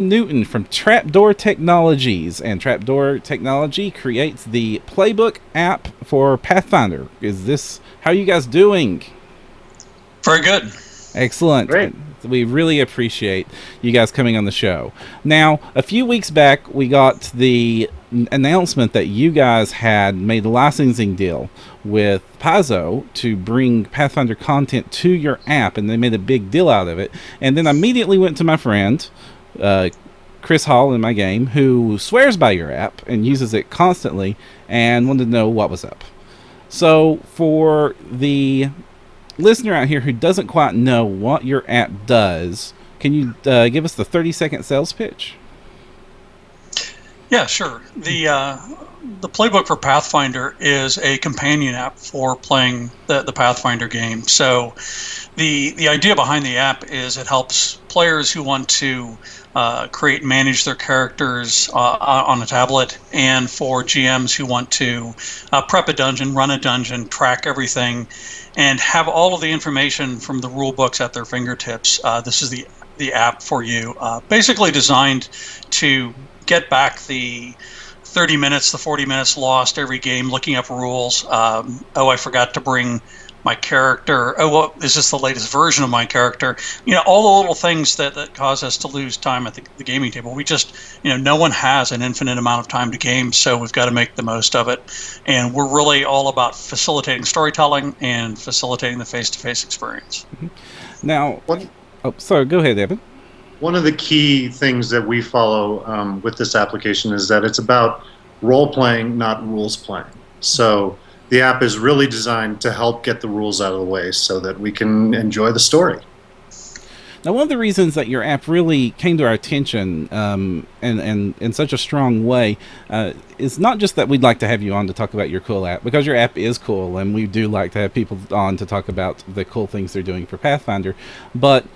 Newton from Trapdoor Technologies, and Trapdoor Technology creates the playbook app for Pathfinder. Is this how you guys doing? Very good. Excellent. Great. We really appreciate you guys coming on the show. Now, a few weeks back, we got the announcement that you guys had made a licensing deal with Paizo to bring Pathfinder content to your app, and they made a big deal out of it. And then I immediately went to my friend, Chris Hall in my game, who swears by your app and uses it constantly, and wanted to know what was up. So, for the listener out here who doesn't quite know what your app does, can you give us the 30-second sales pitch? Yeah, sure. The playbook for Pathfinder is a companion app for playing the Pathfinder game. So the idea behind the app is it helps players who want to create and manage their characters on a tablet, and for GMs who want to prep a dungeon, run a dungeon, track everything, and have all of the information from the rule books at their fingertips. This is the app for you. Basically designed to get back the 30 minutes, the 40 minutes lost every game looking up rules. I forgot to bring my character. Oh, well, is this the latest version of my character? All the little things that cause us to lose time at the gaming table. We just, no one has an infinite amount of time to game, so we've got to make the most of it. And we're really all about facilitating storytelling and facilitating the face-to-face experience. Now, sorry, go ahead, Evan. One of the key things that we follow with this application is that it's about role-playing, not rules-playing. So the app is really designed to help get the rules out of the way so that we can enjoy the story. Now, one of the reasons that your app really came to our attention and in such a strong way is not just that we'd like to have you on to talk about your cool app, because your app is cool, and we do like to have people on to talk about the cool things they're doing for Pathfinder, but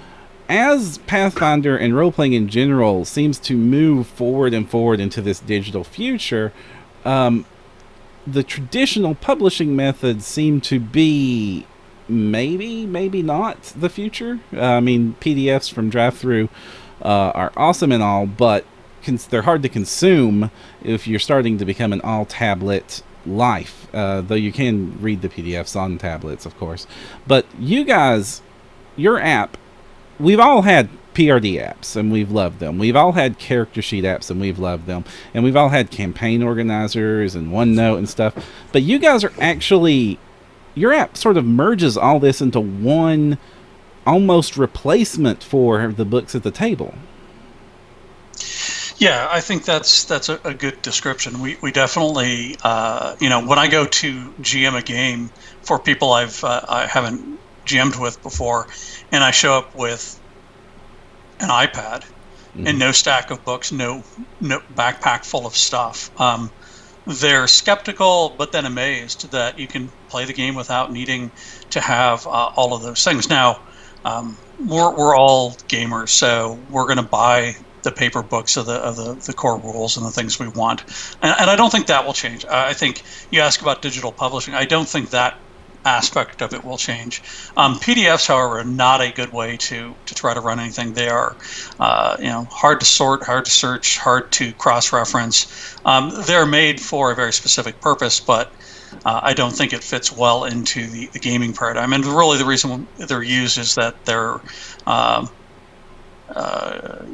as Pathfinder and role-playing in general seems to move forward and forward into this digital future, the traditional publishing methods seem to be maybe not the future. I mean, PDFs from drive-through are awesome and all, but they're hard to consume if you're starting to become an all-tablet life, though you can read the PDFs on tablets, of course. But you guys, your app, we've all had PRD apps and we've loved them. We've all had character sheet apps and we've loved them. And we've all had campaign organizers and OneNote and stuff. But you guys are actually, your app sort of merges all this into one almost replacement for the books at the table. Yeah, I think that's a good description. We definitely, when I go to GM a game for people I haven't GM'd with before, and I show up with an iPad and no stack of books, no backpack full of stuff. They're skeptical, but then amazed that you can play the game without needing to have all of those things. Now, we're all gamers, so we're going to buy the paper books of the core rules and the things we want, and I don't think that will change. I think you ask about digital publishing. I don't think that aspect of it will change. PDFs, however, are not a good way to try to run anything. They are, hard to sort, hard to search, hard to cross-reference. They're made for a very specific purpose, but I don't think it fits well into the gaming paradigm. And really, the reason they're used is that they're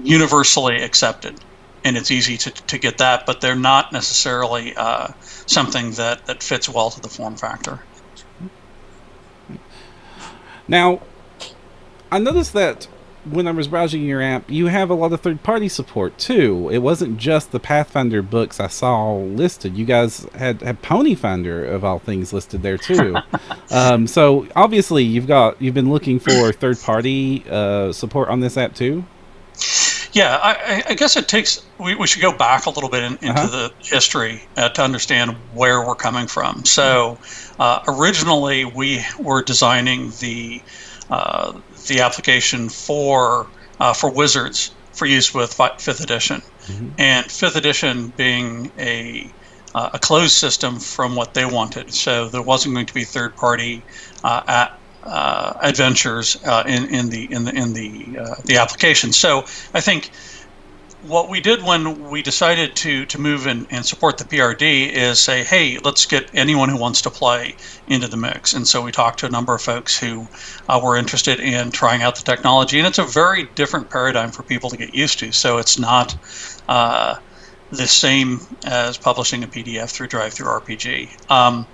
universally accepted, and it's easy to get that, but they're not necessarily something that fits well to the form factor. Now, I noticed that when I was browsing your app, you have a lot of third-party support, too. It wasn't just the Pathfinder books I saw listed. You guys had Ponyfinder, of all things, listed there, too. So, obviously, you've been looking for third-party support on this app, too? Yeah, I guess it takes. We should go back a little bit into the history to understand where we're coming from. So, originally we were designing the application for Wizards for use with 5th edition, and 5th edition being a closed system from what they wanted. So there wasn't going to be third party adventures in the application. So I think what we did when we decided to move and support the PRD is say, hey, let's get anyone who wants to play into the mix. And so we talked to a number of folks who were interested in trying out the technology. And it's a very different paradigm for people to get used to. So it's not the same as publishing a PDF through DriveThruRPG.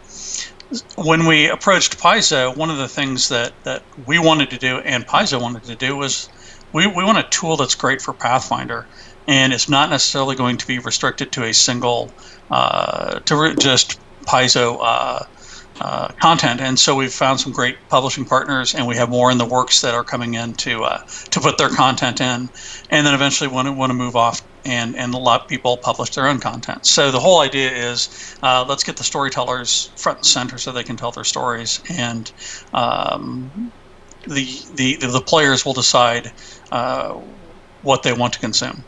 When we approached Paizo, one of the things that we wanted to do and Paizo wanted to do was we want a tool that's great for Pathfinder. And it's not necessarily going to be restricted to a single, just Paizo content. And so we've found some great publishing partners, and we have more in the works that are coming in to put their content in, and then eventually want to move off and let people publish their own content. So the whole idea is let's get the storytellers front and center so they can tell their stories, and the players will decide what they want to consume.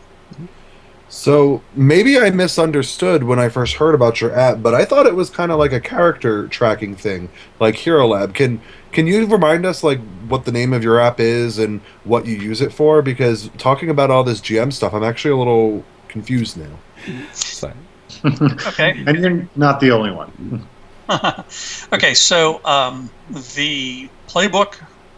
So maybe I misunderstood when I first heard about your app, but I thought it was kind of like a character tracking thing, like Hero Lab. Can you remind us like what the name of your app is and what you use it for? Because talking about all this GM stuff, I'm actually a little confused now. So. Okay. And you're not the only one. Okay, so the playbook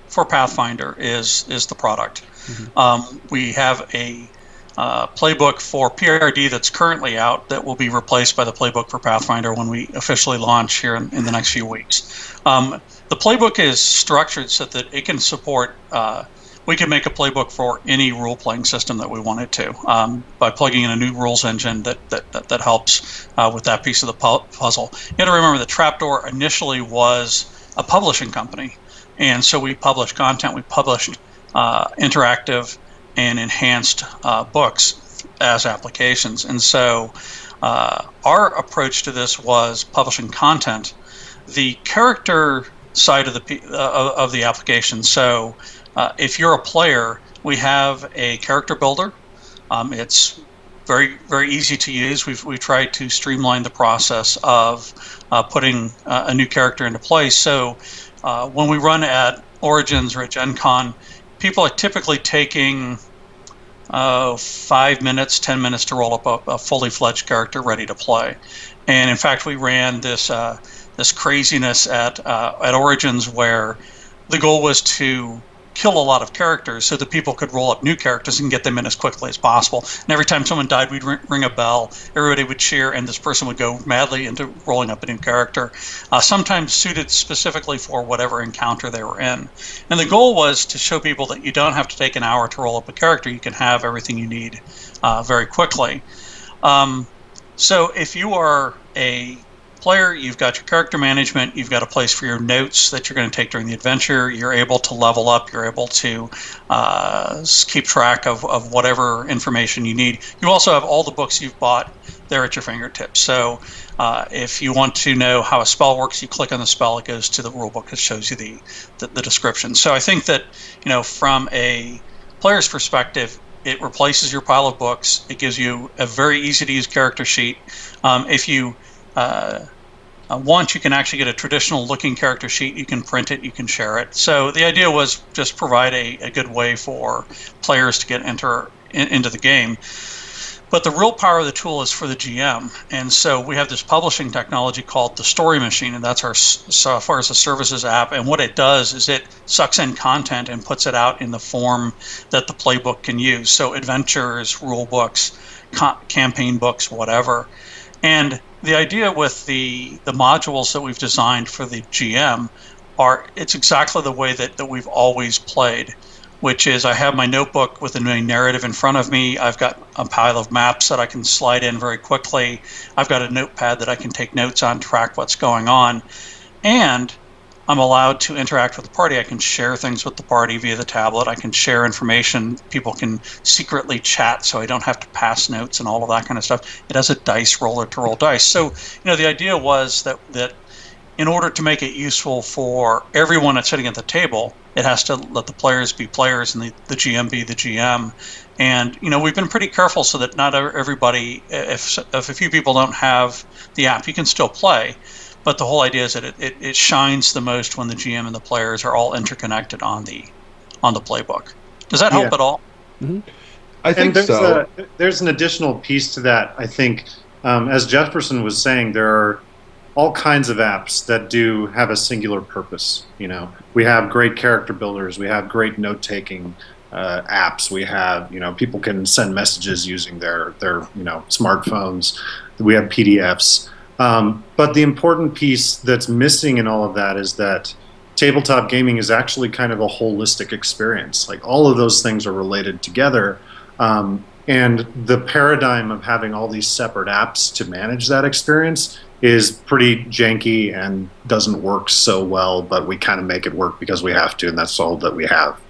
for Pathfinder is the product. Mm-hmm. We have a playbook for PRD that's currently out that will be replaced by the playbook for Pathfinder when we officially launch here in the next few weeks. The playbook is structured so that it can support, we can make a playbook for any role-playing system that we wanted to by plugging in a new rules engine that helps with that piece of the puzzle. You got to remember that Trapdoor initially was a publishing company, and so we published content, we published interactive and enhanced books as applications. And so our approach to this was publishing content, the character side of the application. So if you're a player, we have a character builder. It's very, very easy to use. We've tried to streamline the process of putting a new character into place. So when we run at Origins or at Gen Con, people are typically taking 5 minutes, 10 minutes to roll up a fully fledged character ready to play. And in fact, we ran this craziness at Origins where the goal was to kill a lot of characters so that people could roll up new characters and get them in as quickly as possible. And every time someone died, we'd ring a bell, everybody would cheer, and this person would go madly into rolling up a new character, sometimes suited specifically for whatever encounter they were in. And the goal was to show people that you don't have to take an hour to roll up a character. You can have everything you need very quickly. So if you are a player, you've got your character management, you've got a place for your notes that you're going to take during the adventure, you're able to level up, you're able to keep track of whatever information you need. You also have all the books you've bought there at your fingertips. So if you want to know how a spell works, you click on the spell, it goes to the rulebook that shows you the description. So I think that, from a player's perspective, it replaces your pile of books. It gives you a very easy to use character sheet. If you want, you can actually get a traditional looking character sheet. You can print it, you can share it. So the idea was just provide a good way for players to get into the game. But the real power of the tool is for the GM. And so we have this publishing technology called the Story Machine, and that's our software as a services app. And what it does is it sucks in content and puts it out in the form that the playbook can use. So adventures, rule books, campaign books, whatever. And the idea with the modules that we've designed for the GM it's exactly the way that we've always played, which is I have my notebook with a narrative in front of me. I've got a pile of maps that I can slide in very quickly. I've got a notepad that I can take notes on, track what's going on. And I'm allowed to interact with the party. I can share things with the party via the tablet. I can share information. People can secretly chat, so I don't have to pass notes and all of that kind of stuff. It has a dice roller to roll dice. So, the idea was that in order to make it useful for everyone that's sitting at the table, it has to let the players be players and the GM be the GM. And, we've been pretty careful so that not everybody, if a few people don't have the app, you can still play. But the whole idea is that it shines the most when the GM and the players are all interconnected on the playbook. Does that help at all? Mm-hmm. I think And so. there's an additional piece to that. I think, as Jefferson was saying, there are all kinds of apps that do have a singular purpose. You know, we have great character builders, we have great note taking apps, we have, you know, people can send messages using their smartphones. We have PDFs, but the important piece that's missing in all of that is that tabletop gaming is actually kind of a holistic experience. Like all of those things are related together. And the paradigm of having all these separate apps to manage that experience is pretty janky and doesn't work so well, but we kind of make it work because we have to, and that's all that we have.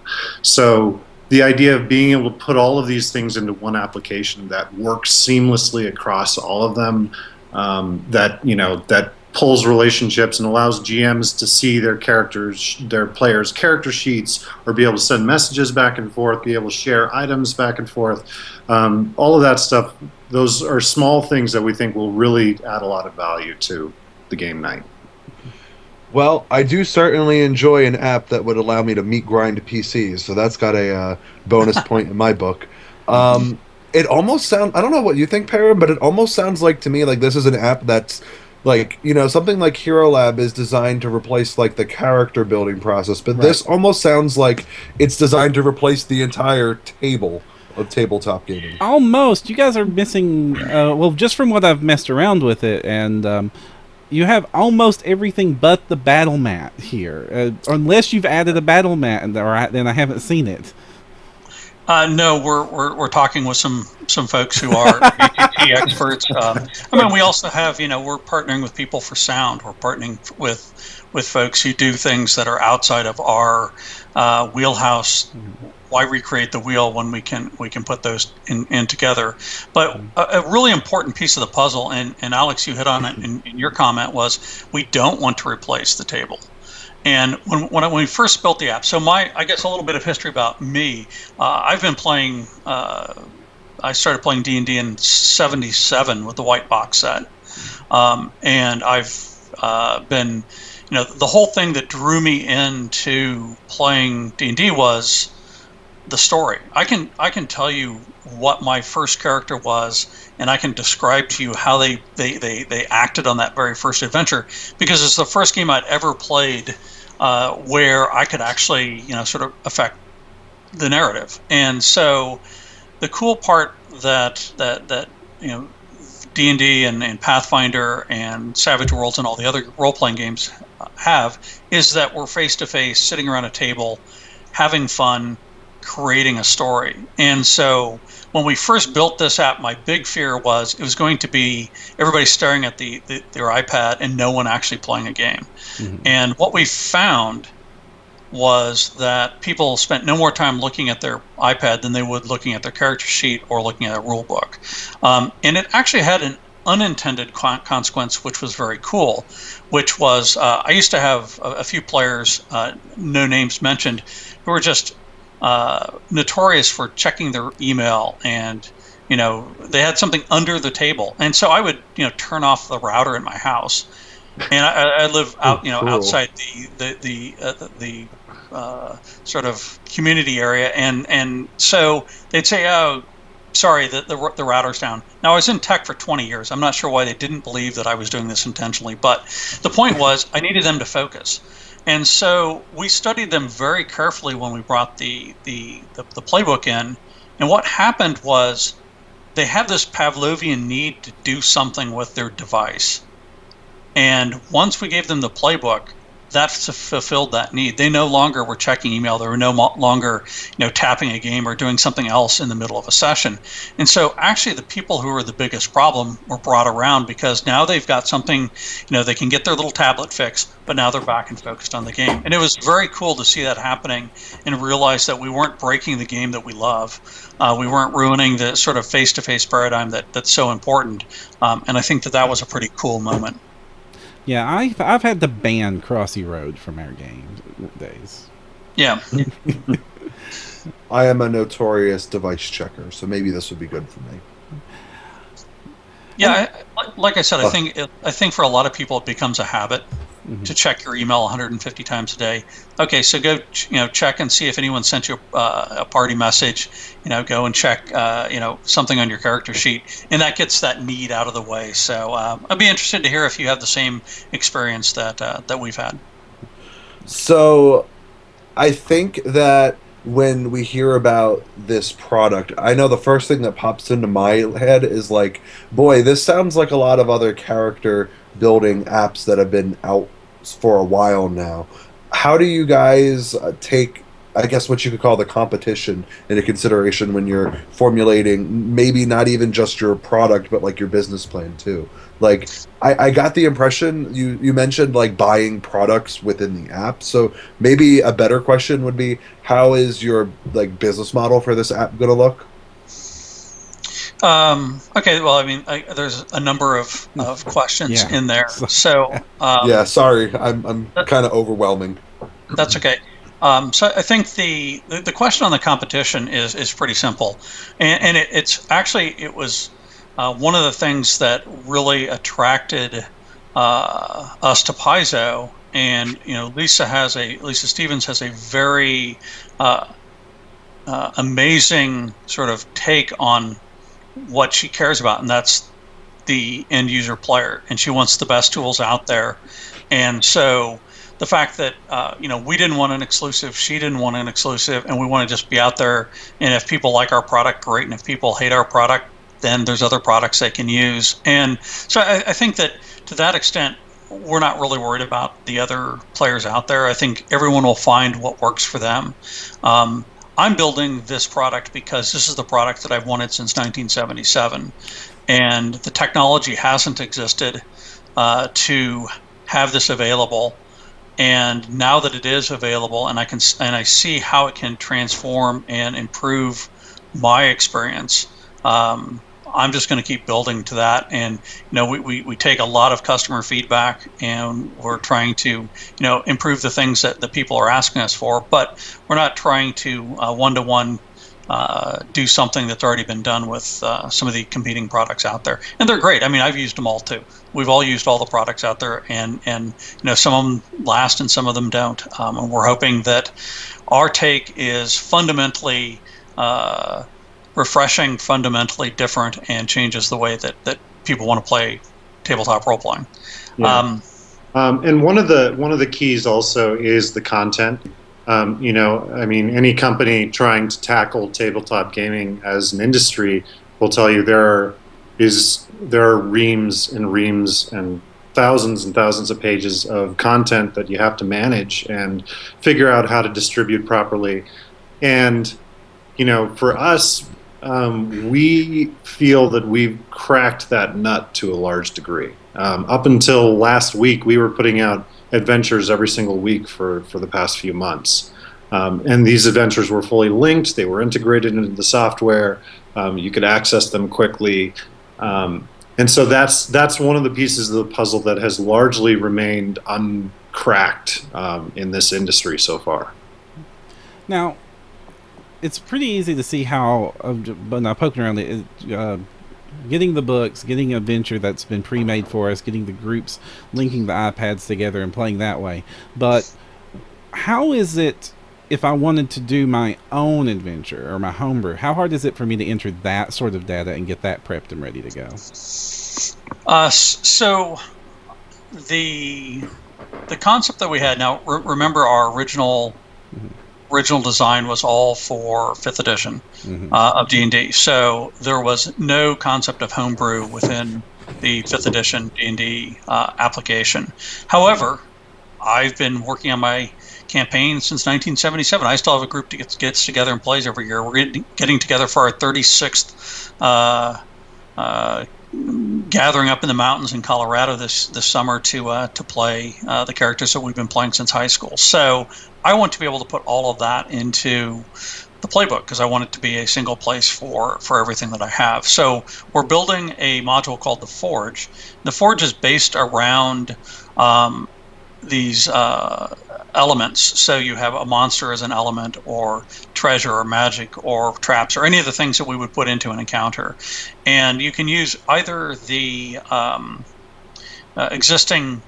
So the idea of being able to put all of these things into one application that works seamlessly across all of them, that pulls relationships and allows GMs to see their characters, their players' character sheets, or be able to send messages back and forth, be able to share items back and forth. All of that stuff, those are small things that we think will really add a lot of value to the game night. Well, I do certainly enjoy an app that would allow me to meet grind PCs, so that's got a bonus point in my book. It almost sounds, I don't know what you think, Perrin, but it almost sounds like to me like this is an app that's like, something like Hero Lab is designed to replace like the character building process, but Right. this almost sounds like it's designed to replace the entire table of tabletop gaming. Almost. You guys are missing. Well, just from what I've messed around with it, and you have almost everything but the battle mat here, unless you've added a battle mat, then I haven't seen it. No, we're talking with some folks who are ATT experts. I mean, we also have, we're partnering with people for sound. We're partnering with folks who do things that are outside of our wheelhouse. Why recreate the wheel when we can put those in together? But a really important piece of the puzzle, and Alex, you hit on it in your comment, was we don't want to replace the table. And when we first built the app, so I guess a little bit of history about me. I've been playing. I started playing D&D in '77 with the white box set, and I've been, the whole thing that drew me into playing D&D was the story. I can tell you what my first character was, and I can describe to you how they acted on that very first adventure, because it's the first game I'd ever played where I could actually sort of affect the narrative. And so the cool part that D&D and Pathfinder and Savage Worlds and all the other role-playing games have is that we're face-to-face, sitting around a table, having fun, creating a story. And so when we first built this app, my big fear was it was going to be everybody staring at their iPad and no one actually playing a game. Mm-hmm. And what we found was that people spent no more time looking at their iPad than they would looking at their character sheet or looking at a rule book. And it actually had an unintended consequence, which was very cool, which was I used to have a few players, no names mentioned, who were just notorious for checking their email, and they had something under the table, and so I would turn off the router in my house, and I live out cool. outside the sort of community area, and so they'd say, "Oh, sorry, the router's down." Now, I was in tech for 20 years. I'm not sure why they didn't believe that I was doing this intentionally, but the point was I needed them to focus. And so we studied them very carefully when we brought the playbook in. And what happened was they had this Pavlovian need to do something with their device. And once we gave them the playbook, that fulfilled that need. They no longer were checking email. They were no longer, tapping a game or doing something else in the middle of a session. And so actually the people who were the biggest problem were brought around, because now they've got something, they can get their little tablet fixed, but now they're back and focused on the game. And it was very cool to see that happening and realize that we weren't breaking the game that we love. We weren't ruining the sort of face-to-face paradigm that's so important. And I think that was a pretty cool moment. Yeah, I've had to ban Crossy Road from our games days. Yeah. I am a notorious device checker, so maybe this would be good for me. Yeah, like I said, I think for a lot of people it becomes a habit. to check your email 150 times a day. Okay, so go check and see if anyone sent you a party message. Go and check something on your character sheet, and that gets that need out of the way. So I'd be interested to hear if you have the same experience that we've had. So I think that when we hear about this product, I know the first thing that pops into my head is like, boy, this sounds like a lot of other character building apps that have been out for a while now. How do you guys take, I guess, what you could call the competition into consideration when you're formulating maybe not even just your product, but like your business plan too? Like, I got the impression you mentioned like buying products within the app. So maybe a better question would be, how is your like business model for this app going to look? Okay, well, I mean, there's a number of questions Yeah. in there. So Yeah, sorry, I'm kind of overwhelming. that's okay. So I think the question on the competition is pretty simple, and it was one of the things that really attracted us to Paizo. And Lisa Stevens has a very amazing sort of take on what she cares about, and that's the end user player, and she wants the best tools out there. And so the fact that we didn't want an exclusive, she didn't want an exclusive, and we want to just be out there, and if people like our product, great, and if people hate our product, then there's other products they can use. And so I think that to that extent, we're not really worried about the other players out there. I think everyone will find what works for them. I'm building this product because this is the product that I've wanted since 1977, and the technology hasn't existed to have this available. And now that it is available, and I see how it can transform and improve my experience, I'm just going to keep building to that. And we take a lot of customer feedback, and we're trying to improve the things that the people are asking us for. But we're not trying to one-to-one do something that's already been done with some of the competing products out there. And they're great. I mean, I've used them all too. We've all used all the products out there, and some of them last and some of them don't. And we're hoping that our take is fundamentally refreshing, fundamentally different, and changes the way that people want to play tabletop role playing. Yeah. And one of the keys also is the content. I mean, any company trying to tackle tabletop gaming as an industry will tell you there are reams and reams and thousands of pages of content that you have to manage and figure out how to distribute properly. And for us, we feel that we've cracked that nut to a large degree. Up until last week, we were putting out adventures every single week for the past few months. And these adventures were fully linked. They were integrated into the software. You could access them quickly. And so that's one of the pieces of the puzzle that has largely remained uncracked in this industry so far. Now, it's pretty easy to see how, but now poking around it, getting the books, getting an adventure that's been pre-made for us, getting the groups, linking the iPads together and playing that way. But how is it if I wanted to do my own adventure or my homebrew? How hard is it for me to enter that sort of data and get that prepped and ready to go? So the concept that we had, now remember our original design was all for 5th edition of D&D. So there was no concept of homebrew within the 5th edition D&D application. However, I've been working on my campaign since 1977. I still have a group that gets together and plays every year. We're getting together for our 36th gathering up in the mountains in Colorado this summer to play the characters that we've been playing since high school. So I want to be able to put all of that into the playbook because I want it to be a single place for everything that I have. So we're building a module called the Forge. The Forge is based around these elements. So you have a monster as an element, or treasure, or magic, or traps, or any of the things that we would put into an encounter. And you can use either the existing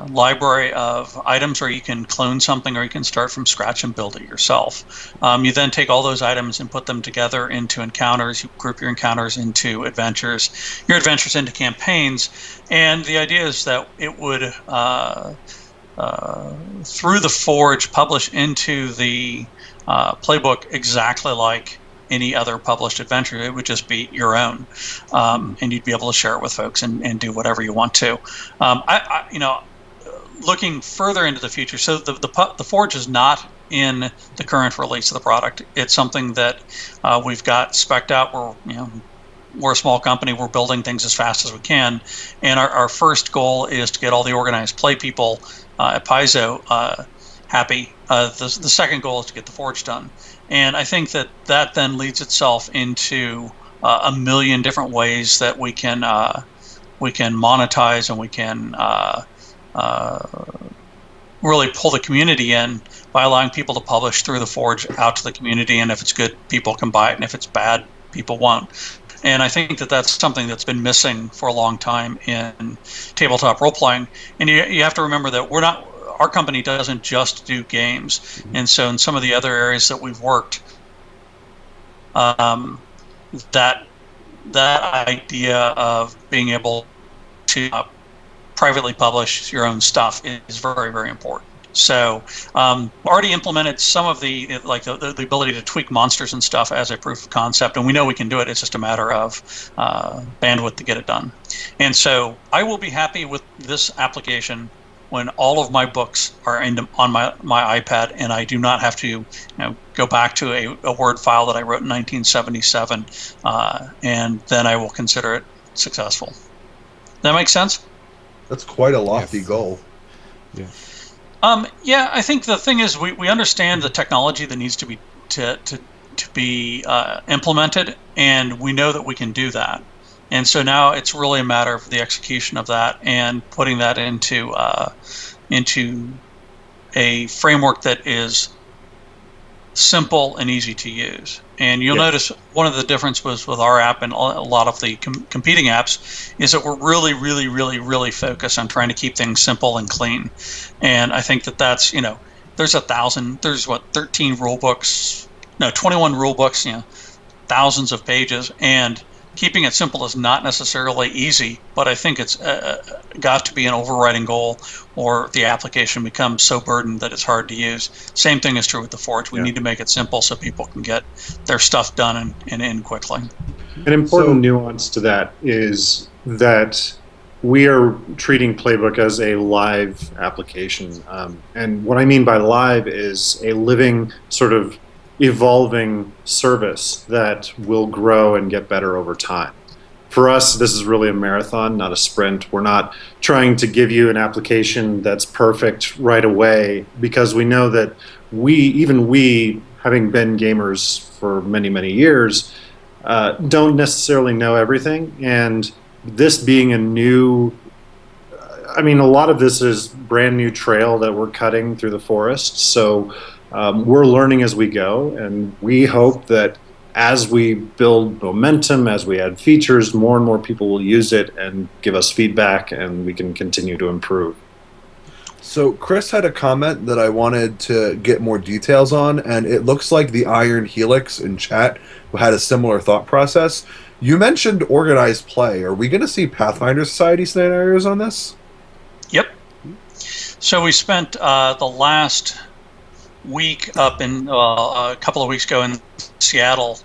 library of items, or you can clone something, or you can start from scratch and build it yourself. You then take all those items and put them together into encounters. You group your encounters into adventures, your adventures into campaigns, and the idea is that it would, through the Forge, publish into the playbook exactly like any other published adventure. It would just be your own, and you'd be able to share it with folks and do whatever you want to. Looking further into the future, so the Forge is not in the current release of the product. It's something that we've got spec'd out. We're a small company. We're building things as fast as we can, and our first goal is to get all the organized play people at Paizo happy. The second goal is to get the Forge done. And I think that then leads itself into a million different ways that we can monetize, and we can really pull the community in by allowing people to publish through the Forge out to the community. And if it's good, people can buy it, and if it's bad, people won't. And I think that that's something that's been missing for a long time in tabletop role playing. And you have to remember that our company doesn't just do games. And so in some of the other areas that we've worked, that idea of being able to privately publish your own stuff is very, very important. So already implemented some of the ability to tweak monsters and stuff as a proof of concept, and we know we can do it. It's just a matter of bandwidth to get it done. And so I will be happy with this application when all of my books are on my iPad, and I do not have to go back to a Word file that I wrote in 1977, and then I will consider it successful. Does that make sense? That's quite a lofty goal. Yeah. Yeah, I think the thing is we understand the technology that needs to be implemented, and we know that we can do that. And so now it's really a matter of the execution of that and putting that into a framework that is simple and easy to use. And you'll notice one of the differences with our app and a lot of the competing apps is that we're really, really, really, really focused on trying to keep things simple and clean. And I think that's, there's 13 rule books, 21 rule books, thousands of pages, and keeping it simple is not necessarily easy, but I think it's got to be an overriding goal, or the application becomes so burdened that it's hard to use. Same thing is true with the Forge. We need to make it simple so people can get their stuff done and in quickly. An important nuance to that is that we are treating Playbook as a live application. And what I mean by live is a living sort of evolving service that will grow and get better over time. For us, this is really a marathon, not a sprint. We're not trying to give you an application that's perfect right away, because we know that we, having been gamers for many, many years, don't necessarily know everything. And this being a lot of this is brand new trail that we're cutting through the forest. So we're learning as we go, and we hope that as we build momentum, as we add features, more and more people will use it and give us feedback, and we can continue to improve. So Chris had a comment that I wanted to get more details on, and it looks like the Iron Helix in chat had a similar thought process. You mentioned organized play. Are we going to see Pathfinder Society scenarios on this? Yep. So we spent the last week up in a couple of weeks ago in Seattle,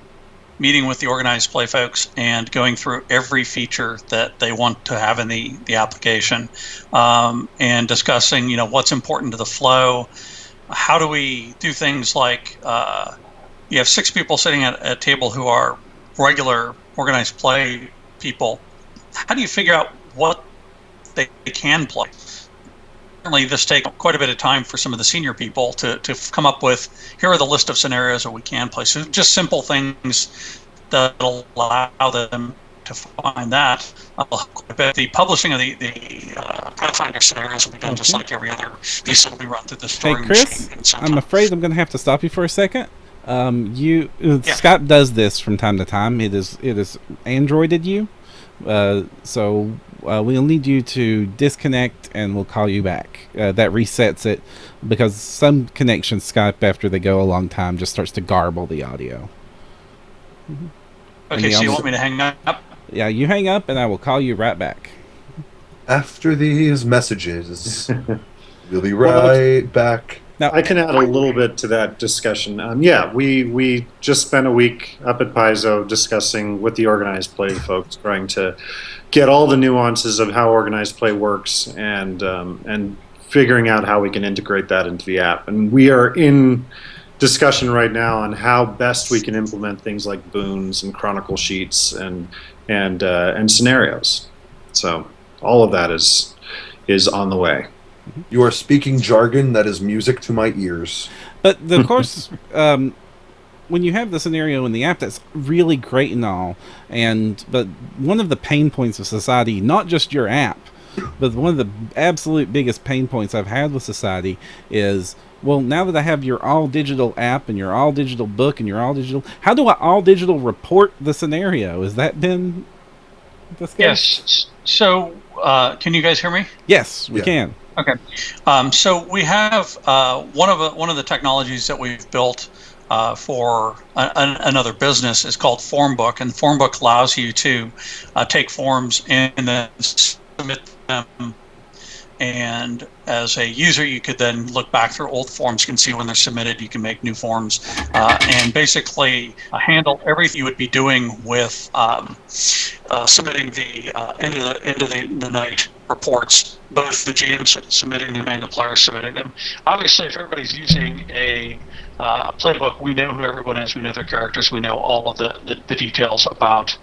meeting with the organized play folks and going through every feature that they want to have in the application, and discussing what's important to the flow. How do we do things like you have 6 people sitting at a table who are regular organized play people. How do you figure out what they can play? Certainly this takes quite a bit of time for some of the senior people to come up with, here are the list of scenarios that we can play. So just simple things that allow them to find that. The publishing of the Pathfinder scenarios will be done just like every other piece that we run through the story Hey, Chris, machine. I'm afraid I'm going to have to stop you for a second. Skype does this from time to time. It is Androided you, so we'll need you to disconnect, and we'll call you back. That resets it because some connections Skype after they go a long time just starts to garble the audio. Okay, so you want me to hang up? Yeah, you hang up, and I will call you right back. After these messages, we'll be right back. Now, I can add a little bit to that discussion. We just spent a week up at Paizo discussing with the organized play folks, trying to get all the nuances of how organized play works and figuring out how we can integrate that into the app. And we are in discussion right now on how best we can implement things like boons and chronicle sheets and scenarios. So all of that is on the way. You are speaking jargon that is music to my ears. but of course, when you have the scenario in the app, that's really great and all. But one of the pain points of society, not just your app, but one of the absolute biggest pain points I've had with society is, well, now that I have your all digital app and your all digital book and your all digital, how do I all digital report the scenario? Has that been discussed? Yes. So, can you guys hear me? Yes, we can. Okay. So we have one of the technologies that we've built for another business is called Formbook, and Formbook allows you to take forms and then submit them. And as a user, you could then look back through old forms, you can see when they're submitted, you can make new forms, and basically handle everything you would be doing with submitting the end of the night reports, both the GMs submitting them and the players submitting them. Obviously, if everybody's using a playbook, we know who everyone is, we know their characters, we know all of the details about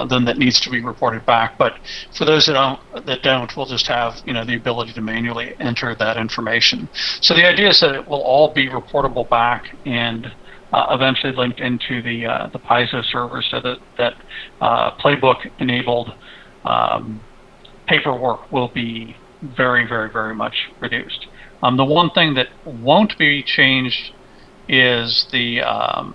them that needs to be reported back. But for those that don't, we'll just have the ability to manually enter that information. So the idea is that it will all be reportable back and eventually linked into the Paizo server, so that playbook enabled paperwork will be very, very, very much reduced. The one thing that won't be changed is the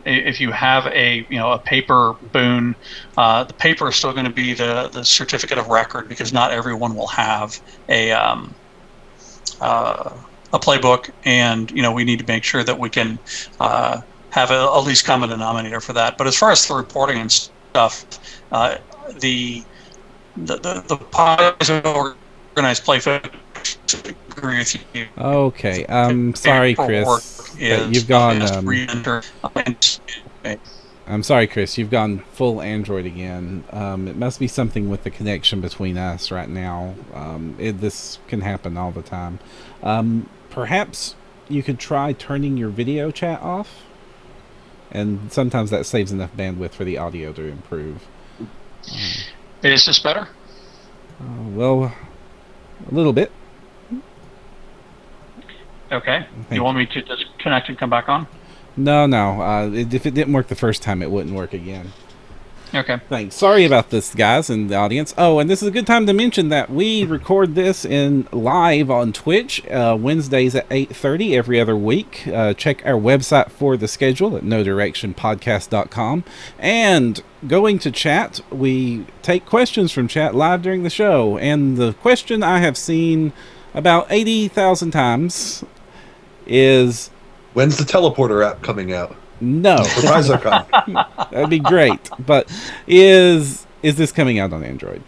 if you have a paper boon, the paper is still going to be the certificate of record, because not everyone will have a playbook, and we need to make sure that we can have a least common denominator for that. But as far as the reporting and stuff, the Paizo organized play folks agree with you. Okay. Sorry, Chris. You've gone. I'm sorry, Chris. You've gone full Android again. It must be something with the connection between us right now. This can happen all the time. Perhaps you could try turning your video chat off, and sometimes that saves enough bandwidth for the audio to improve. Is this better? Well, a little bit. Okay. You want me to disconnect and come back on? No. If it didn't work the first time, it wouldn't work again. Okay. Thanks. Sorry about this, guys, in the audience. Oh, and this is a good time to mention that we record this in live on Twitch Wednesdays at 8:30 every other week. Check our website for the schedule at nodirectionpodcast.com. And going to chat, we take questions from chat live during the show. And the question I have seen about 80,000 times is, when's the teleporter app coming out? No. For PaizoCon. That'd be great. But is this coming out on Android?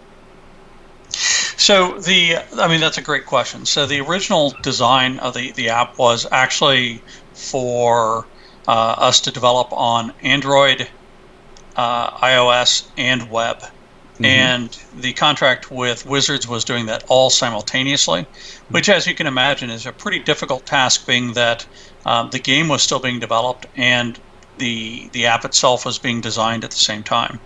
So that's a great question. So the original design of the app was actually for us to develop on Android, iOS, and web. Mm-hmm. And the contract with Wizards was doing that all simultaneously, which, as you can imagine, is a pretty difficult task, being that the game was still being developed and the app itself was being designed at the same time.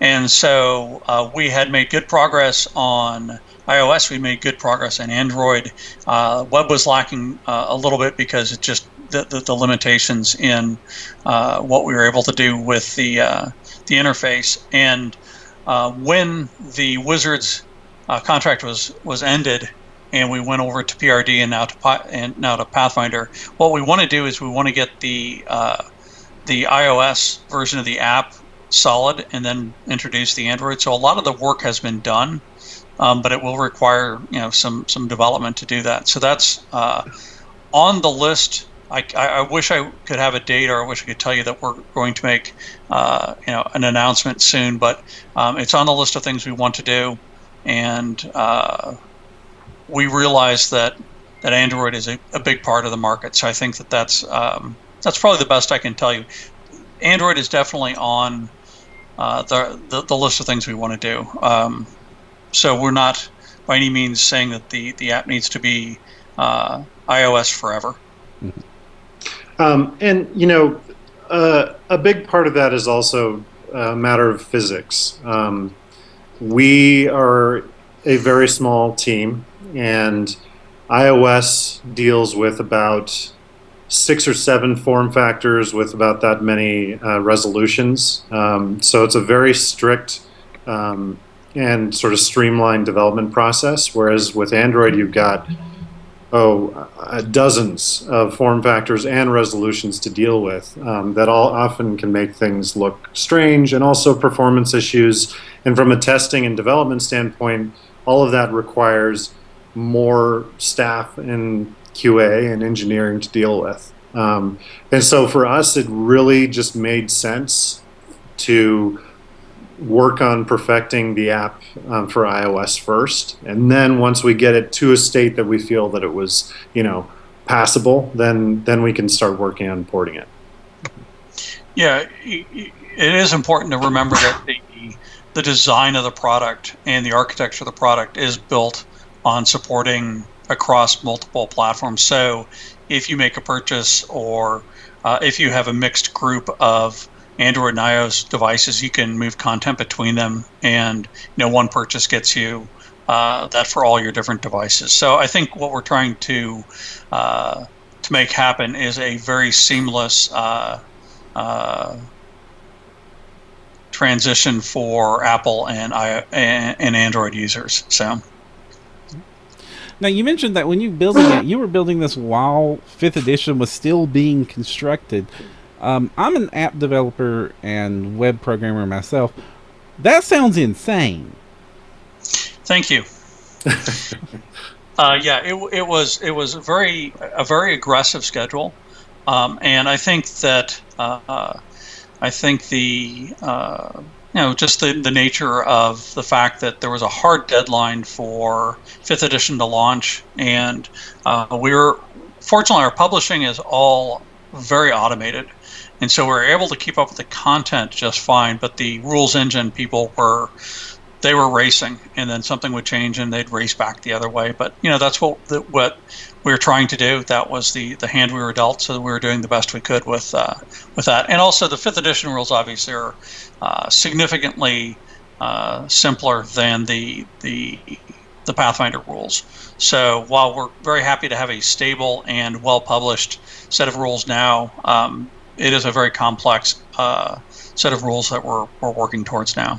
And so we had made good progress on iOS. We made good progress on Android. Web was lacking a little bit because it just the limitations in what we were able to do with the interface. And when the Wizards contract was ended, and we went over to PRD and now to Pathfinder, what we want to do is we want to get the the iOS version of the app solid and then introduce the Android. So a lot of the work has been done, but it will require some development to do that. So that's on the list. I wish I could have a date, or I wish I could tell you that we're going to make an announcement soon. But it's on the list of things we want to do, and we realize that Android is a big part of the market. So I think that's probably the best I can tell you. Android is definitely on the list of things we want to do. So we're not by any means saying that the app needs to be iOS forever. And a big part of that is also a matter of physics. We are a very small team, and iOS deals with about 6 or 7 form factors with about that many resolutions. So it's a very strict and sort of streamlined development process, whereas with Android you've got dozens of form factors and resolutions to deal with that all often can make things look strange, and also performance issues. And from a testing and development standpoint, all of that requires more staff in QA and engineering to deal with. And so for us, it really just made sense to work on perfecting the app for iOS first, and then once we get it to a state that we feel that it was, passable, then we can start working on porting it. Yeah, it is important to remember that the design of the product and the architecture of the product is built on supporting across multiple platforms. So if you make a purchase, or if you have a mixed group of Android and iOS devices, you can move content between them, and one purchase gets you that for all your different devices. So I think what we're trying to make happen is a very seamless transition for Apple and Android users. So. Now, you mentioned that when you building it, you were building this while 5th edition was still being constructed. I'm an app developer and web programmer myself. That sounds insane. Thank you. Yeah, it was a very aggressive schedule, and I think that just the nature of the fact that there was a hard deadline for 5th edition to launch, and fortunately our publishing is all very automated. And so we're able to keep up with the content just fine, but the rules engine people were racing, and then something would change and they'd race back the other way. But that's what we were trying to do. That was the hand we were dealt, so we were doing the best we could with that. And also the 5th edition rules obviously are significantly simpler than the Pathfinder rules. So while we're very happy to have a stable and well-published set of rules now, it is a very complex set of rules that we're working towards now.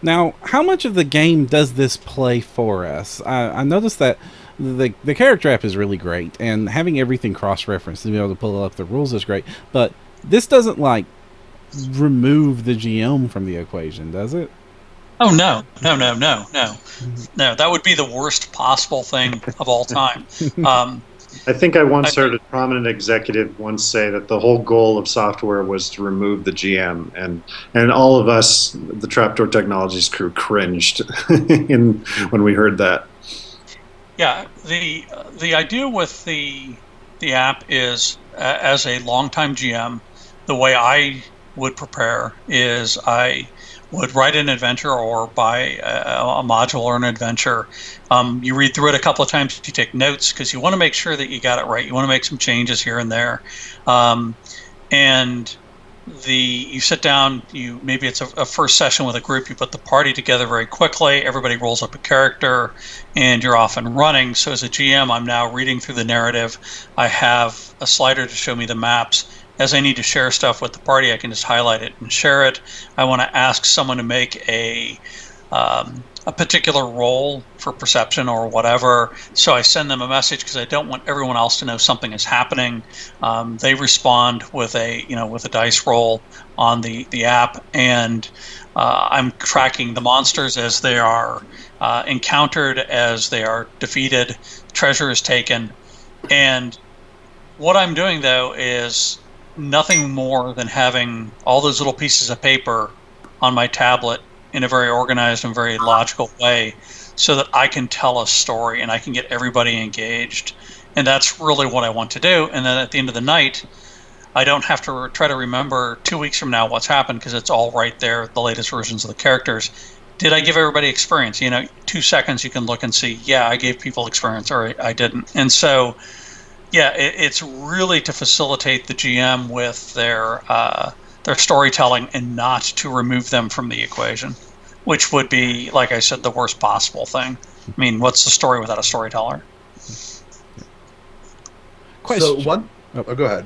Now, how much of the game does this play for us? I noticed that the character app is really great, and having everything cross-referenced to be able to pull up the rules is great, but this doesn't, remove the GM from the equation, does it? Oh, no. No, that would be the worst possible thing of all time. I think I once heard a prominent executive once say that the whole goal of software was to remove the GM, and all of us, the Trapdoor Technologies crew, cringed when we heard that. Yeah, the idea with the app is, as a longtime GM, the way I would prepare is I would write an adventure or buy a module or an adventure. You read through it a couple of times, you take notes, because you want to make sure that you got it right. You want to make some changes here and there. And you sit down, maybe it's a first session with a group, you put the party together very quickly, everybody rolls up a character, and you're off and running. So as a GM, I'm now reading through the narrative. I have a slider to show me the maps. As I need to share stuff with the party, I can just highlight it and share it. I want to ask someone to make a a particular role for perception or whatever. So I send them a message because I don't want everyone else to know something is happening. They respond with a dice roll on the app, and I'm tracking the monsters as they are encountered, as they are defeated, treasure is taken. And what I'm doing, though, is nothing more than having all those little pieces of paper on my tablet in a very organized and very logical way so that I can tell a story and I can get everybody engaged. And that's really what I want to do. And then at the end of the night, I don't have to try to remember 2 weeks from now what's happened, because it's all right there, the latest versions of the characters. Did I give everybody experience? 2 seconds you can look and see, yeah, I gave people experience, or I didn't. And so, yeah, it's really to facilitate the GM with their storytelling and not to remove them from the equation, which would be, like I said, the worst possible thing. I mean, what's the story without a storyteller? Question. So go ahead.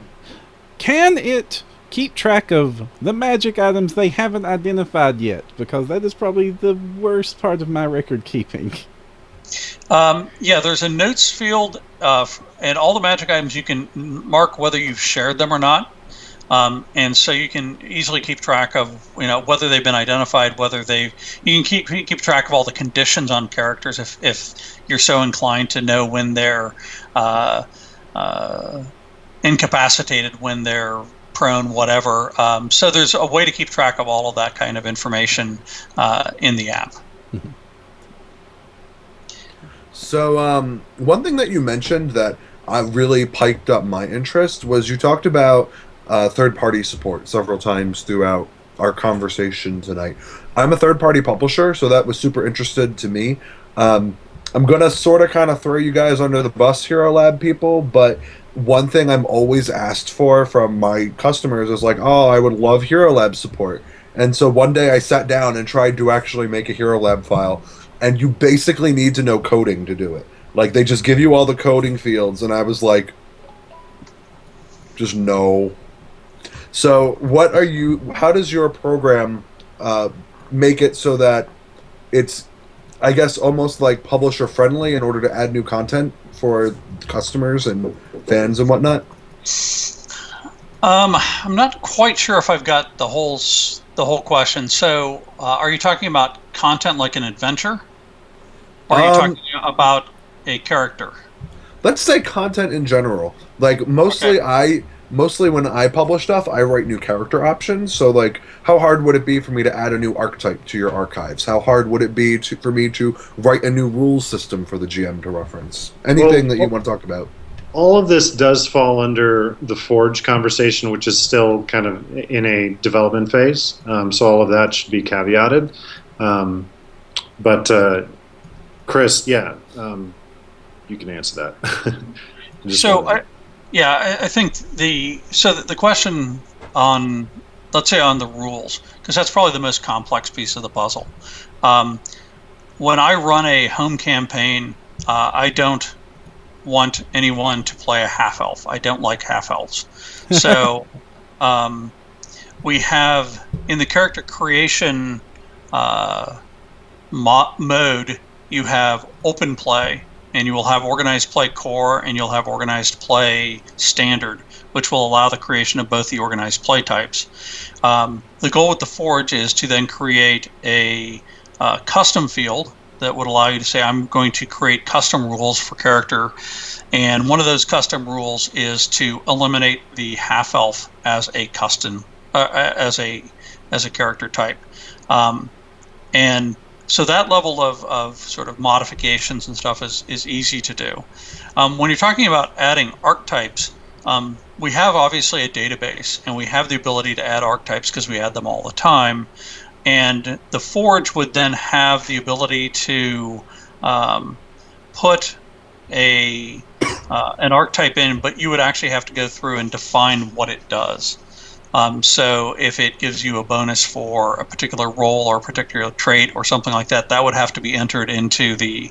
Can it keep track of the magic items they haven't identified yet? Because that is probably the worst part of my record keeping. Yeah, there's a notes field, and all the magic items you can mark whether you've shared them or not. And so you can easily keep track of, whether they've been identified, you can keep track of all the conditions on characters if you're so inclined to know when they're incapacitated, when they're prone, whatever. So there's a way to keep track of all of that kind of information in the app. So one thing that you mentioned that really piked up my interest was you talked about third-party support several times throughout our conversation tonight. I'm a third-party publisher, so that was super interested to me. I'm going to sort of kind of throw you guys under the bus, Hero Lab people, but one thing I'm always asked for from my customers is like, oh, I would love Hero Lab support. And so one day I sat down and tried to actually make a Hero Lab file, and you basically need to know coding to do it. Like, they just give you all the coding fields, and I was like, just no. So how does your program make it so that it's, I guess, almost like publisher friendly in order to add new content for customers and fans and whatnot? I'm not quite sure if I've got the whole question. So are you talking about content like an adventure? Or are you talking about a character? Let's say content in general. Like, mostly Okay. Mostly when I publish stuff, I write new character options. So, like, how hard would it be for me to add a new archetype to your archives? How hard would it be for me to write a new rules system for the GM to reference? Anything that you want to talk about? All of this does fall under the Forge conversation, which is still kind of in a development phase. So all of that should be caveated. But Chris, yeah, you can answer that. I think the question on, let's say, on the rules, because that's probably the most complex piece of the puzzle. When I run a home campaign, I don't want anyone to play a half-elf. I don't like half-elves. So we have, in the character creation mode, you have open play, and you will have organized play core, and you'll have organized play standard, which will allow the creation of both the organized play types. The goal with the Forge is to then create a custom field that would allow you to say, I'm going to create custom rules for character, and one of those custom rules is to eliminate the half-elf as a custom, as a character type. And so that level of sort of modifications and stuff is easy to do. When you're talking about adding archetypes, we have obviously a database, and we have the ability to add archetypes because we add them all the time. And the Forge would then have the ability to put an archetype in, but you would actually have to go through and define what it does. So if it gives you a bonus for a particular role or a particular trait or something like that, that would have to be entered into the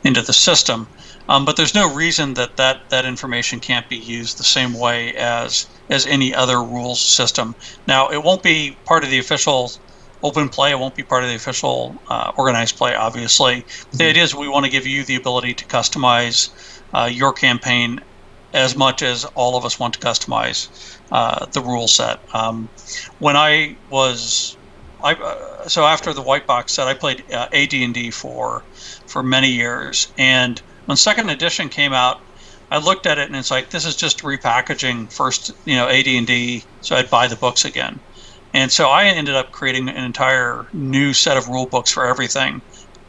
system. But there's no reason that information can't be used the same way as any other rules system. Now, it won't be part of the official open play. It won't be part of the official organized play, obviously. The idea is we want to give you the ability to customize your campaign as much as all of us want to customize the rule set. When I was, so after the white box set, I played AD&D for many years, and when second edition came out, I looked at it and it's like, this is just repackaging first, AD&D, so I'd buy the books again. And so I ended up creating an entire new set of rule books for everything,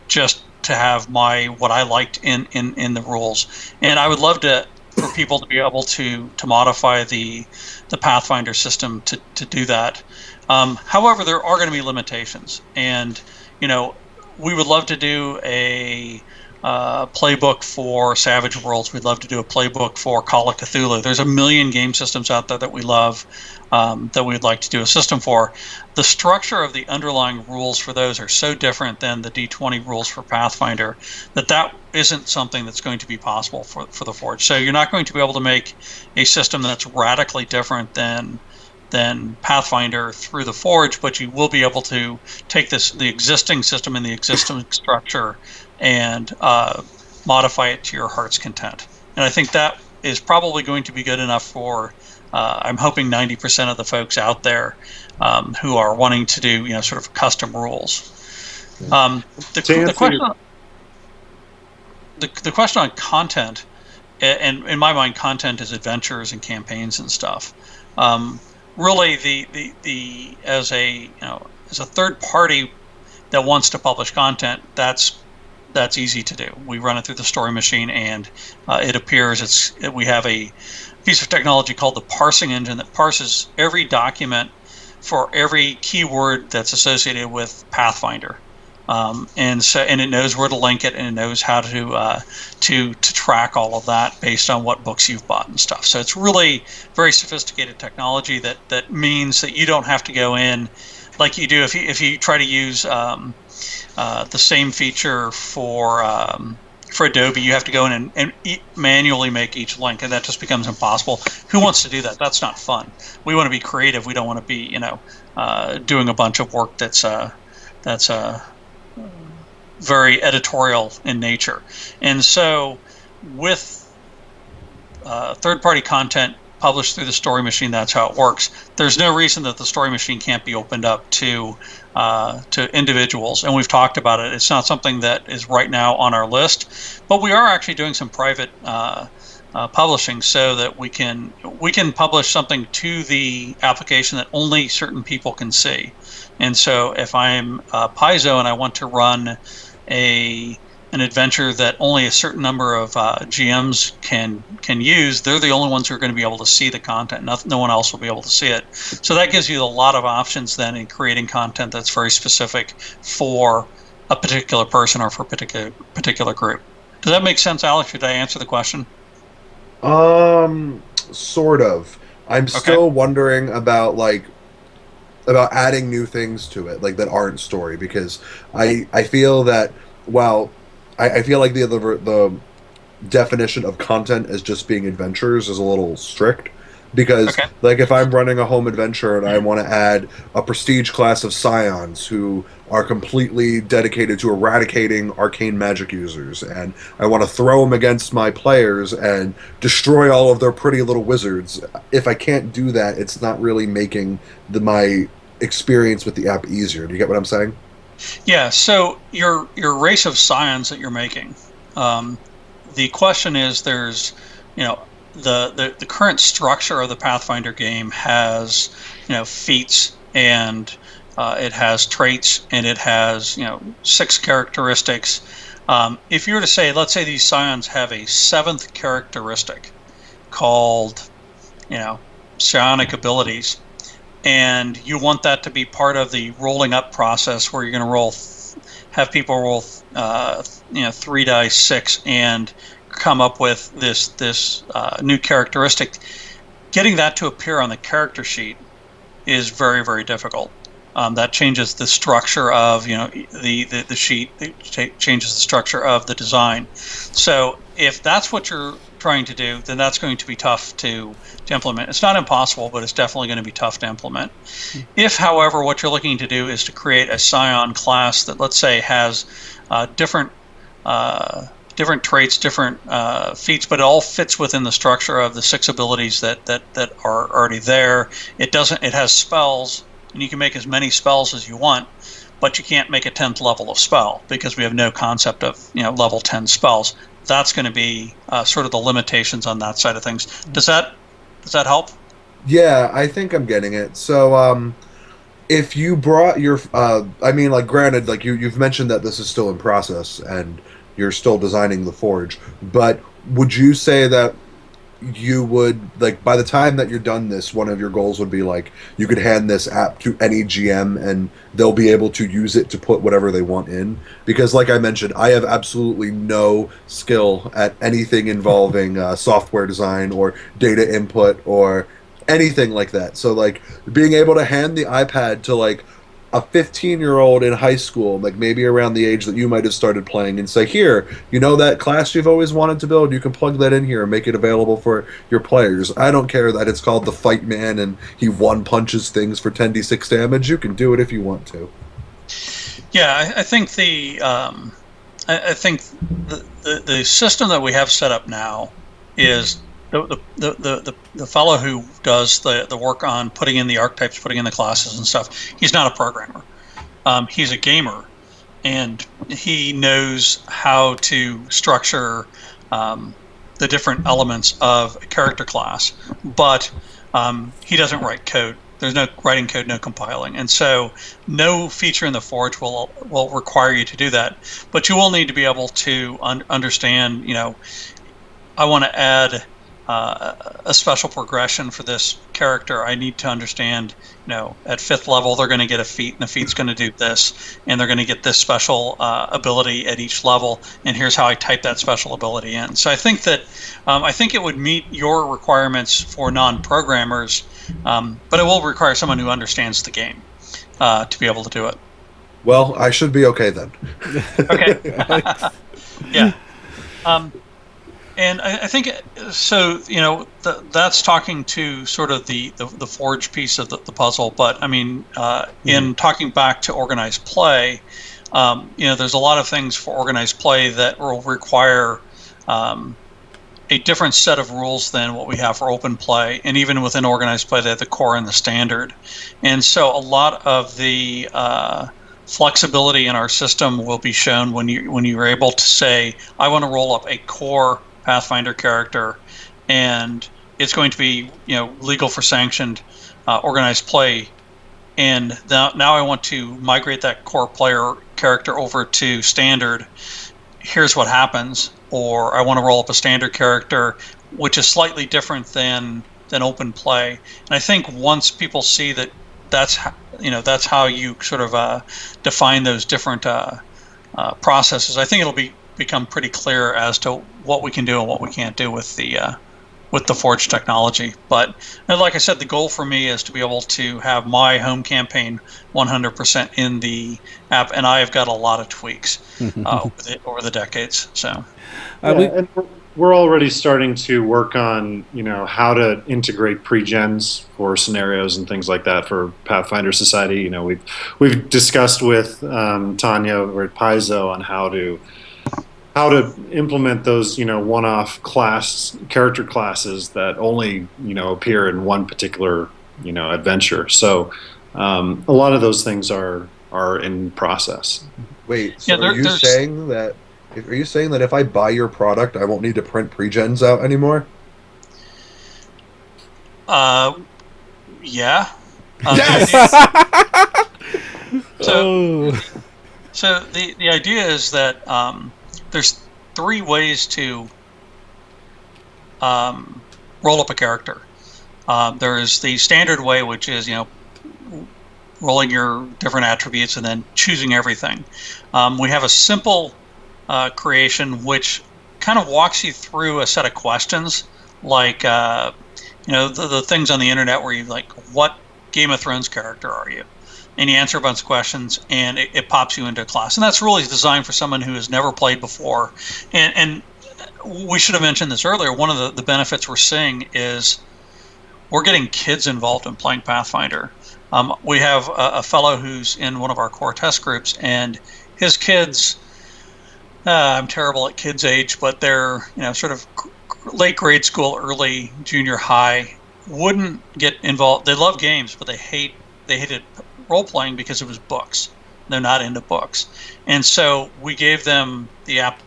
just to have what I liked in the rules. And I would love for people to be able to modify the Pathfinder system to do that. However, there are going to be limitations, and we would love to do a playbook for Savage Worlds. We'd love to do a playbook for Call of Cthulhu. There's a million game systems out there that we love, that we'd like to do a system for. The structure of the underlying rules for those are so different than the D20 rules for Pathfinder that isn't something that's going to be possible for the Forge. So you're not going to be able to make a system that's radically different than Pathfinder through the Forge, but you will be able to take the existing system and the existing structure and modify it to your heart's content. And I think that is probably going to be good enough for, I'm hoping, 90% of the folks out there who are wanting to do, sort of custom rules. The question on content, and in my mind, content is adventures and campaigns and stuff. Really, the as a third party that wants to publish content, that's easy to do. We run it through the story machine, and it appears. We have a piece of technology called the parsing engine that parses every document for every keyword that's associated with Pathfinder, and it knows where to link it, and it knows how to track all of that based on what books you've bought and stuff. So it's really very sophisticated technology that means that you don't have to go in like you do if you try to use the same feature for Adobe. You have to go in and manually make each link, and that just becomes impossible. Who wants to do that? That's not fun. We want to be creative. We don't want to be doing a bunch of work that's very editorial in nature. And so with third-party content published through the story machine, that's how it works. There's no reason that the story machine can't be opened up to individuals, and we've talked about it. It's not something that is right now on our list, but we are actually doing some private publishing so that we can publish something to the application that only certain people can see. And so if I'm Paizo and I want to run an adventure that only a certain number of GMs can use, they're the only ones who are going to be able to see the content. No one else will be able to see it. So that gives you a lot of options then in creating content that's very specific for a particular person or for a particular group. Does that make sense, Alex? Should I answer the question? Sort of. I'm still wondering about adding new things to it, that aren't story, because I feel that I feel like the definition of content as just being adventures is a little strict, because if I'm running a home adventure and I want to add a prestige class of scions who are completely dedicated to eradicating arcane magic users, and I want to throw them against my players and destroy all of their pretty little wizards, if I can't do that, it's not really making my experience with the app easier. Do you get what I'm saying? Yeah, so your race of scions that you're making, the question is, there's, the current structure of the Pathfinder game has, feats, and it has traits, and it has, 6 characteristics. If you were to say, let's say these scions have a 7th characteristic called, psionic abilities, and you want that to be part of the rolling up process where you're going to have people roll 3 dice 6 and come up with this new characteristic. Getting that to appear on the character sheet is very, very difficult. that changes the structure of the sheet. It changes the structure of the design. So if that's what you're trying to do, then that's going to be tough to implement. It's not impossible, but it's definitely going to be tough to implement. If, however, what you're looking to do is to create a Scion class that, let's say, has different traits, different feats, but it all fits within the structure of the 6 abilities that are already there. It has spells, and you can make as many spells as you want, but you can't make a 10th level of spell because we have no concept of level 10 spells. That's going to be sort of the limitations on that side of things. Does that help? Yeah, I think I'm getting it. So, if you brought your, I mean, like, granted, like you've mentioned that this is still in process and you're still designing the forge, but would you say that you would, like, by the time that you're done this, one of your goals would be like you could hand this app to any GM and they'll be able to use it to put whatever they want in? Because, like I mentioned, I have absolutely no skill at anything involving software design or data input or anything like that. So, like, being able to hand the iPad to, like, a 15-year-old in high school, like maybe around the age that you might have started playing, and say, here, that class you've always wanted to build, you can plug that in here and make it available for your players. I don't care that it's called the Fight Man and he one punches things for 10d6 damage. You can do it if you want to. Yeah, I think I think the system that we have set up now is the fellow who does the work on putting in the archetypes, putting in the classes and stuff. He's not a programmer. He's a gamer, and he knows how to structure the different elements of a character class. But he doesn't write code. There's no writing code, no compiling, and so no feature in the Forge will require you to do that. But you will need to be able to understand. I want to add a special progression for this character. I need to understand, at 5th level they're going to get a feat, and the feat's going to do this, and they're going to get this special ability at each level, and here's how I type that special ability in. So I think that it would meet your requirements for non-programmers, but it will require someone who understands the game to be able to do it. Well, I should be okay then. Okay. Yeah. And I think so. That's talking to sort of the Forge piece of the puzzle. But I mean, in talking back to organized play, there's a lot of things for organized play that will require a different set of rules than what we have for open play. And even within organized play, they have the core and the standard. And so a lot of the flexibility in our system will be shown when you're able to say, I want to roll up a core Pathfinder character, and it's going to be legal for sanctioned organized play, and now I want to migrate that core player character over to standard. Here's what happens. Or I want to roll up a standard character which is slightly different than open play. And I think once people see that that's how you sort of define those different processes, I think it'll become pretty clear as to what we can do and what we can't do with the Forge technology. But like I said, the goal for me is to be able to have my home campaign 100% in the app, and I have got a lot of tweaks with it over the decades. So, and we're already starting to work on how to integrate pre-gens for scenarios and things like that for Pathfinder Society. We've discussed with Tanya over at Paizo on how to implement those one-off character classes that only appear in one particular adventure. So a lot of those things are in process. Wait, so are you saying that if I buy your product, I won't need to print pre-gens out anymore? Yeah. Yes. So the idea is that there's 3 ways to roll up a character. There's the standard way, which is rolling your different attributes and then choosing everything. We have a simple creation which kind of walks you through a set of questions, like the things on the internet where you like, what Game of Thrones character are you? and you answer a bunch of questions, and it pops you into a class. And that's really designed for someone who has never played before. And we should have mentioned this earlier. One of the benefits we're seeing is we're getting kids involved in playing Pathfinder. We have a fellow who's in one of our core test groups, and his kids, I'm terrible at kids' age, but they're sort of late grade school, early junior high, wouldn't get involved. They love games, but they hated role playing because it was books. They're not into books, and so we gave them the app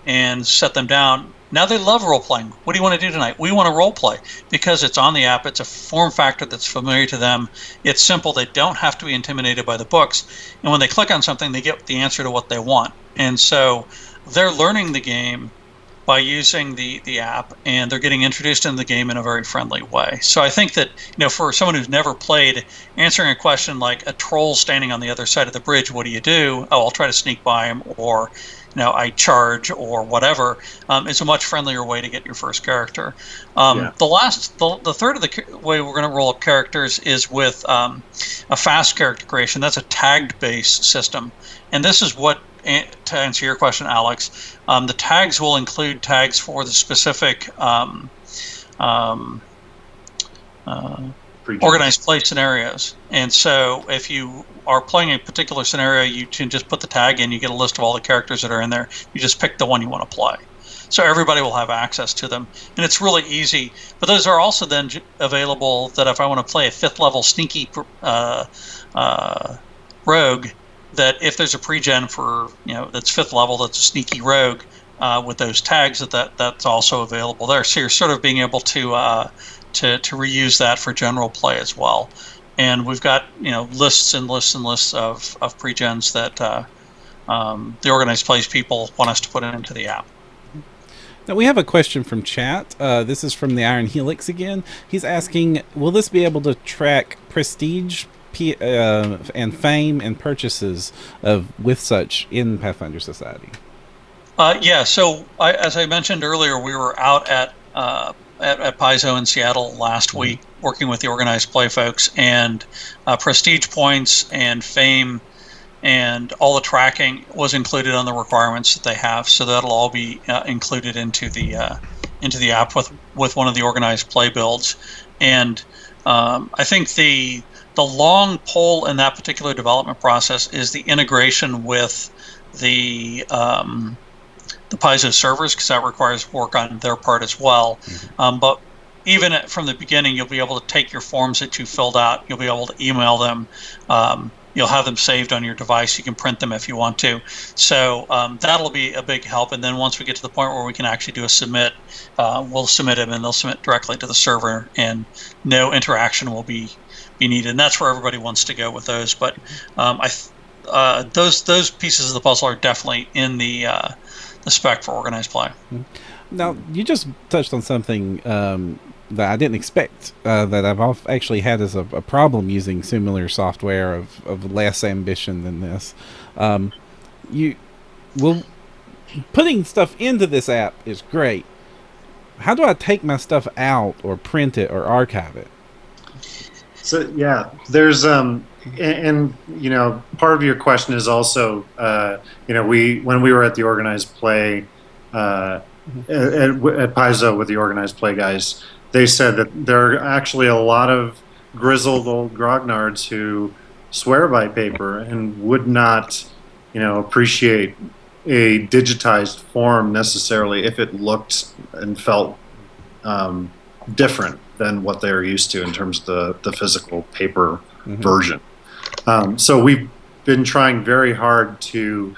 and set them down. Now they love role playing. What do you want to do tonight? We want to role play because it's on the app. It's a form factor that's familiar to them. It's simple. They don't have to be intimidated by the books. And when they click on something, they get the answer to what they want. And so they're learning the game by using the app, and they're getting introduced into the game in a very friendly way. So I think that, for someone who's never played, answering a question like a troll standing on the other side of the bridge, what do you do? Oh, I'll try to sneak by him, or I charge, or whatever. It's a much friendlier way to get your first character. The third of the way we're going to roll up characters is with a fast character creation. That's a tagged-based system, and this is what, to answer your question, Alex, the tags will include tags for the specific organized play scenarios. And so if you are playing a particular scenario, you can just put the tag in, you get a list of all the characters that are in there, you just pick the one you want to play. So everybody will have access to them, and it's really easy. But those are also then available that if I want to play a 5th level sneaky rogue, that if there's a pre-gen for that's 5th level, that's a sneaky rogue with those tags, that's also available there. So you're sort of being able to reuse that for general play as well. And we've got lists and lists and lists of pre-gens that the organized plays people want us to put into the app. Now we have a question from chat. This is from the Iron Helix again. He's asking, will this be able to track prestige and fame and purchases with such in Pathfinder Society? Yeah, so as I mentioned earlier, we were out at Paizo in Seattle last week working with the organized play folks, and prestige points and fame and all the tracking was included on the requirements that they have. So that'll all be included into the app with one of the organized play builds. And I think the long pole in that particular development process is the integration with the Paizo servers, because that requires work on their part as well. But even from the beginning, you'll be able to take your forms that you filled out, you'll be able to email them, you'll have them saved on your device, you can print them if you want to. So that'll be a big help. And then once we get to the point where we can actually do a submit, we'll submit them and they'll submit directly to the server, and no interaction will be needed. And that's where everybody wants to go with those. But those pieces of the puzzle are definitely in the spec for organized play. Now, you just touched on something that I didn't expect, that I've actually had as a problem using similar software of less ambition than this. Putting stuff into this app is great. How do I take my stuff out or print it or archive it? So yeah, there's and part of your question is also when we were at the organized play at Paizo with the organized play guys, they said that there are actually a lot of grizzled old grognards who swear by paper and would not appreciate a digitized form necessarily if it looked and felt different than what they're used to in terms of the physical paper version. So we've been trying very hard to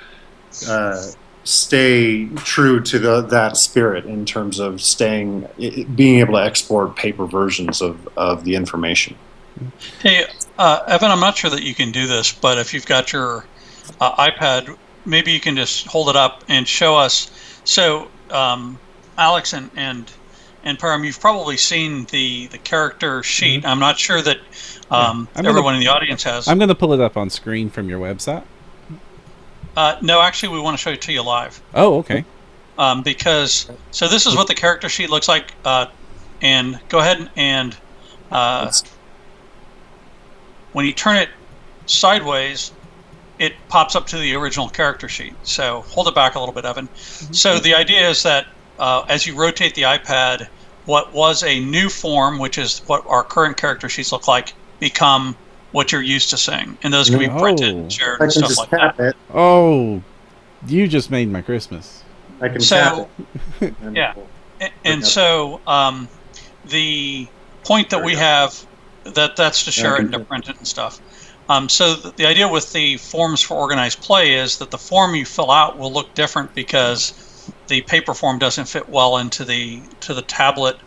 stay true to that spirit in terms of being able to export paper versions of the information. Hey, Evan, I'm not sure that you can do this, but if you've got your iPad, maybe you can just hold it up and show us. So Alex and Perram, you've probably seen the character sheet. I'm not sure that everyone in the audience has. I'm going to pull it up on screen from your website. No, actually, we want to show it to you live. Oh, okay. Because this is what the character sheet looks like. And go ahead and when you turn it sideways, it pops up to the original character sheet. So hold it back a little bit, Evan. So the idea is that as you rotate the iPad, what was a new form, which is what our current character sheets look like, become what you're used to seeing. And those can be printed and shared I and can stuff just like tap that. it. Oh, you just made my Christmas. I can So, tap it. yeah. And so the point that we have, that's to share it and to print it and stuff. So the idea with the forms for organized play is that the form you fill out will look different because the paper form doesn't fit well into the tablet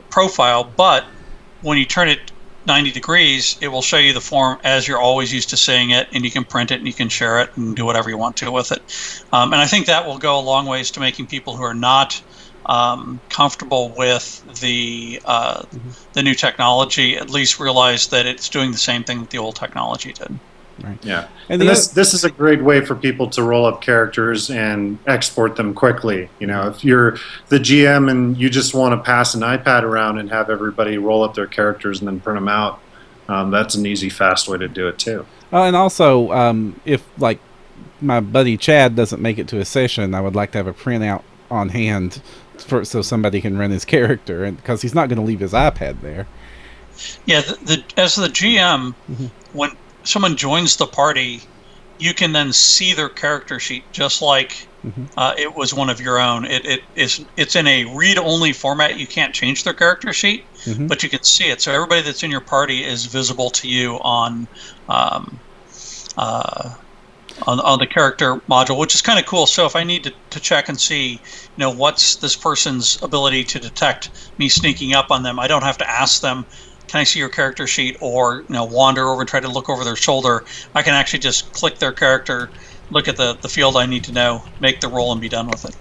profile. But when you turn it 90 degrees, it will show you the form as you're always used to seeing it, and you can print it and you can share it and do whatever you want to with it. And I think that will go a long ways to making people who are not comfortable with the new technology at least realize that it's doing the same thing that the old technology did. Right. Yeah, And and this is a great way for people to roll up characters and export them quickly. You know, if you're the GM and you just want to pass an iPad around and have everybody roll up their characters and then print them out, that's an easy, fast way to do it too. And also, if like my buddy Chad doesn't make it to a session, I would like to have a printout on hand so somebody can run his character, and because he's not going to leave his iPad there. Yeah, as the GM, when someone joins the party, you can then see their character sheet just like it was one of your own. It's in a read-only format. You can't change their character sheet, but you can see it. So everybody that's in your party is visible to you on the character module, which is kind of cool. So if I need to check and see, what's this person's ability to detect me sneaking up on them, I don't have to ask them, can I see your character sheet, or wander over and try to look over their shoulder. I can actually just click their character, look at the field I need to know, make the roll, and be done with it.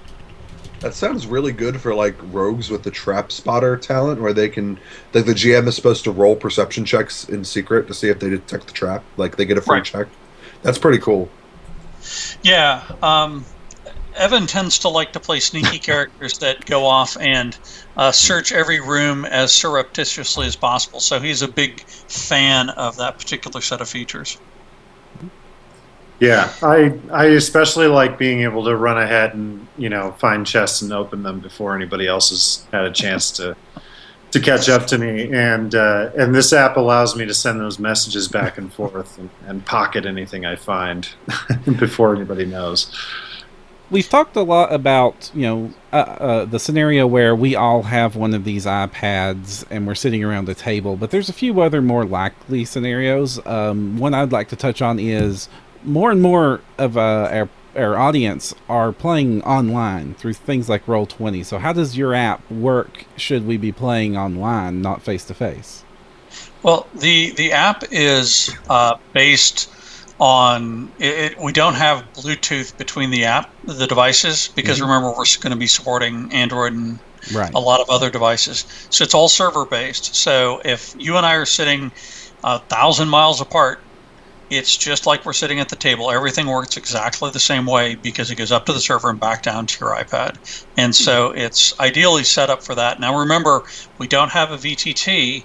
That sounds really good for like rogues with the trap spotter talent, where they can, like the GM is supposed to roll perception checks in secret to see if they detect the trap. Like they get a free check. That's pretty cool. Yeah. Evan tends to like to play sneaky characters that go off and search every room as surreptitiously as possible. So he's a big fan of that particular set of features. Yeah, I especially like being able to run ahead and find chests and open them before anybody else has had a chance to catch up to me. And this app allows me to send those messages back and forth and pocket anything I find before anybody knows. We've talked a lot about, the scenario where we all have one of these iPads and we're sitting around the table, but there's a few other more likely scenarios. One I'd like to touch on is more and more of our audience are playing online through things like Roll20. So how does your app work should we be playing online, not face-to-face? Well, the app is based on it. We don't have Bluetooth between the devices, because remember, we're going to be supporting Android and a lot of other devices. So it's all server based. So if you and I are sitting 1,000 miles apart, it's just like we're sitting at the table. Everything works exactly the same way because it goes up to the server and back down to your iPad. And so it's ideally set up for that. Now remember, we don't have a VTT.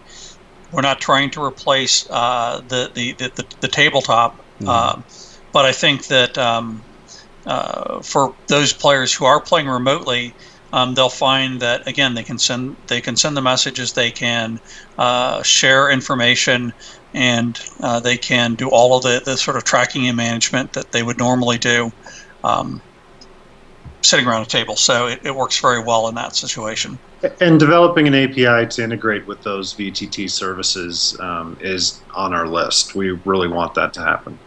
We're not trying to replace the tabletop. But I think that for those players who are playing remotely, they'll find that again they can send the messages, they can share information, and they can do all of the sort of tracking and management that they would normally do sitting around a table. So it works very well in that situation. And developing an API to integrate with those VTT services is on our list. We really want that to happen.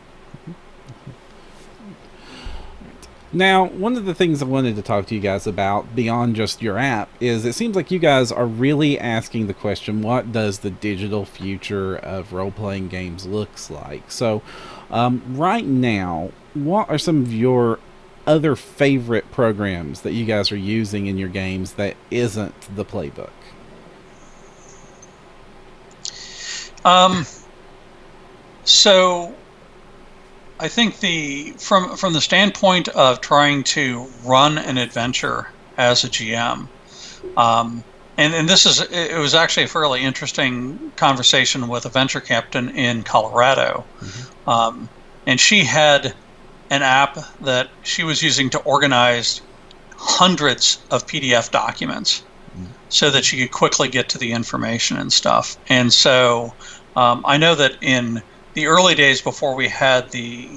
Now, one of the things I wanted to talk to you guys about beyond just your app is it seems like you guys are really asking the question, what does the digital future of role-playing games looks like? So right now, what are some of your other favorite programs that you guys are using in your games that isn't the playbook? So I think from the standpoint of trying to run an adventure as a GM, and it was actually a fairly interesting conversation with a venture captain in Colorado. And she had an app that she was using to organize hundreds of PDF documents so that she could quickly get to the information and stuff. And so I know that in the early days before we had the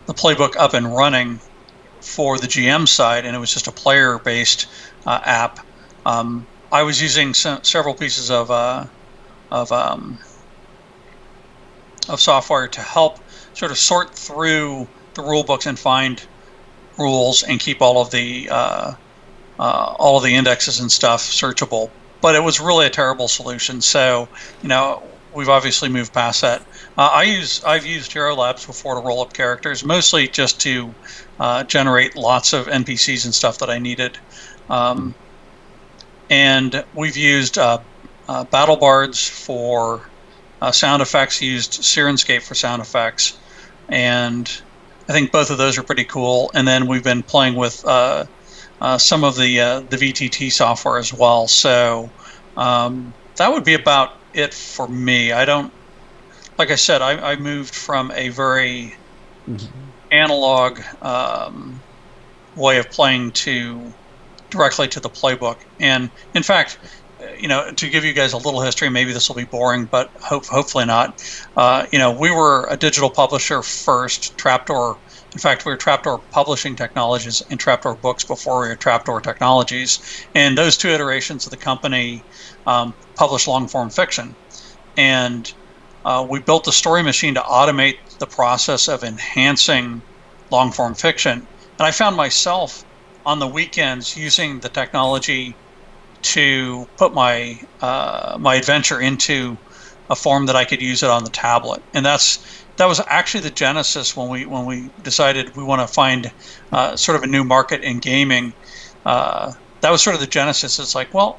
playbook up and running for the GM side, and it was just a player-based app, I was using several pieces of software to help sort of sort through the rule books and find rules and keep all of the indexes and stuff searchable. But it was really a terrible solution. So, we've obviously moved past that. I've used Hero Labs before to roll up characters, mostly just to generate lots of NPCs and stuff that I needed. And we've used Battle Bards for sound effects, used Sirenscape for sound effects, and I think both of those are pretty cool. And then we've been playing with some of the VTT software as well. So that would be about it for me. I don't, like I said, I moved from a very analog way of playing to directly to the playbook. And in fact, to give you guys a little history, maybe this will be boring, but hopefully not. We were a digital publisher first, Trapdoor. In fact, we were Trapdoor Publishing Technologies and Trapdoor Books before we were Trapdoor Technologies. And those two iterations of the company published long-form fiction. And we built the story machine to automate the process of enhancing long-form fiction. And I found myself on the weekends using the technology to put my adventure into a form that I could use it on the tablet. And that was actually the genesis when we decided we want to find sort of a new market in gaming. That was sort of the genesis. It's like, well,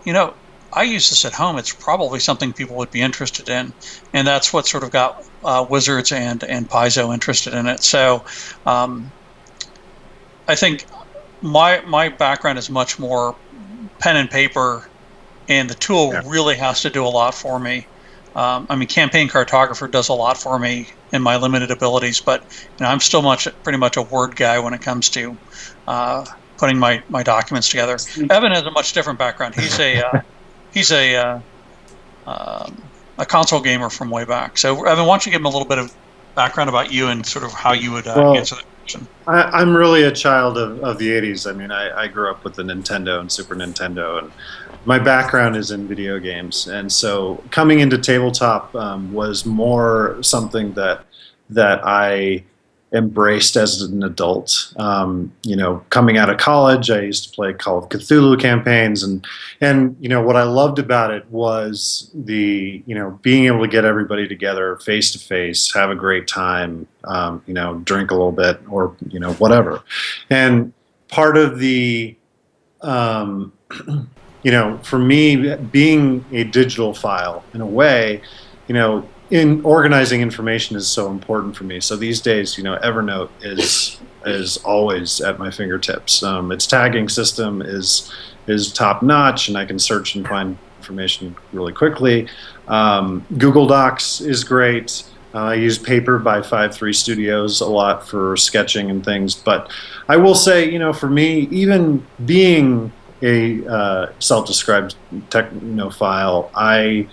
I use this at home. It's probably something people would be interested in, and that's what sort of got Wizards and Paizo interested in it. So I think my background is much more pen and paper, and the tool really has to do a lot for me. Campaign Cartographer does a lot for me in my limited abilities, but I'm still pretty much a Word guy when it comes to putting my documents together. Evan has a much different background. He's a console gamer from way back. So Evan, why don't you give him a little bit of background about you and sort of how you would answer that question? I'm really a child of the 80s. I grew up with the Nintendo and Super Nintendo, and my background is in video games. And so coming into tabletop was more something that I embraced as an adult. Coming out of college, I used to play Call of Cthulhu campaigns, and what I loved about it was the being able to get everybody together face to face, have a great time, drink a little bit or whatever. And part of the for me, being a digital file in a way, in organizing information is so important for me. So these days, Evernote is always at my fingertips. Its tagging system is top notch, and I can search and find information really quickly. Google Docs is great. I use Paper by 5.3 Studios a lot for sketching and things. But I will say, for me, even being a self-described technophile, I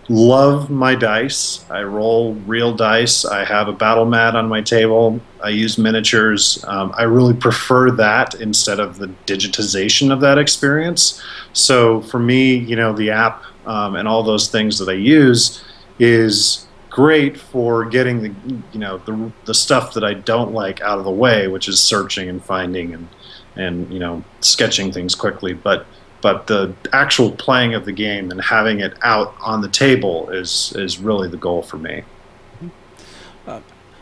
love my dice. I roll real dice. I have a battle mat on my table. I use miniatures. I really prefer that instead of the digitization of that experience. So for me, the app and all those things that I use is great for getting the stuff that I don't like out of the way, which is searching and finding and sketching things quickly. But the actual playing of the game and having it out on the table is really the goal for me.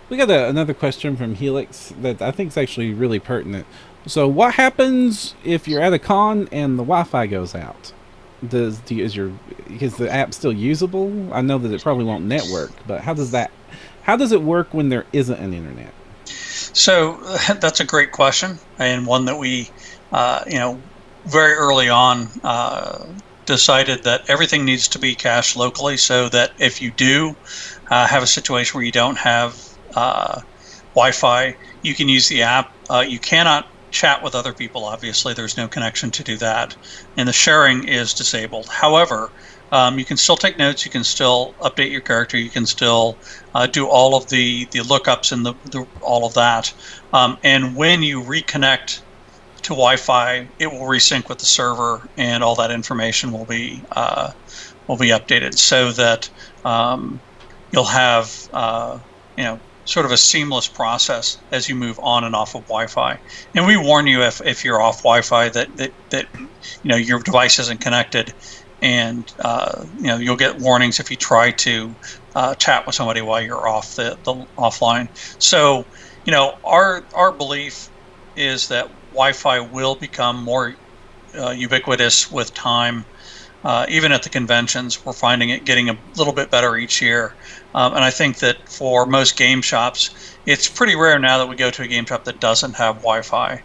We got another question from Helix that I think is actually really pertinent. So what happens if you're at a con and the Wi-Fi goes out? Is the app still usable? I know that it probably won't network, but how does it work when there isn't an internet? So that's a great question, and one that we very early on decided that everything needs to be cached locally, so that if you do have a situation where you don't have Wi-Fi, you can use the app. You cannot chat with other people. Obviously, there's no connection to do that, and the sharing is disabled. However, you can still take notes. You can still update your character. You can still do all of the lookups and all of that. And when you reconnect to Wi-Fi, it will resync with the server, and all that information will be updated, so that you'll have sort of a seamless process as you move on and off of Wi-Fi. And we warn you if you're off Wi-Fi that your device isn't connected, and you'll get warnings if you try to chat with somebody while you're off the offline. So our belief is that Wi-Fi will become more ubiquitous with time. Even at the conventions, we're finding it getting a little bit better each year. And I think that for most game shops, it's pretty rare now that we go to a game shop that doesn't have Wi-Fi.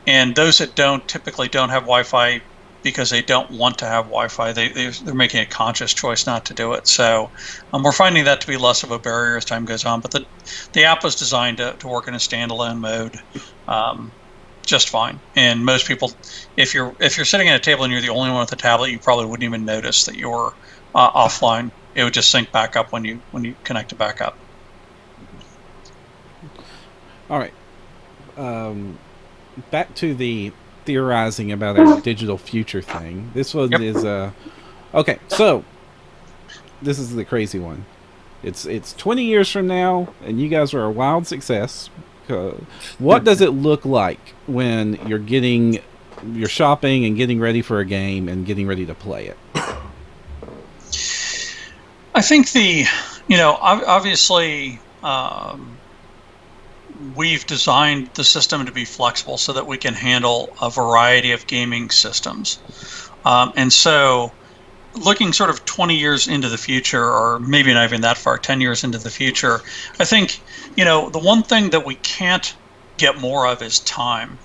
And those that typically don't have Wi-Fi because they don't want to have Wi-Fi. They're making a conscious choice not to do it. So we're finding that to be less of a barrier as time goes on. But the app was designed to work in a standalone mode just fine. And most people, if you're sitting at a table and you're the only one with a tablet, you probably wouldn't even notice that you're offline. It would just sync back up when you connect it back up. All right. Back to the theorizing about our digital future thing. This one is okay. So this is the crazy one. It's 20 years from now, and you guys are a wild success. What does it look like when you're shopping and getting ready for a game and getting ready to play it? I think obviously we've designed the system to be flexible so that we can handle a variety of gaming systems. And so looking sort of 20 years into the future, or maybe not even that far, 10 years into the future, I think, the one thing that we can't get more of is time.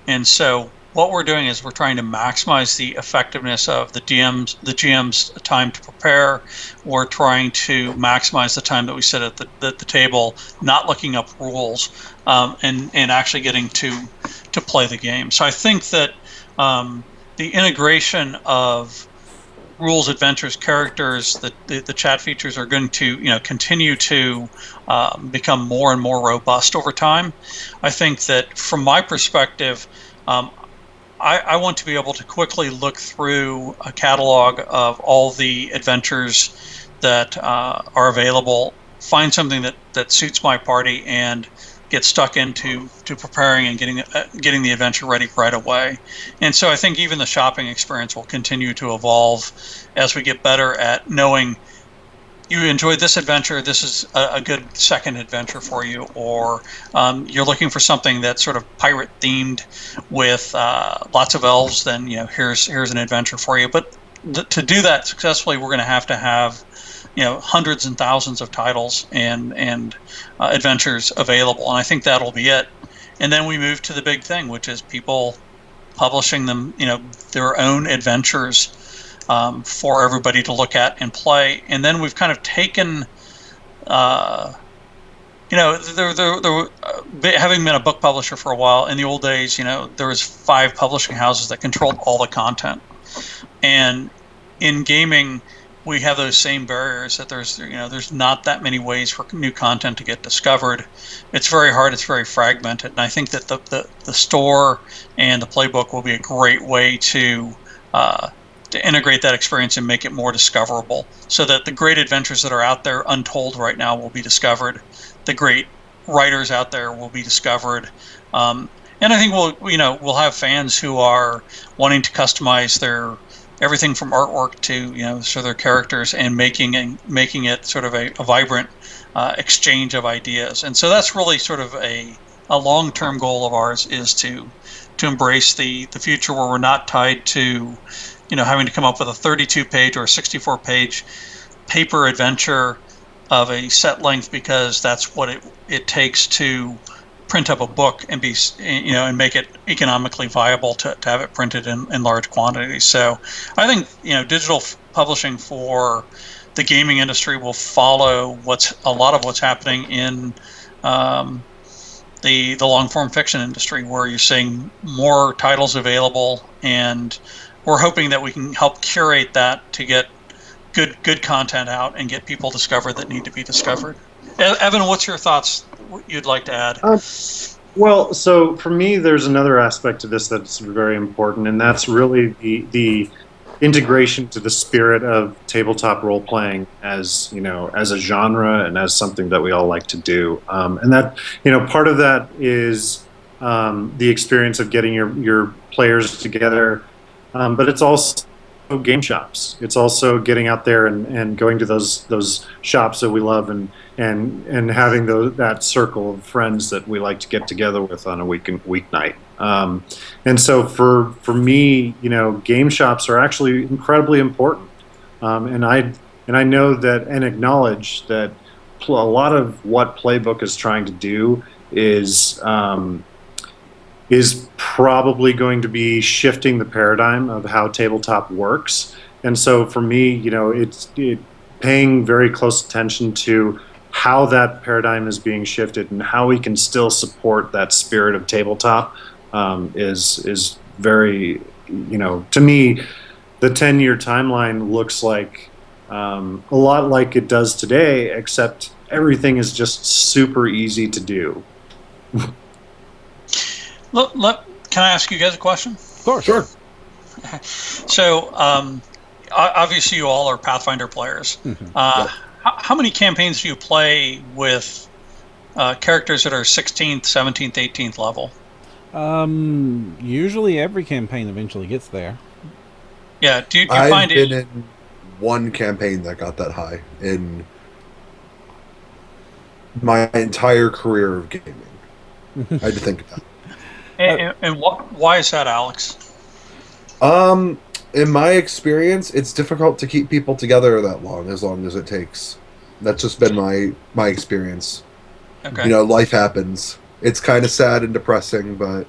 And so what we're doing is we're trying to maximize the effectiveness of the GM's time to prepare. We're trying to maximize the time that we sit at the table, not looking up rules, and actually getting to play the game. So I think that the integration of rules, adventures, characters, the chat features are going to continue to become more and more robust over time. I think that from my perspective, I want to be able to quickly look through a catalog of all the adventures that are available, find something that suits my party, and get stuck into preparing and getting the adventure ready right away. And so I think even the shopping experience will continue to evolve as we get better at knowing you enjoyed this adventure, this is a good second adventure for you, or you're looking for something that's sort of pirate themed with lots of elves, then here's an adventure for you. But to do that successfully, we're going to have hundreds and thousands of titles and adventures available, and I think that'll be it. And then we move to the big thing, which is people publishing them, their own adventures for everybody to look at and play. And then we've kind of taken, having been a book publisher for a while, in the old days, there was 5 publishing houses that controlled all the content. And in gaming, we have those same barriers, that there's not that many ways for new content to get discovered. It's very hard. It's very fragmented. And I think that the store and the playbook will be a great way to integrate that experience and make it more discoverable, so that the great adventures that are out there untold right now will be discovered. The great writers out there will be discovered. And I think we'll have fans who are wanting to customize their everything from artwork to so their characters, and making it sort of a vibrant exchange of ideas. And so that's really sort of a long-term goal of ours, is to embrace the future where we're not tied to having to come up with a 32-page or 64-page paper adventure of a set length, because that's what it takes to print up a book and be, and make it economically viable to have it printed in large quantities. So I think, digital publishing for the gaming industry will follow a lot of what's happening in the long form fiction industry, where you're seeing more titles available, and we're hoping that we can help curate that to get good content out and get people discovered that need to be discovered. Evan, what's your thoughts? What you'd like to add? Well, so for me, there's another aspect to this that's very important, and that's really the integration to the spirit of tabletop role playing as as a genre and as something that we all like to do. And that part of that is the experience of getting your players together, but it's also game shops. It's also getting out there and going to those shops that we love and having that circle of friends that we like to get together with on a weeknight. And so for me, game shops are actually incredibly important. And I know that and acknowledge that a lot of what Playbook is trying to do is probably going to be shifting the paradigm of how tabletop works. And so for me, it's paying very close attention to how that paradigm is being shifted and how we can still support that spirit of tabletop is very, to me, the 10-year timeline looks like a lot like it does today, except everything is just super easy to do. Can I ask you guys a question? Of course. Sure. So, obviously, you all are Pathfinder players. Yep. How many campaigns do you play with characters that are 16th, 17th, 18th level? Usually every campaign eventually gets there. Yeah. Do you I've find been it? in one campaign that got that high in my entire career of gaming. I had to think about it. And why is that, Alex? In my experience, it's difficult to keep people together that long as it takes. That's just been my experience. Okay. Life happens. It's kind of sad and depressing, but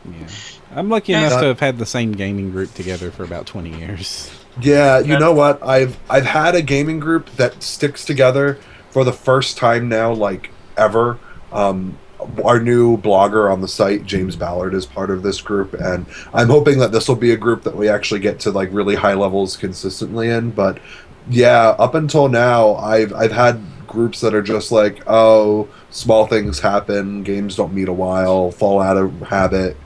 Yeah. I'm lucky enough to have had the same gaming group together for about 20 years. yeah, you know what? I've had a gaming group that sticks together for the first time now, like ever. Our new blogger on the site, James Ballard, is part of this group, and I'm hoping that this will be a group that we actually get to like really high levels consistently in. But yeah, up until now, I've had groups that are just like, oh, small things happen, games don't meet a while, fall out of habit.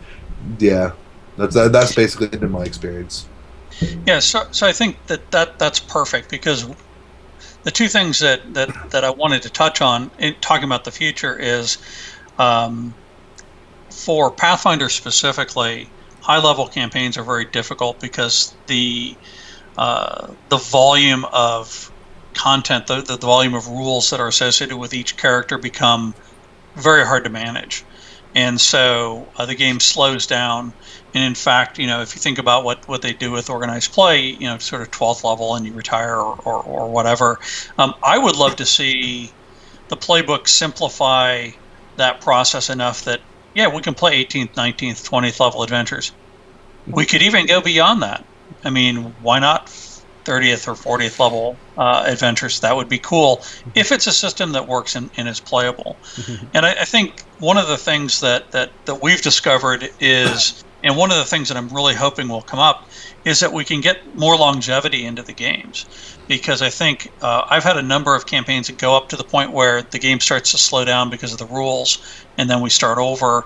Yeah, that's basically been my experience. Yeah. So I think that's perfect, because the two things that I wanted to touch on in talking about the future is, for Pathfinder specifically, high-level campaigns are very difficult because the volume of content, the volume of rules that are associated with each character become very hard to manage. And so the game slows down. And in fact, if you think about what they do with organized play, sort of 12th level and you retire or whatever, I would love to see the playbook simplify that process enough that, yeah, we can play 18th, 19th, 20th level adventures. We could even go beyond that. I mean, why not 30th or 40th level adventures? That would be cool if it's a system that works and is playable. And I think one of the things that we've discovered is, and one of the things that I'm really hoping will come up, is that we can get more longevity into the games. Because I think I've had a number of campaigns that go up to the point where the game starts to slow down because of the rules, and then we start over,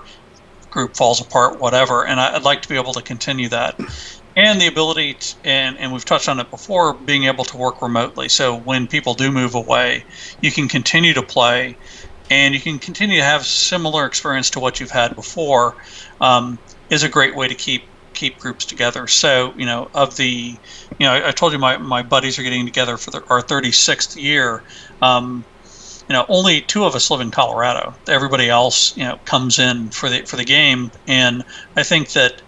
group falls apart, whatever. And I'd like to be able to continue that. And the ability to, and we've touched on it before, being able to work remotely. So when people do move away, you can continue to play, and you can continue to have similar experience to what you've had before, is a great way to keep groups together. So, I told you my buddies are getting together for our 36th year. Only two of us live in Colorado. Everybody else, comes in for the game. And I think that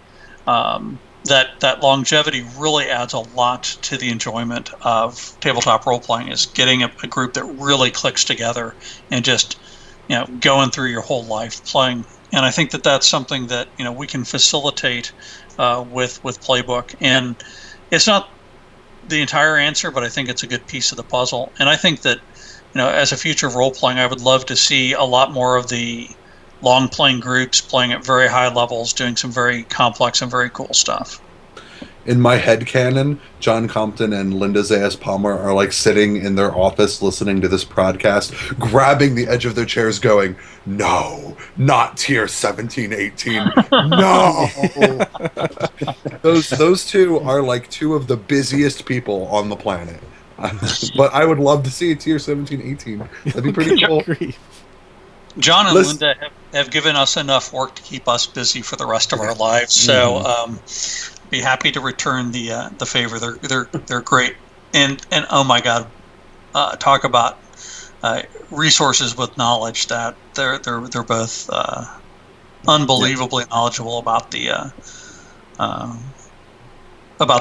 that longevity really adds a lot to the enjoyment of tabletop role playing, is getting a group that really clicks together and just going through your whole life playing. And I think that that's something that we can facilitate with Playbook. And it's not the entire answer, but I think it's a good piece of the puzzle. And I think that as a future of role playing, I would love to see a lot more of the long playing groups playing at very high levels, doing some very complex and very cool stuff. In my head canon, John Compton and Linda Zayas Palmer are like sitting in their office listening to this podcast, grabbing the edge of their chairs, going, "No, not tier 17, 18. No." Those two are like two of the busiest people on the planet. But I would love to see a tier 17, 18. That'd be pretty cool. John and Linda have given us enough work to keep us busy for the rest of our lives. So be happy to return the favor. They're great, and oh my God, talk about resources with knowledge. That they're both unbelievably knowledgeable about the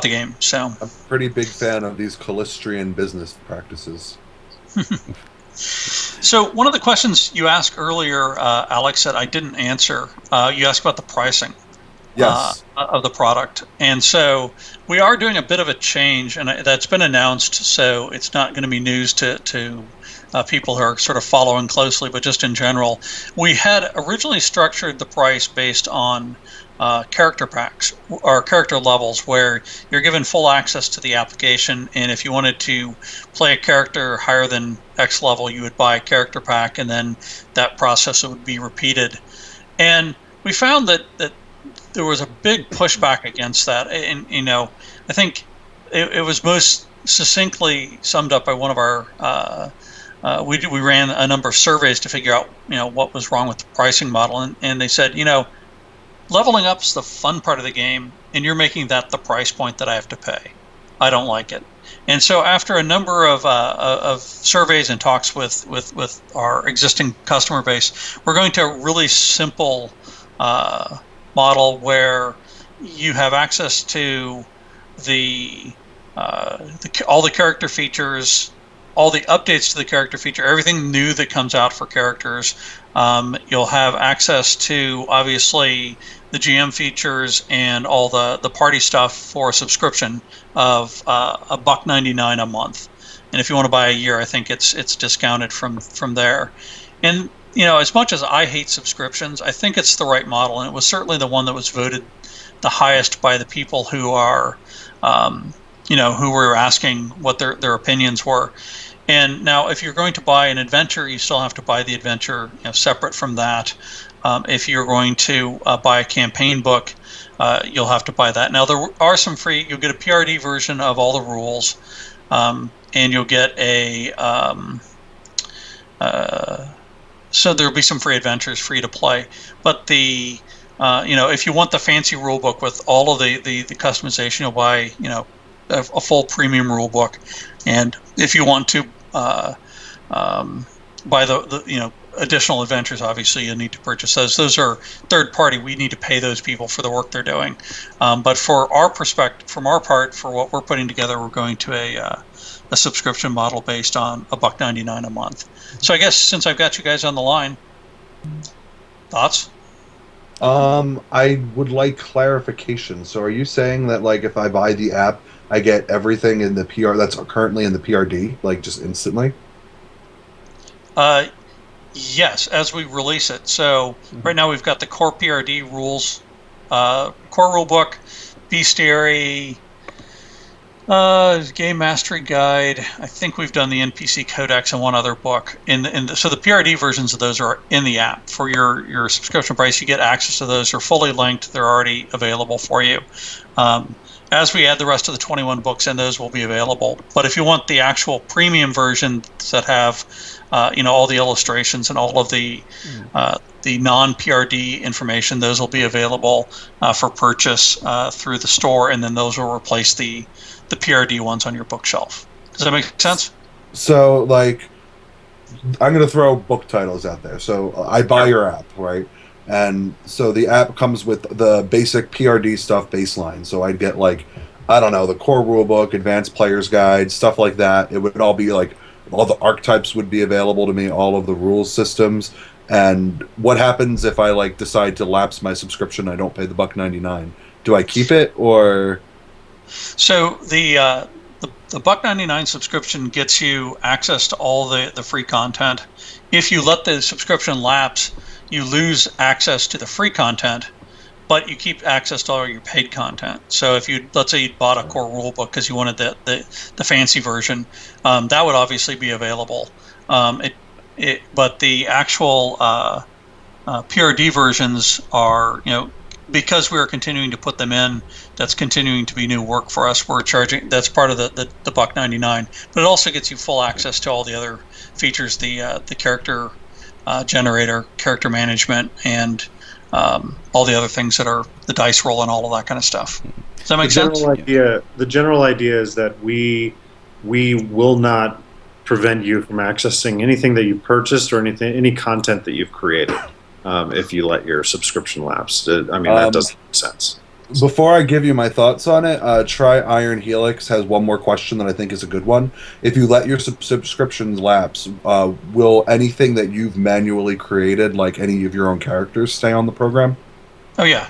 game. So I'm a pretty big fan of these Callistrian business practices. So one of the questions you asked earlier, Alex, that I didn't answer, you asked about the pricing. Yes. Of the product. And so we are doing a bit of a change, and that's been announced, so it's not going to be news to people who are sort of following closely, but just in general. We had originally structured the price based on character packs or character levels, where you're given full access to the application, and if you wanted to play a character higher than X level, you would buy a character pack, and then that process would be repeated. And we found that there was a big pushback against that, and I think it was most succinctly summed up by one of our. We ran a number of surveys to figure out what was wrong with the pricing model, and they said leveling up's the fun part of the game, and you're making that the price point that I have to pay. I don't like it. And so after a number of surveys and talks with our existing customer base, we're going to a really simple model where you have access to all the character features, all the updates to the character feature, everything new that comes out for characters. You'll have access to obviously the GM features and all the party stuff for a subscription of $1.99 a month. And if you want to buy a year, I think it's discounted from there. And as much as I hate subscriptions, I think it's the right model, and it was certainly the one that was voted the highest by the people who are, who were asking what their opinions were. And now, if you're going to buy an adventure, you still have to buy the adventure separate from that. If you're going to buy a campaign book, you'll have to buy that. Now, there are some free. You'll get a PRD version of all the rules, and you'll get so there'll be some free adventures free to play. But if you want the fancy rule book with all of the customization, you'll buy a full premium rule book. And if you want to buy the additional adventures, obviously you need to purchase those. Those are third party. We need to pay those people for the work they're doing. But for our perspective, from our part, for what we're putting together, we're going to a subscription model based on $1.99 a month. So I guess since I've got you guys on the line, thoughts? I would like clarification. So are you saying that if I buy the app, I get everything in the PR that's currently in the PRD, just instantly? Yes, as we release it. So right now we've got the core PRD rules, core rulebook, bestiary, game mastery guide. I think we've done the NPC codex and one other book. So the PRD versions of those are in the app. For your subscription price, you get access to those. They're fully linked. They're already available for you. As we add the rest of the 21 books in, those will be available. But if you want the actual premium versions that have, all the illustrations and all of the non-PRD information, those will be available for purchase through the store, and then those will replace the PRD ones on your bookshelf. Does that make sense? So, I'm going to throw book titles out there. So I buy your app, right? And so the app comes with the basic PRD stuff baseline. So I'd get the core rulebook, advanced player's guide, stuff like that. It would all be all the archetypes would be available to me, all of the rules systems. And what happens if I like decide to lapse my subscription? I don't pay the $1.99. Do I keep it or? So the $1.99 subscription gets you access to all the free content. If you let the subscription lapse, you lose access to the free content, but you keep access to all your paid content. So if you, let's say you bought a core rulebook because you wanted the fancy version, that would obviously be available. But the actual PRD versions are, because we are continuing to put them in, that's continuing to be new work for us. We're charging, that's part of the $1.99, but it also gets you full access to all the other features, the character generator, character management, and all the other things that are the dice roll and all of that kind of stuff. Does that make sense? The general idea is that we will not prevent you from accessing anything that you purchased or any content that you've created if you let your subscription lapse. I mean, that doesn't make sense. Before I give you my thoughts on it, Try Iron Helix has one more question that I think is a good one. If you let your subscriptions lapse, will anything that you've manually created, like any of your own characters, stay on the program? Oh yeah,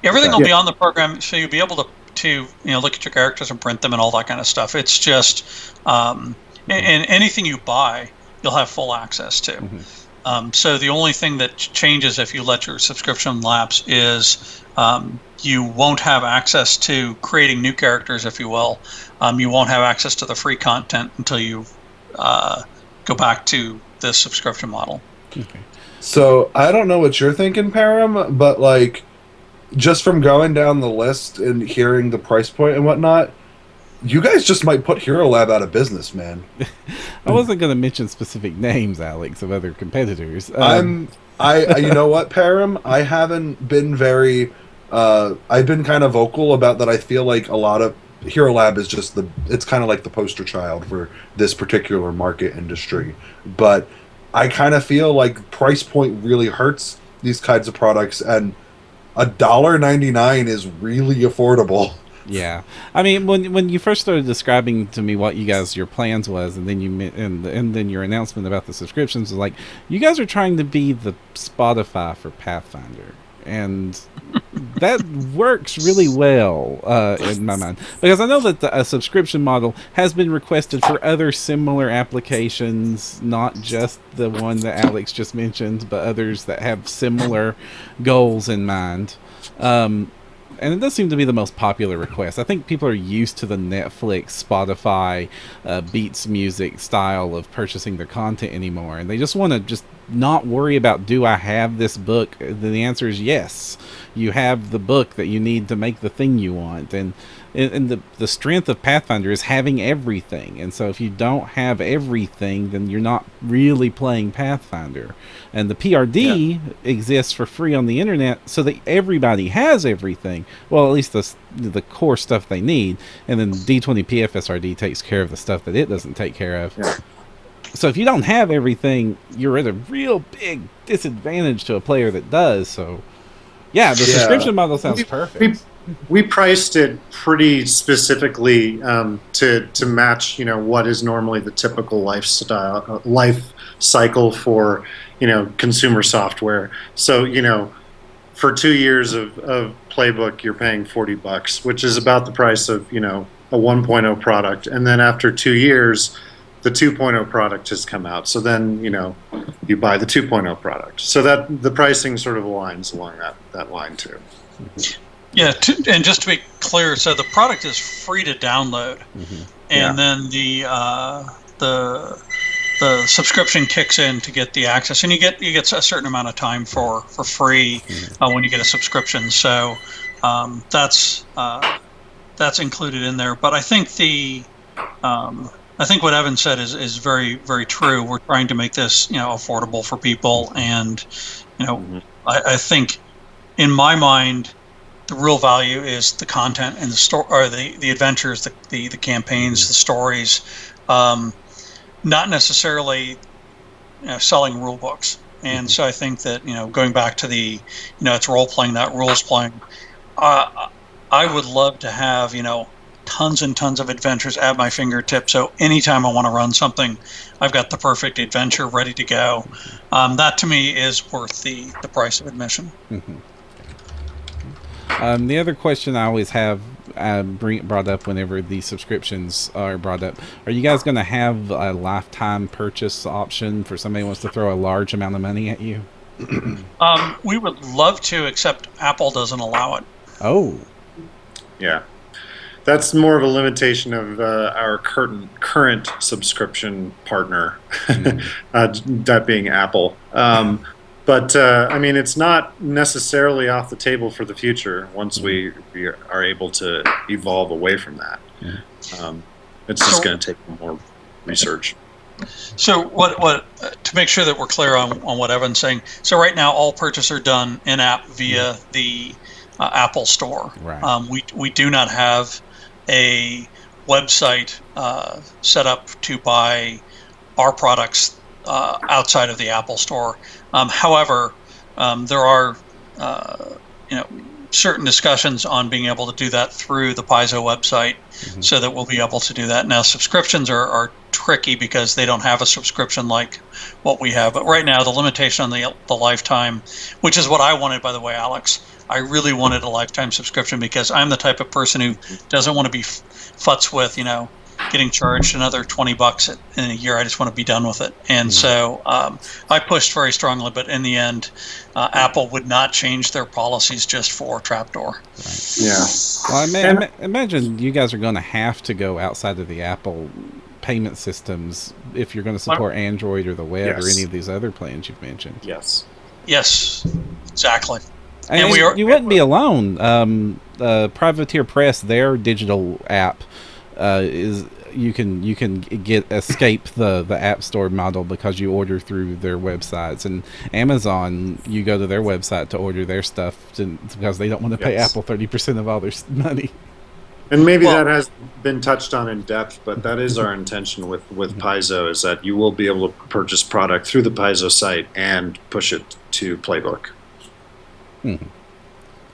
everything will be on the program, so you'll be able to look at your characters and print them and all that kind of stuff. It's just and anything you buy, you'll have full access to. So the only thing that changes if you let your subscription lapse is you won't have access to creating new characters, if you will. You won't have access to the free content until you go back to the subscription model. Okay. So I don't know what you're thinking, Perram, but like just from going down the list and hearing the price point and whatnot, you guys just might put Hero Lab out of business, man. I wasn't going to mention specific names, Alex, of other competitors. You know what, Perram? I haven't been very. I've been kind of vocal about that. I feel like a lot of Hero Lab is just it's kind of like the poster child for this particular market industry. But I kind of feel like price point really hurts these kinds of products, and $1.99 is really affordable. Yeah, I mean, when you first started describing to me what your plans was, and then and then your announcement about the subscriptions was like, you guys are trying to be the Spotify for Pathfinder, and that works really well in my mind, because I know that a subscription model has been requested for other similar applications, not just the one that Alex just mentioned, but others that have similar goals in mind. And it does seem to be the most popular request. I think people are used to the Netflix, Spotify, Beats Music style of purchasing their content anymore, and they just want to just not worry about, do I have this book? The answer is yes. You have the book that you need to make the thing you want, and the strength of Pathfinder is having everything. And so if you don't have everything, then you're not really playing Pathfinder. And the PRD exists for free on the internet so that everybody has everything. Well, at least the core stuff they need. And then D20 PFSRD takes care of the stuff that it doesn't take care of. Yeah. So if you don't have everything, you're at a real big disadvantage to a player that does. So yeah, the subscription model sounds perfect. We priced it pretty specifically to match, what is normally the typical life cycle for, consumer software. So, for 2 years of Playbook, you're paying $40, which is about the price of, a 1.0 product. And then after 2 years, the 2.0 product has come out. So then, you buy the 2.0 product. So that the pricing sort of aligns along that line too. Yeah, and just to be clear, so the product is free to download, and then the subscription kicks in to get the access, and you get a certain amount of time for free when you get a subscription. So that's included in there. But I think I think what Evan said is very, very true. We're trying to make this affordable for people, and I think in my mind, the real value is the content and the story, or the adventures, the campaigns, the stories, not necessarily selling rule books. And so I think that going back to the it's role playing, not rules playing. I would love to have tons and tons of adventures at my fingertips. So anytime I want to run something, I've got the perfect adventure ready to go. That to me is worth the price of admission. The other question I always have brought up whenever the subscriptions are brought up, are you guys going to have a lifetime purchase option for somebody who wants to throw a large amount of money at you? We would love to, except Apple doesn't allow it. Oh. Yeah. That's more of a limitation of our current subscription partner, that being Apple. But I mean, it's not necessarily off the table for the future once we are able to evolve away from that. It's just going to take more research. So what to make sure that we're clear on what Evan's saying. So right now, all purchases are done in-app via the Apple Store. Right. We do not have a website set up to buy our products outside of the Apple Store. However, there are certain discussions on being able to do that through the Paizo website, so that we'll be able to do that. Now, subscriptions are tricky because they don't have a subscription like what we have. But right now, the limitation on the lifetime, which is what I wanted, by the way, Alex. I really wanted a lifetime subscription because I'm the type of person who doesn't want to be futz with, getting charged another $20 in a year. I just want to be done with it. And so I pushed very strongly, but in the end, Apple would not change their policies just for Trapdoor. Right. Yeah. Well, I imagine you guys are going to have to go outside of the Apple payment systems if you're going to support Android or the web or any of these other plans you've mentioned. Yes. Yes, exactly. And you wouldn't be alone. Privateer Press, their digital app, is you can escape the App Store model because you order through their websites. And Amazon, you go to their website to order their stuff because they don't want to pay Apple 30% of all their money. And maybe that has been touched on in depth, but that is our intention with Paizo, is that you will be able to purchase product through the Paizo site and push it to Playbook.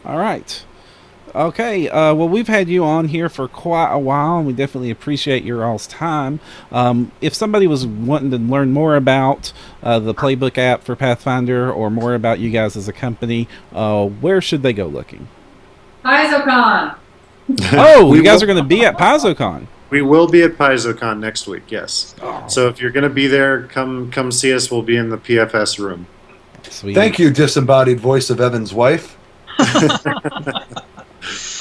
All right. Okay. Well, we've had you on here for quite a while, and we definitely appreciate your all's time. If somebody was wanting to learn more about the Playbook app for Pathfinder or more about you guys as a company, where should they go looking? PaizoCon. Oh, you guys are going to be at PaizoCon. We will be at PaizoCon next week, yes. Oh. So if you're going to be there, come see us. We'll be in the PFS room. Sweet. Thank you, disembodied voice of Evan's wife.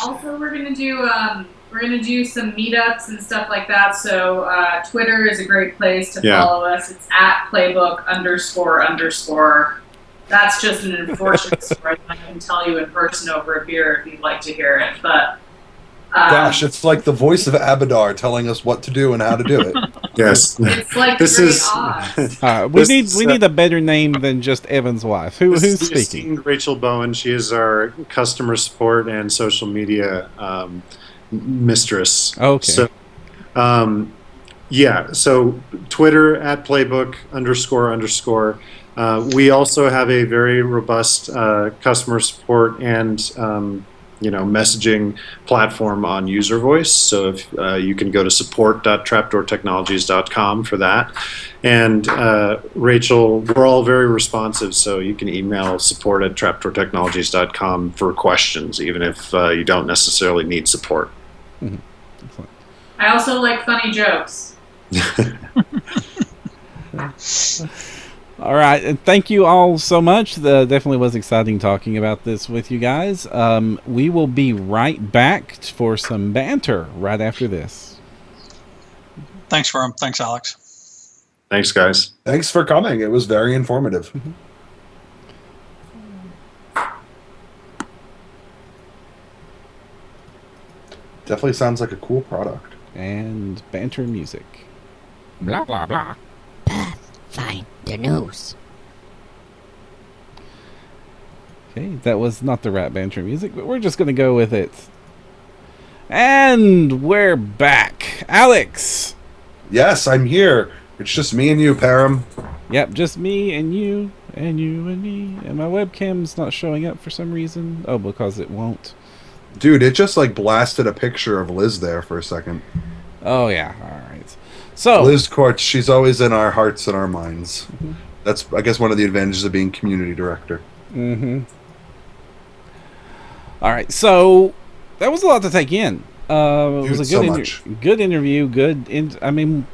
Also, we're gonna do some meetups and stuff like that. So Twitter is a great place to follow us. It's at playbook __. That's just an unfortunate story. I can tell you in person over a beer if you'd like to hear it. But gosh, it's like the voice of Abadar telling us what to do and how to do it. Yes, it's like this is. We need a better name than just Evan's wife. Who's speaking? Rachel Bowen. She is our customer support and social media mistress. Okay. So, so Twitter at playbook __. We also have a very robust customer support and messaging platform on user voice. So if you can go to support.trapdoortechnologies.com for that. And Rachel, we're all very responsive, so you can email support@trapdoortechnologies.com for questions, even if you don't necessarily need support. I also like funny jokes. All right, and thank you all so much. Definitely was exciting talking about this with you guys. We will be right back for some banter right after this. Thanks, Perram. Thanks, Alex. Thanks, guys. Thanks for coming. It was very informative. Definitely sounds like a cool product. And banter music. Blah, blah, blah. Pathfinder news. Okay, that was not the right banter music, but we're just going to go with it. And we're back. Alex! Yes, I'm here. It's just me and you, Perram. Yep, just me and you and you and me. And my webcam's not showing up for some reason. Oh, because it won't. Dude, it just like blasted a picture of Liz there for a second. Oh yeah. All right. So Liz Courts, she's always in our hearts and our minds. That's, I guess, one of the advantages of being community director. Mm-hmm. All right. So that was a lot to take in. It was a so good, much. good interview. I mean,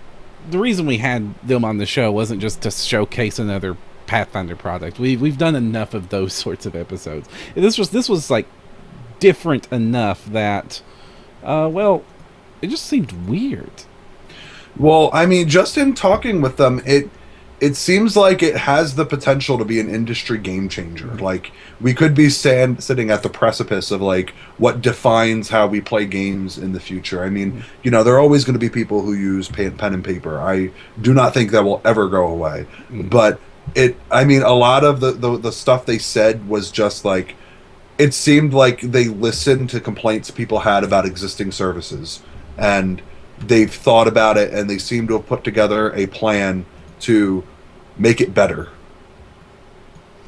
the reason we had them on the show wasn't just to showcase another Pathfinder product. We've done enough of those sorts of episodes. This was like different enough that, well, it just seemed weird. Well, I mean, just in talking with them, it seems like it has the potential to be an industry game changer. Like, we could be sitting at the precipice of like what defines how we play games in the future. I mean, you know, there are always going to be people who use pen and paper. I do not think that will ever go away. But I mean, a lot of the stuff they said was just like, it seemed like they listened to complaints people had about existing services, and they've thought about it, and they seem to have put together a plan to make it better,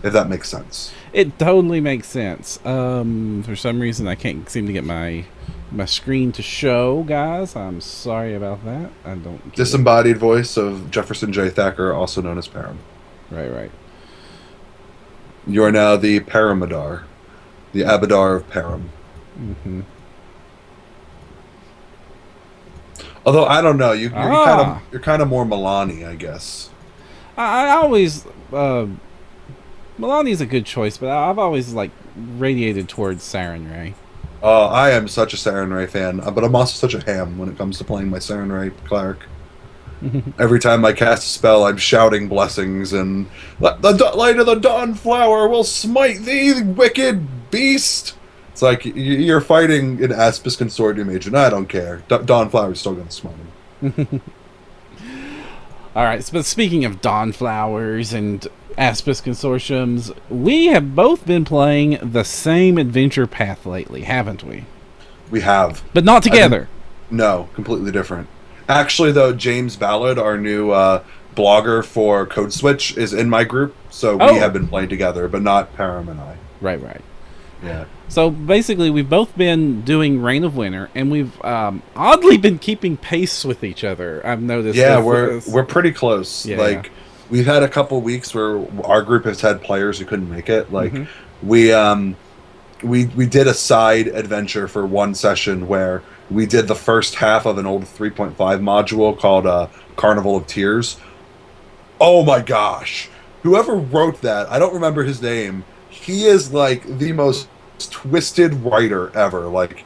if that makes sense. It totally makes sense. For some reason, I can't seem to get my screen to show, guys. I'm sorry about that. I don't get Disembodied voice of Jefferson J. Thacker, also known as Perram. Right. You are now the Paramadar, the Abadar of Perram. Mm-hmm. Although I don't know, you're kind of more Milani, I guess. I always Milani's a good choice, but I've always like radiated towards Sarenrae. I am such a Sarenrae fan, but I'm also such a ham when it comes to playing my Sarenrae cleric. Every time I cast a spell, I'm shouting blessings and the light of the dawn flower will smite thee, wicked beast. It's like you're fighting an Aspis Consortium agent. I don't care. Dawnflower's still going to smite him. All right, but speaking of Dawnflowers and Aspis Consortiums, we have both been playing the same adventure path lately, haven't we? We have. But not together. No, completely different. Actually, though, James Ballard, our new blogger for Code Switch, is in my group, so we have been playing together, but not Perram and I. Right. Yeah. So basically, we've both been doing Reign of Winter, and we've oddly been keeping pace with each other. I've noticed. Yeah, we're pretty close. Yeah, we've had a couple weeks where our group has had players who couldn't make it. Like we did a side adventure for one session where we did the first half of an old 3.5 module called Carnival of Tears. Oh my gosh! Whoever wrote that, I don't remember his name. He is like the most twisted writer ever. Like,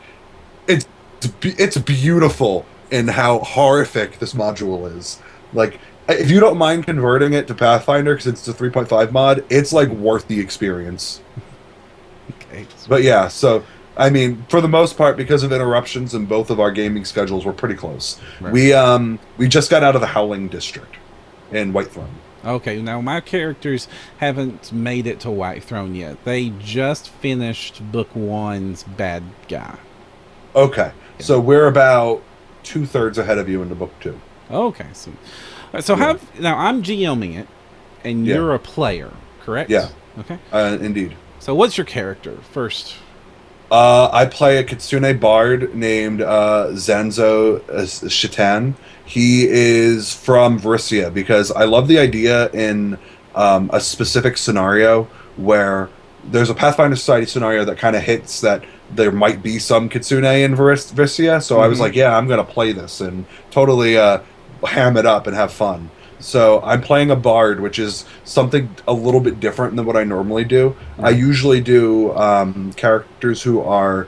it's beautiful in how horrific this module is. Like, if you don't mind converting it to Pathfinder because it's a 3.5 mod, it's like worth the experience. Okay. But yeah, so I mean, for the most part, because of interruptions in both of our gaming schedules, we're pretty close. Right. We just got out of the Howling District in Whitethrone. Okay, now my characters haven't made it to Whitethrone yet. They just finished Book 1's Bad Guy. Okay, so we're about 2/3 ahead of you into Book 2. Okay, so now I'm GMing it, and you're a player, correct? Yeah. Okay. Indeed. So what's your character first? I play a Kitsune bard named Zanzo Shitan. He is from Varissia because I love the idea in a specific scenario where there's a Pathfinder Society scenario that kind of hits that there might be some Kitsune in Varissia. So I was like, yeah, I'm going to play this and totally ham it up and have fun. So I'm playing a bard, which is something a little bit different than what I normally do. I usually do characters who are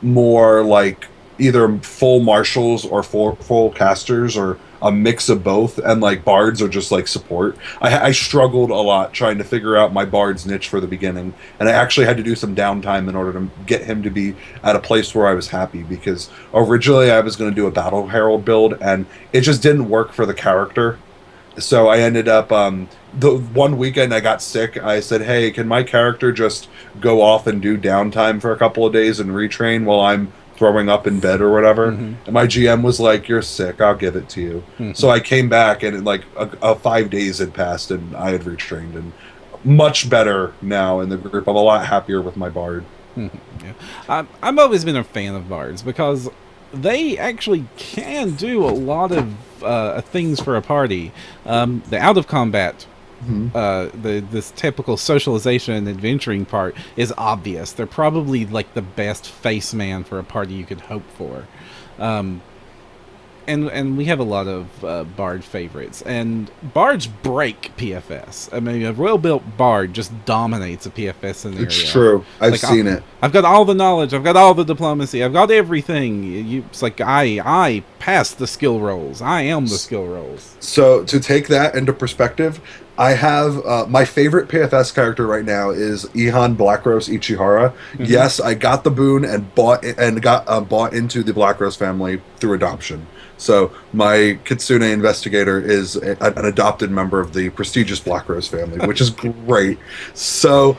more like either full marshals or full casters or a mix of both, and like bards are just like support. I struggled a lot trying to figure out my bard's niche for the beginning, and I actually had to do some downtime in order to get him to be at a place where I was happy, because originally I was going to do a Battle Herald build and it just didn't work for the character. So I ended up, the one weekend I got sick, I said, hey, can my character just go off and do downtime for a couple of days and retrain while I'm throwing up in bed or whatever? And my GM was like, you're sick, I'll give it to you. So I came back and like 5 days had passed and I had retrained, and much better now in the group. I'm a lot happier with my bard. Yeah. I've always been a fan of bards because they actually can do a lot of things for a party. The out of combat, this typical socialization and adventuring part is obvious. They're probably like the best face man for a party you could hope for. Um, and we have a lot of bard favorites, and bards break PFS. I mean, a well-built bard just dominates a PFS scenario. It's true. I've seen it. I've got all the knowledge. I've got all the diplomacy. I've got everything. It's like I pass the skill rolls. I am the skill rolls. So to take that into perspective, I have my favorite PFS character right now is Ihan Blackrose Ichihara. Yes, I got the boon and bought into the Blackrose family through adoption. So my Kitsune investigator is an adopted member of the prestigious Blackrose family, which is great. So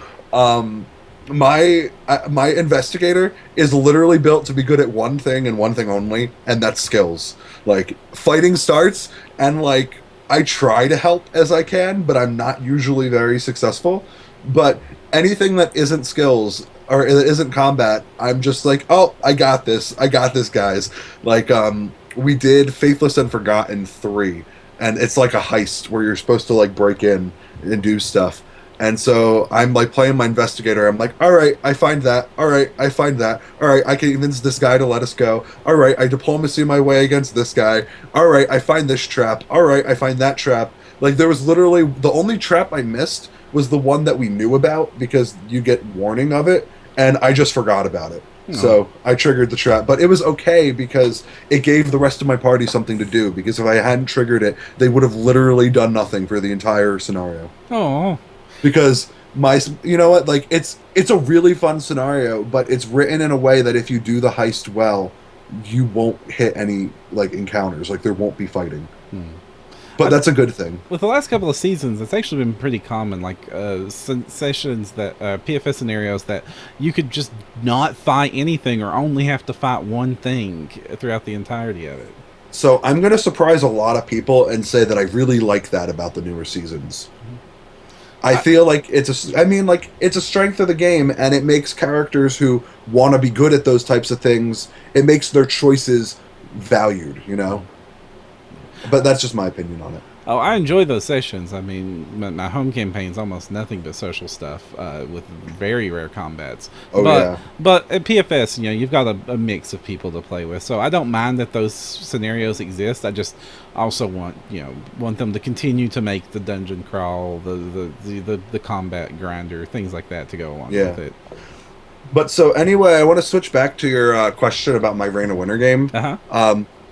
my investigator is literally built to be good at one thing and one thing only, and that's skills. Like, fighting starts, and like, I try to help as I can, but I'm not usually very successful. But anything that isn't skills or isn't combat, I'm just like, oh, I got this, guys. Like, we did Faithless and Forgotten 3, and it's like a heist where you're supposed to like break in and do stuff. And so I'm like playing my investigator. I'm like, all right, I find that. All right, I find that. All right, I can convince this guy to let us go. All right, I diplomacy my way against this guy. All right, I find this trap. All right, I find that trap. Like, there was literally the only trap I missed was the one that we knew about because you get warning of it, and I just forgot about it. So I triggered the trap, but it was okay because it gave the rest of my party something to do, because if I hadn't triggered it, they would have literally done nothing for the entire scenario. Oh. Because you know what, like, it's a really fun scenario, but it's written in a way that if you do the heist well, you won't hit any like encounters, like there won't be fighting. But that's a good thing. With the last couple of seasons, it's actually been pretty common, like sessions that PFS scenarios that you could just not fight anything or only have to fight one thing throughout the entirety of it. So I'm going to surprise a lot of people and say that I really like that about the newer seasons. I feel like it's a strength of the game, and it makes characters who want to be good at those types of things, it makes their choices valued, you know? But that's just my opinion on it. Oh, I enjoy those sessions. I mean, my home campaign's almost nothing but social stuff with very rare combats. But at PFS, you know, you've got a mix of people to play with, so I don't mind that those scenarios exist. I just also want them to continue to make the dungeon crawl, the combat grinder, things like that to go along with it. But so anyway, I want to switch back to your question about my Reign of Winter game.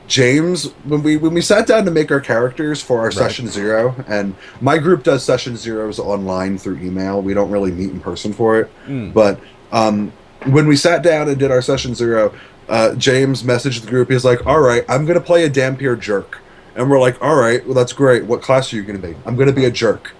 James, when we sat down to make our characters for our Session 0, and my group does Session 0s online through email. We don't really meet in person for it. But when we sat down and did our Session 0, James messaged the group. He's like, all right, I'm going to play a Dampier Jerk. And we're like, all right, well, that's great. What class are you going to be? I'm going to be a jerk.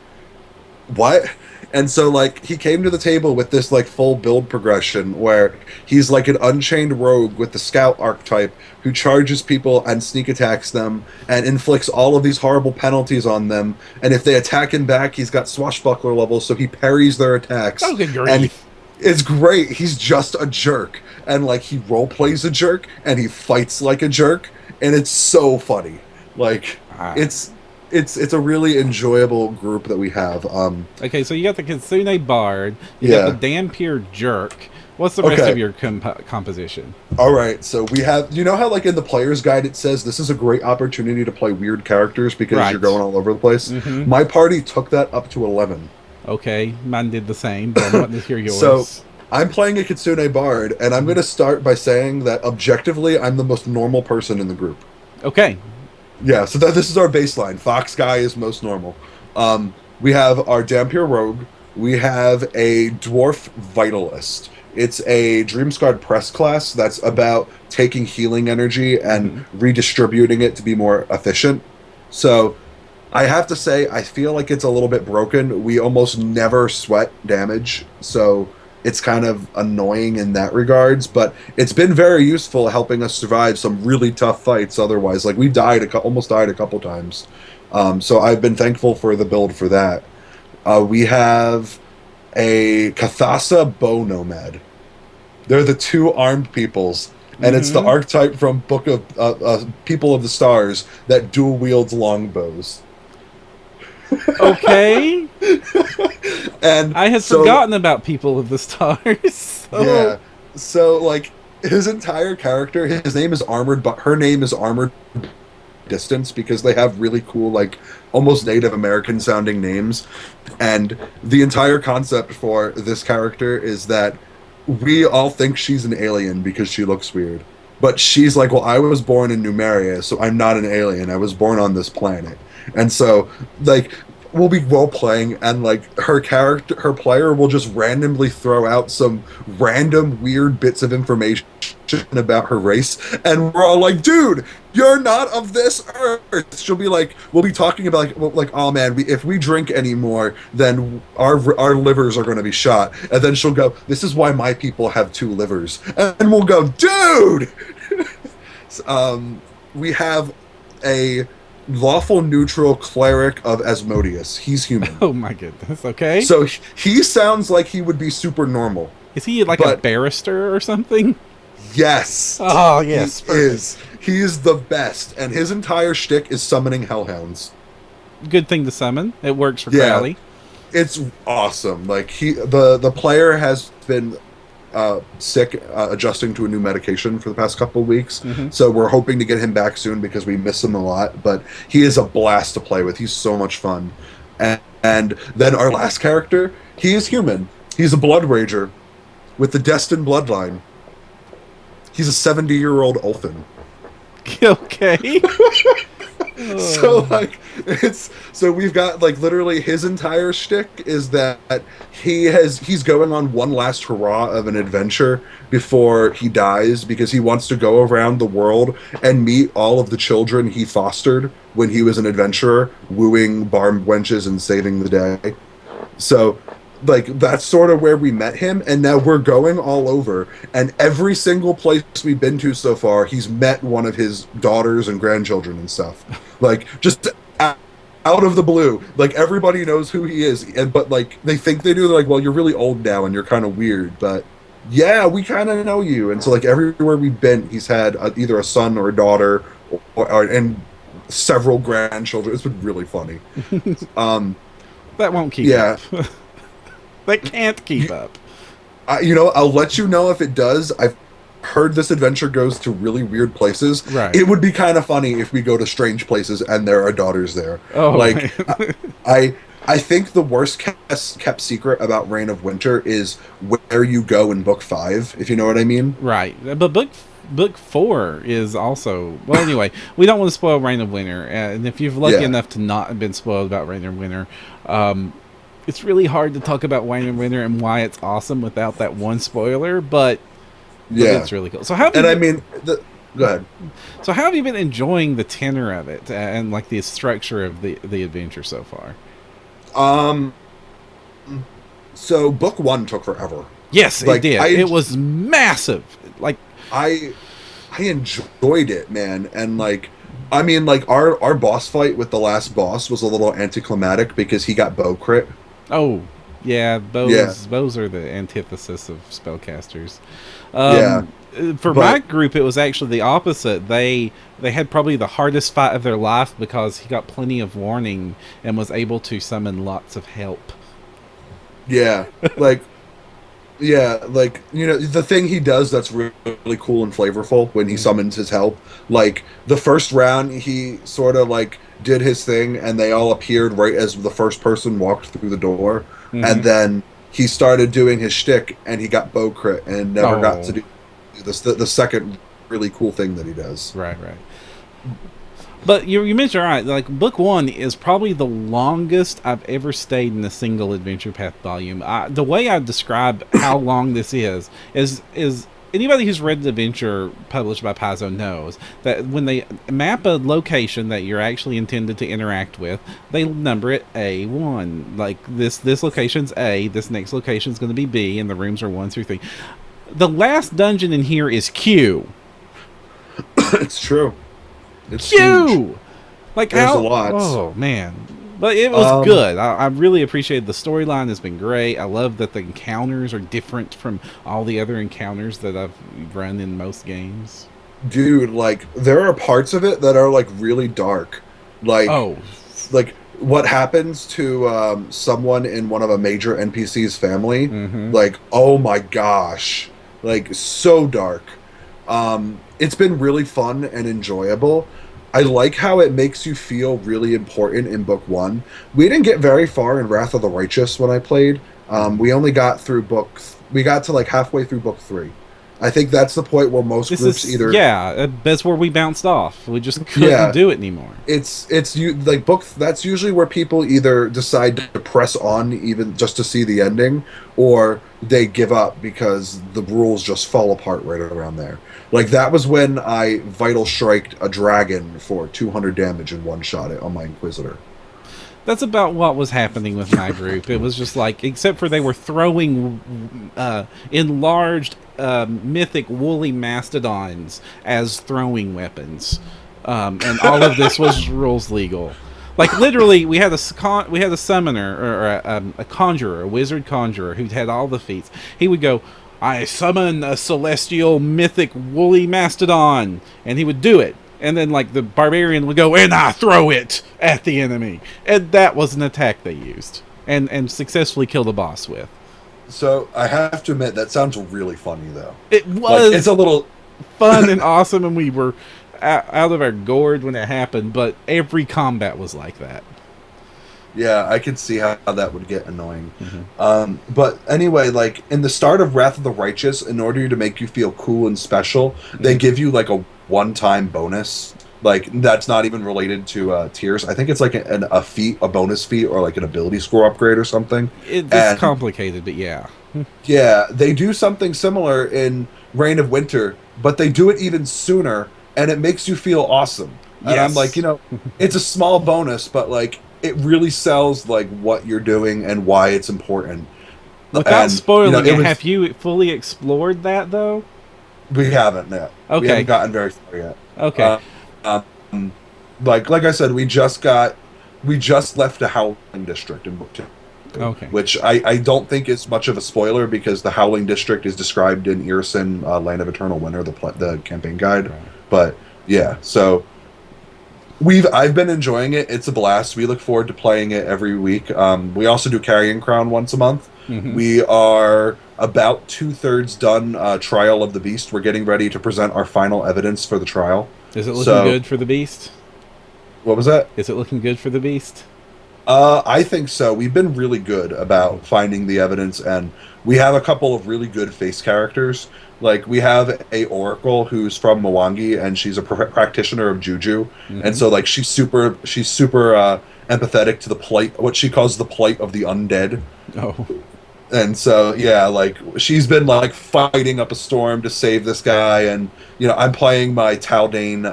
What? And so, like, he came to the table with this, like, full build progression where he's, like, an Unchained Rogue with the Scout archetype who charges people and sneak attacks them and inflicts all of these horrible penalties on them. And if they attack him back, he's got Swashbuckler levels, so he parries their attacks. Oh, good grief. And it's great. He's just a jerk. And, like, he role-plays a jerk, and he fights like a jerk, and it's so funny. Like, it's a really enjoyable group that we have. Okay, so you got the Kitsune Bard, you got the Dampier Jerk. What's the rest of your composition? All right, so we have, you know how like in the player's guide it says this is a great opportunity to play weird characters because you're going all over the place? My party took that up to 11. Okay, mine did the same, but I want to hear yours. So I'm playing a Kitsune Bard, and I'm going to start by saying that objectively I'm the most normal person in the group. Okay. Yeah, so this is our baseline. Fox Guy is most normal. We have our Dampier Rogue. We have a Dwarf Vitalist. It's a Dreamscarred Press class that's about taking healing energy and redistributing it to be more efficient. So I have to say, I feel like it's a little bit broken. We almost never sweat damage, so it's kind of annoying in that regards, but it's been very useful helping us survive some really tough fights otherwise. Like, we almost died a couple times. So I've been thankful for the build for that. We have a Cathasa Bow Nomad. They're the two armed peoples, and it's the archetype from Book of People of the Stars that dual wields longbows. Okay. And I had forgotten about People of the Stars. So. Yeah. So like his entire character, his name is Armored, but her name is Armored Distance because they have really cool, like almost Native American sounding names. And the entire concept for this character is that we all think she's an alien because she looks weird. But she's like, well, I was born in Numeria, so I'm not an alien. I was born on this planet. And so, like, we'll be role playing, and like her player will just randomly throw out some random weird bits of information about her race, and we're all like, dude, you're not of this earth. She'll be like, we'll be talking about like oh man, if we drink anymore, then our livers are going to be shot. And then she'll go, this is why my people have 2 livers. And we'll go, dude. We have a lawful neutral cleric of Asmodeus. He's human. Oh my goodness. Okay. So he sounds like he would be super normal. Is he like a barrister or something? Yes. Oh yes. He is. He is the best, and his entire shtick is summoning hellhounds. Good thing to summon. It works for Crowley. It's awesome. Like the player has been sick, adjusting to a new medication for the past couple of weeks. So we're hoping to get him back soon because we miss him a lot. But he is a blast to play with. He's so much fun. And then our last character, he is human. He's a blood rager with the destined bloodline. He's a 70-year-old Ulfin. Okay. So we've got like literally his entire shtick is that he's going on one last hurrah of an adventure before he dies because he wants to go around the world and meet all of the children he fostered when he was an adventurer, wooing barn wenches and saving the day. So like that's sort of where we met him, and now we're going all over, and every single place we've been to so far he's met one of his daughters and grandchildren and stuff, like just out of the blue. Like everybody knows who he is, but like they think they do. They're like, well, you're really old now and you're kind of weird, but yeah, we kind of know you. And so like everywhere we've been he's had either a son or a daughter and several grandchildren. It's been really funny. That won't keep up. That can't keep up. I'll let you know if it does. I've heard this adventure goes to really weird places. Right. It would be kind of funny if we go to strange places and there are daughters there. Oh, like I think the worst kept secret about Reign of Winter is where you go in book 5, if you know what I mean. Right. But book 4 is also... Well, anyway, we don't want to spoil Reign of Winter. And if you're lucky enough to not have been spoiled about Reign of Winter... it's really hard to talk about Reign of Winter and why it's awesome without that one spoiler, but it's really cool. So how? Go ahead. So how have you been enjoying the tenor of it and like the structure of the adventure so far? So book 1 took forever. Yes, it did. It was massive. Like I enjoyed it, man, and like. I mean, like, our boss fight with the last boss was a little anticlimactic because he got bow crit. Oh, yeah, bows are the antithesis of spellcasters. For my group, it was actually the opposite. They had probably the hardest fight of their life because he got plenty of warning and was able to summon lots of help. Yeah, like... Yeah, like, the thing he does that's really cool and flavorful when he summons his help, like, the first round, he sort of, like, did his thing, and they all appeared right as the first person walked through the door, and then he started doing his shtick, and he got bow crit, and never got to do the second really cool thing that he does. Right. But you mentioned, right, like, book 1 is probably the longest I've ever stayed in a single Adventure Path volume. The way I describe how long this is anybody who's read the adventure published by Paizo knows that when they map a location that you're actually intended to interact with, they number it A1. Like, this location's A, this next location's going to be B, and the rooms are 1 through 3. The last dungeon in here is Q. It's true. It's Q! huge. Like, there's a lot. Oh, man. But it was good. I really appreciated the storyline. Has been great. I love that the encounters are different from all the other encounters that I've run in most games. Dude, like there are parts of it that are like really dark. Like Oh, like what happens to someone in one of a major NPC's family, mm-hmm. like oh my gosh, like so dark. It's been really fun and enjoyable. I like how it makes you feel really important in book one. We didn't get very far in Wrath of the Righteous when I played. We only got through we got to like halfway through book 3. I think that's the point where most groups either that's where we bounced off. We just couldn't do it anymore. It's you like that's usually where people either decide to press on even just to see the ending, or they give up because the rules just fall apart right around there. Like that was when I Vital Striked a dragon for 200 damage and one-shot it on my Inquisitor. That's about what was happening with my group. It was just like, except for they were throwing enlarged mythic woolly mastodons as throwing weapons, and all of this was rules legal. Like literally, we had a summoner or a conjurer, a wizard conjurer who had all the feats. He would go, "I summon a celestial mythic woolly mastodon," and he would do it. And then, like, the barbarian would go, "And I throw it at the enemy." And that was an attack they used. And successfully killed a boss with. So, I have to admit, that sounds really funny, though. It was like, it's a little fun and awesome, and we were out of our gourd when it happened, but every combat was like that. Yeah, I could see how that would get annoying. Mm-hmm. But anyway, like, in the start of Wrath of the Righteous, in order to make you feel cool and special, they give you, like, a one-time bonus. Like, that's not even related to tiers. I think it's like a feat, a bonus feat, or like an ability score upgrade or something. It's complicated, but yeah. Yeah, they do something similar in Reign of Winter, but they do it even sooner, and it makes you feel awesome. And yes. I'm like, it's a small bonus, but, like, it really sells, like, what you're doing and why it's important. Without spoiling it, have you fully explored that, though? We haven't yet. Okay. We haven't gotten very far yet. Okay. Like I said, we just left the Howling District in book 2. Okay. Which I don't think is much of a spoiler because the Howling District is described in Irison, Land of Eternal Winter, the campaign guide. Right. But yeah, so I've been enjoying it. It's a blast. We look forward to playing it every week. We also do Carrion Crown once a month. Mm-hmm. We are about 2/3 done Trial of the Beast. We're getting ready to present our final evidence for the trial. Is it looking good for the Beast? What was that? Is it looking good for the Beast? I think so. We've been really good about finding the evidence, and we have a couple of really good face characters. Like, we have a Oracle who's from Mwangi, and she's a practitioner of Juju, mm-hmm. and so, like, she's super empathetic to the plight, what she calls the plight of the undead. Oh. And so, yeah, like, she's been, like, fighting up a storm to save this guy, and, I'm playing my Taldane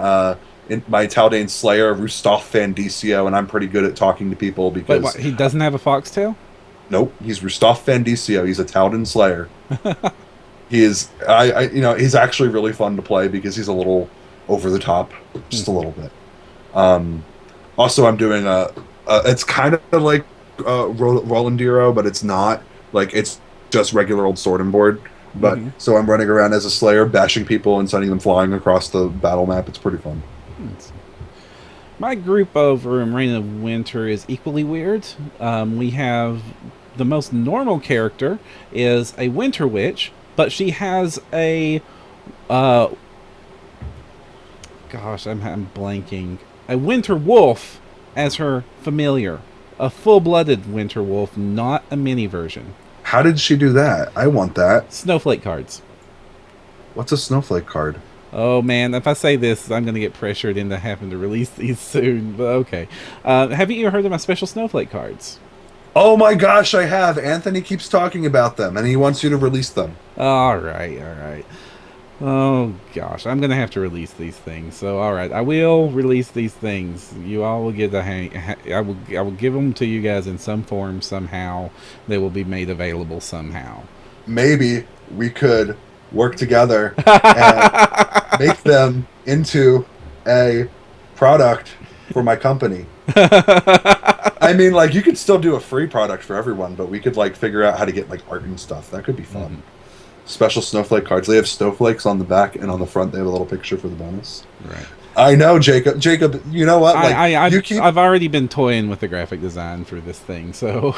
Slayer, Rustov Fandicio, and I'm pretty good at talking to people because... Wait, what, he doesn't have a foxtail? Nope, he's Rustov Fandicio. He's a Taldane Slayer. He is, he's actually really fun to play because he's a little over the top, just a little bit. Also, I'm doing it's kind of like Rolandiro, but it's not. Like, it's just regular old sword and board. But so I'm running around as a Slayer, bashing people and sending them flying across the battle map. It's pretty fun. My group over in Reign of Winter is equally weird. We have the most normal character is a Winter Witch, but she has a gosh, I'm blanking. A Winter Wolf as her familiar. A full-blooded Winter Wolf, not a mini version. How did she do that? I want that. Snowflake cards. What's a snowflake card? Oh man, if I say this, I'm going to get pressured into having to release these soon, but okay. Have you heard of my special snowflake cards? Oh my gosh, I have. Anthony keeps talking about them, and he wants you to release them. Alright. Oh gosh, I'm going to have to release these things. So alright, I will release these things. You all will get the I will give them to you guys in some form, somehow. They will be made available somehow. Maybe we could work together and make them into a product for my company. I mean, like, you could still do a free product for everyone, but we could, like, figure out how to get, like, art and stuff. That could be fun. Special snowflake cards. They have snowflakes on the back, and on the front they have a little picture for the bonus. Right. I know, Jacob. Jacob, you know what? Like, I've already been toying with the graphic design for this thing, so...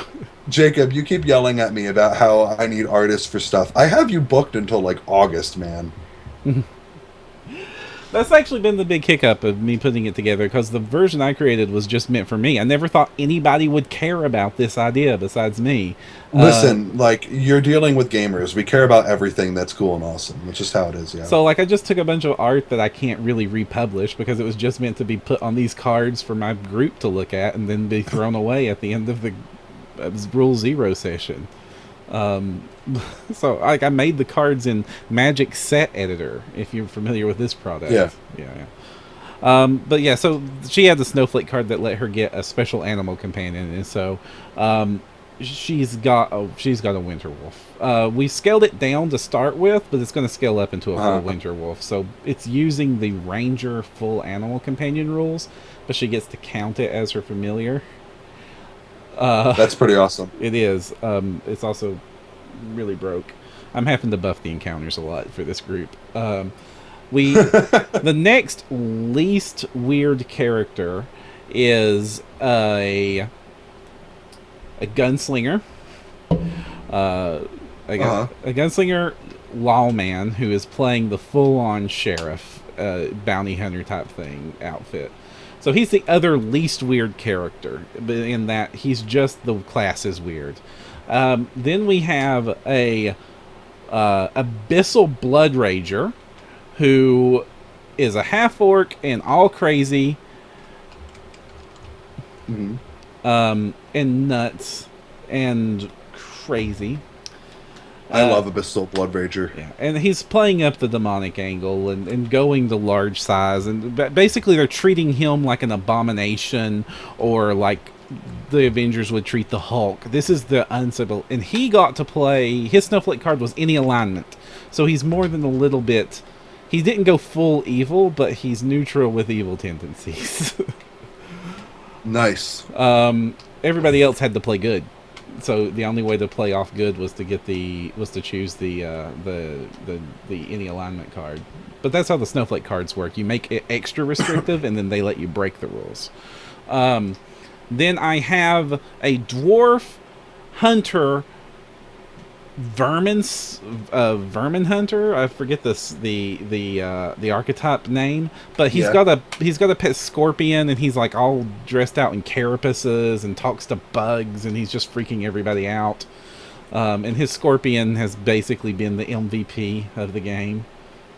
Jacob, you keep yelling at me about how I need artists for stuff. I have you booked until, like, August, man. That's actually been the big hiccup of me putting it together, because the version I created was just meant for me. I never thought anybody would care about this idea besides me. Listen, like, you're dealing with gamers. We care about everything that's cool and awesome. That's just how it is, yeah. So, like, I just took a bunch of art that I can't really republish because it was just meant to be put on these cards for my group to look at and then be thrown away at the end of the Rule Zero session. So, like, I made the cards in Magic Set Editor, if you're familiar with this product. Yeah. But yeah, so she had the snowflake card that let her get a special animal companion, and so she's got a winter wolf. We scaled it down to start with, but it's going to scale up into a full winter wolf. So it's using the ranger full animal companion rules, but she gets to count it as her familiar. That's pretty awesome. It is. It's also really broke. I'm having to buff the encounters a lot for this group. The next least weird character is a gunslinger. A gunslinger lawman who is playing the full-on sheriff, bounty hunter type thing outfit. So he's the other least weird character, in that he's just the class is weird. Then we have a Abyssal Blood Rager, who is a half-orc and all crazy, and nuts and crazy. I love Abyssal Blood Rager. Yeah, and he's playing up the demonic angle and going to large size, and basically they're treating him like an abomination, or like the Avengers would treat the Hulk. This is the uncivil, and he got to play. His snowflake card was any alignment, so he's more than a little bit. He didn't go full evil, but he's neutral with evil tendencies. Nice. Everybody else had to play good. So the only way to play off good was to choose the any alignment card. But that's how the snowflake cards work. You make it extra restrictive, and then they let you break the rules. Then I have a dwarf hunter, vermin hunter. I forget the archetype name, but he's got a pet scorpion, and he's like all dressed out in carapaces and talks to bugs, and he's just freaking everybody out. And his scorpion has basically been the MVP of the game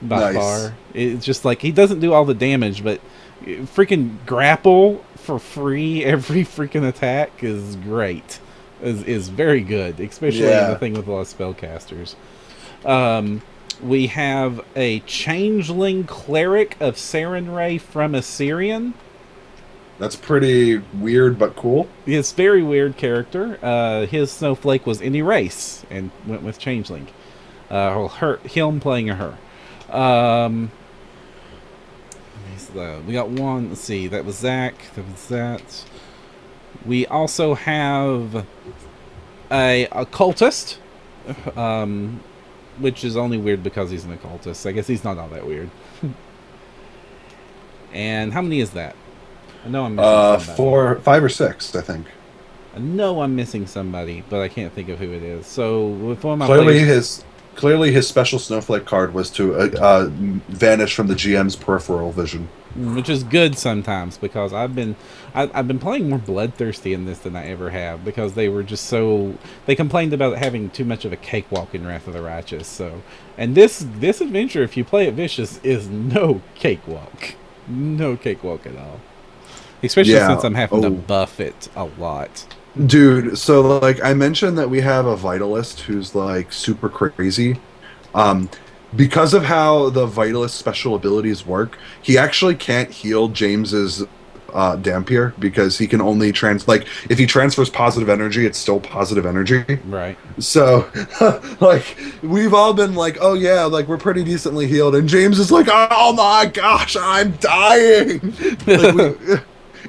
by far. It's just like he doesn't do all the damage, but freaking grapple for free every freaking attack is great. Is very good, especially in the thing with a lot of spellcasters. We have a changeling cleric of Sarenrae from Assyrian. That's pretty weird, but cool. It's very weird character. His snowflake was any race, and went with changeling. Him playing a her. We got one. Let's see. That was Zach. That was that. We also have a occultist, which is only weird because he's an occultist. I guess he's not all that weird. And how many is that? I know I'm missing somebody. 5 or 6, I think. I know I'm missing somebody, but I can't think of who it is. So with one of my Clearly his special snowflake card was to vanish from the GM's peripheral vision. Which is good sometimes, because I've been playing more bloodthirsty in this than I ever have, because they were just they complained about having too much of a cakewalk in Wrath of the Righteous. So, and this adventure, if you play it vicious, is no cakewalk at all. Especially since I'm having to buff it a lot. Dude, so like I mentioned that we have a Vitalist who's like super crazy. Because of how the Vitalist special abilities work, he actually can't heal James's Dampier, because he can only if he transfers positive energy, it's still positive energy. Right. So like we've all been like, oh yeah, like we're pretty decently healed, and James is like, oh my gosh, I'm dying.